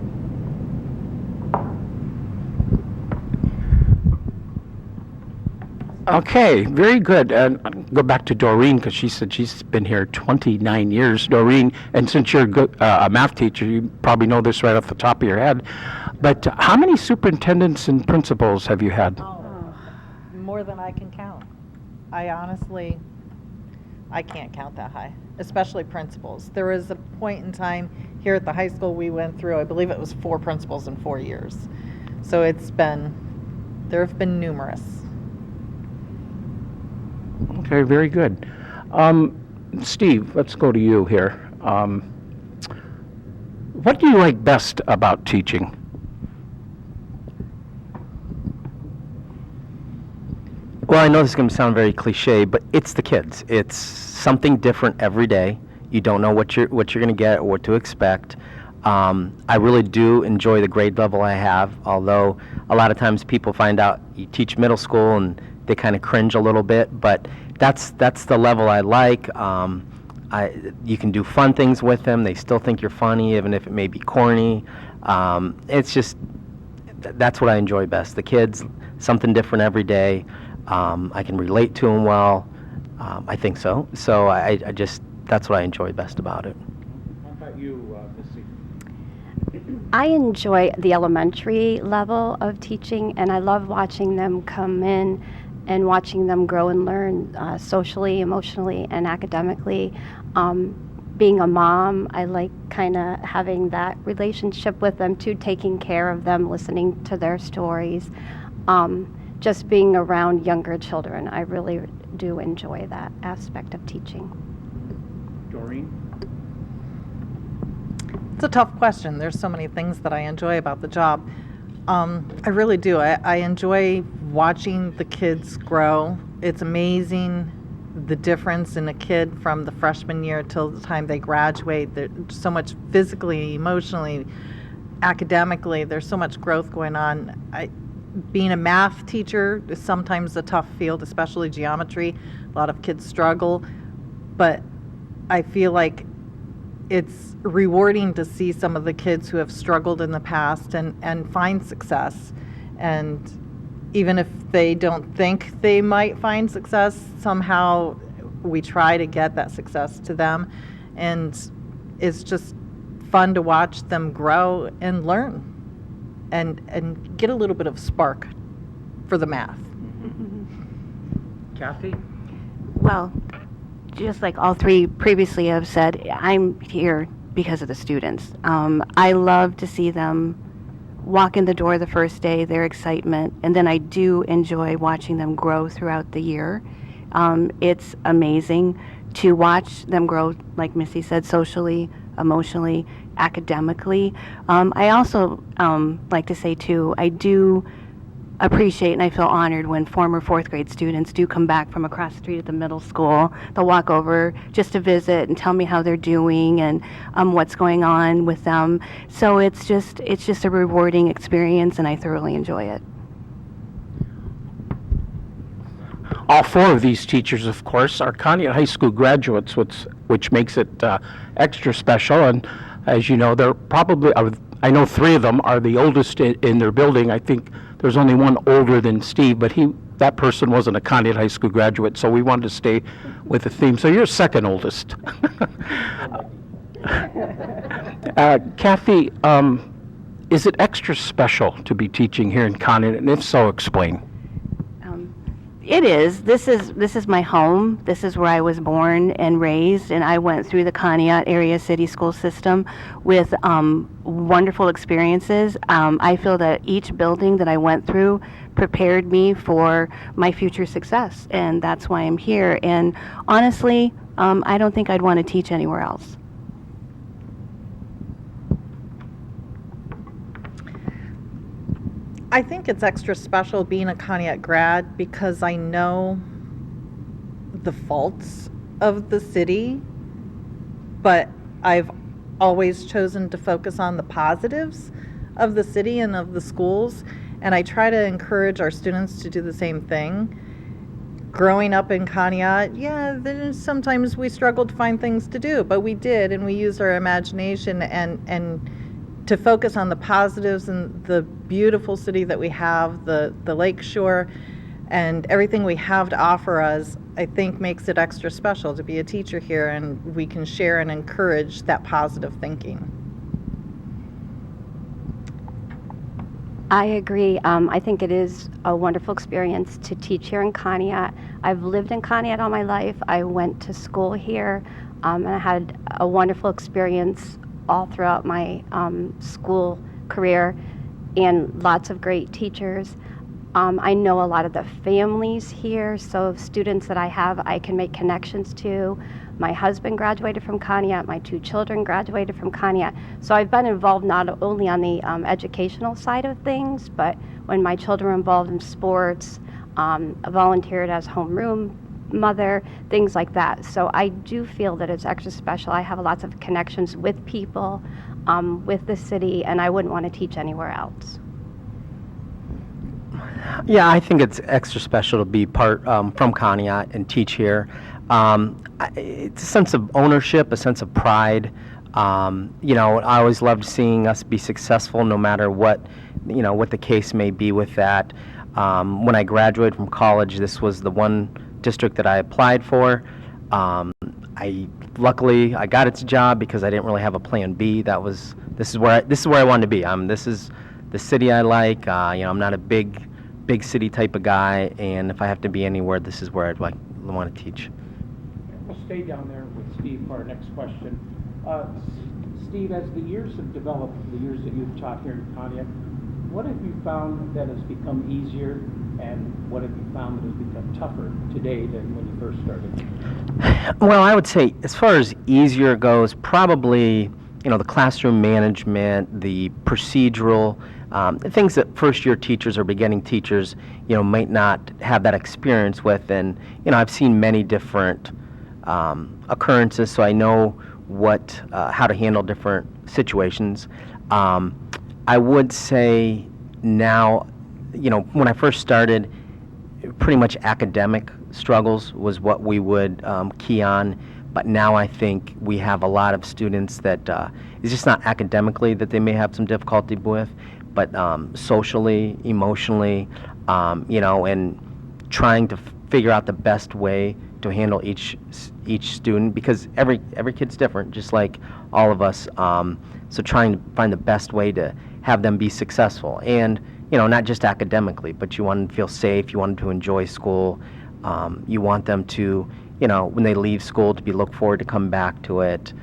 Okay, very good. And I'll go back to Doreen because she said she's been here 29 years. Doreen, and since you're a math teacher, you probably know this right off the top of your head. But how many superintendents and principals have you had? More than I can count. I honestly, I can't count that high, especially principals. There was a point in time here at the high school we went through, I believe it was 4 principals in 4 years. So there have been numerous. Okay, very good. Steve, let's go to you here. What do you like best about teaching? Well, I know this is going to sound very cliche, but it's the kids. It's something different every day. You don't know what you're going to get or what to expect. I really do enjoy the grade level I have, although a lot of times people find out you teach middle school and they kind of cringe a little bit, but that's the level I like. You can do fun things with them. They still think you're funny, even if it may be corny. It's just, that's what I enjoy best. The kids, something different every day. I can relate to them well. I think so. So I just, that's what I enjoy best about it. How about you, Missy? I enjoy the elementary level of teaching, and I love watching them come in and watching them grow and learn socially, emotionally, and academically. Being a mom, I like kind of having that relationship with them too, taking care of them, listening to their stories. Just being around younger children, I really do enjoy that aspect of teaching. Doreen? It's a tough question. There's so many things that I enjoy about the job. I really do. I enjoy watching the kids grow. It's amazing the difference in a kid from the freshman year till the time they graduate. There's so much physically, emotionally, academically. There's so much growth going on. Being a math teacher is sometimes a tough field, especially geometry. A lot of kids struggle, but I feel like it's rewarding to see some of the kids who have struggled in the past and find success. And even if they don't think they might find success, somehow we try to get that success to them. And it's just fun to watch them grow and learn and get a little bit of spark for the math. Kathy? Well, just like all three previously have said, I'm here because of the students. I love to see them walk in the door the first day, their excitement, and then I do enjoy watching them grow throughout the year. It's amazing to watch them grow, like Missy said, socially, emotionally, academically. I also like to say too, I do appreciate and I feel honored when former 4th grade students do come back from across the street at the middle school. They'll walk over just to visit and tell me how they're doing and what's going on with them. So it's just a rewarding experience, and I thoroughly enjoy it. All 4 of these teachers, of course, are Conneaut High School graduates, which makes it extra special. And as you know, they're probably, I know 3 of them are the oldest in their building. I think there's only one older than Steve, but that person wasn't a Conneaut High School graduate, so we wanted to stay with the theme. So you're second oldest. Kathy, is it extra special to be teaching here in Conneaut? And if so, explain. It is. This is my home. This is where I was born and raised, and I went through the Conneaut area city school system with wonderful experiences. I feel that each building that I went through prepared me for my future success, and that's why I'm here. And honestly, I don't think I'd want to teach anywhere else. I think it's extra special being a Conneaut grad because I know the faults of the city, but I've always chosen to focus on the positives of the city and of the schools, and I try to encourage our students to do the same thing. growing up in Conneaut, sometimes we struggled to find things to do, but we did, and we used our imagination and to focus on the positives and the beautiful city that we have, the lake shore, and everything we have to offer us, I think makes it extra special to be a teacher here, and we can share and encourage that positive thinking. I agree. I think it is a wonderful experience to teach here in Conneaut. I've lived in Conneaut all my life. I went to school here, and I had a wonderful experience all throughout my school career, and lots of great teachers. I know a lot of the families here, so students that I have, I can make connections to. My husband graduated from Conneaut, my 2 children graduated from Conneaut. So I've been involved not only on the educational side of things, but when my children were involved in sports, I volunteered as homeroom mother, things like that. So I do feel that it's extra special. I have lots of connections with people, with the city, and I wouldn't want to teach anywhere else. Yeah, I think it's extra special to be part from Conneaut and teach here. It's a sense of ownership, a sense of pride. I always loved seeing us be successful, no matter what the case may be with that. When I graduated from college, this was the one district that I applied for. Luckily I got its job because I didn't really have a plan B. This is where I wanted to be. This is the city I like. I'm not a big city type of guy, and if I have to be anywhere, this is where I'd want to teach. We'll stay down there with Steve for our next question. Steve, as the years have developed, the years that you've taught here in Conneaut, what have you found that has become easier, and what have you found that has become tougher today than when you first started? Well, I would say as far as easier goes, probably the classroom management, the procedural, things that first-year teachers or beginning teachers, might not have that experience with. And, I've seen many different occurrences, so I know how to handle different situations. I would say now, when I first started, pretty much academic struggles was what we would key on. But now I think we have a lot of students that it's just not academically that they may have some difficulty with, but socially, emotionally, and trying to figure out the best way to handle each student, because every kid's different, just like all of us. So trying to find the best way to have them be successful, and not just academically, but you want them to feel safe, you want them to enjoy school, you want them to, when they leave school, to look forward to come back to it.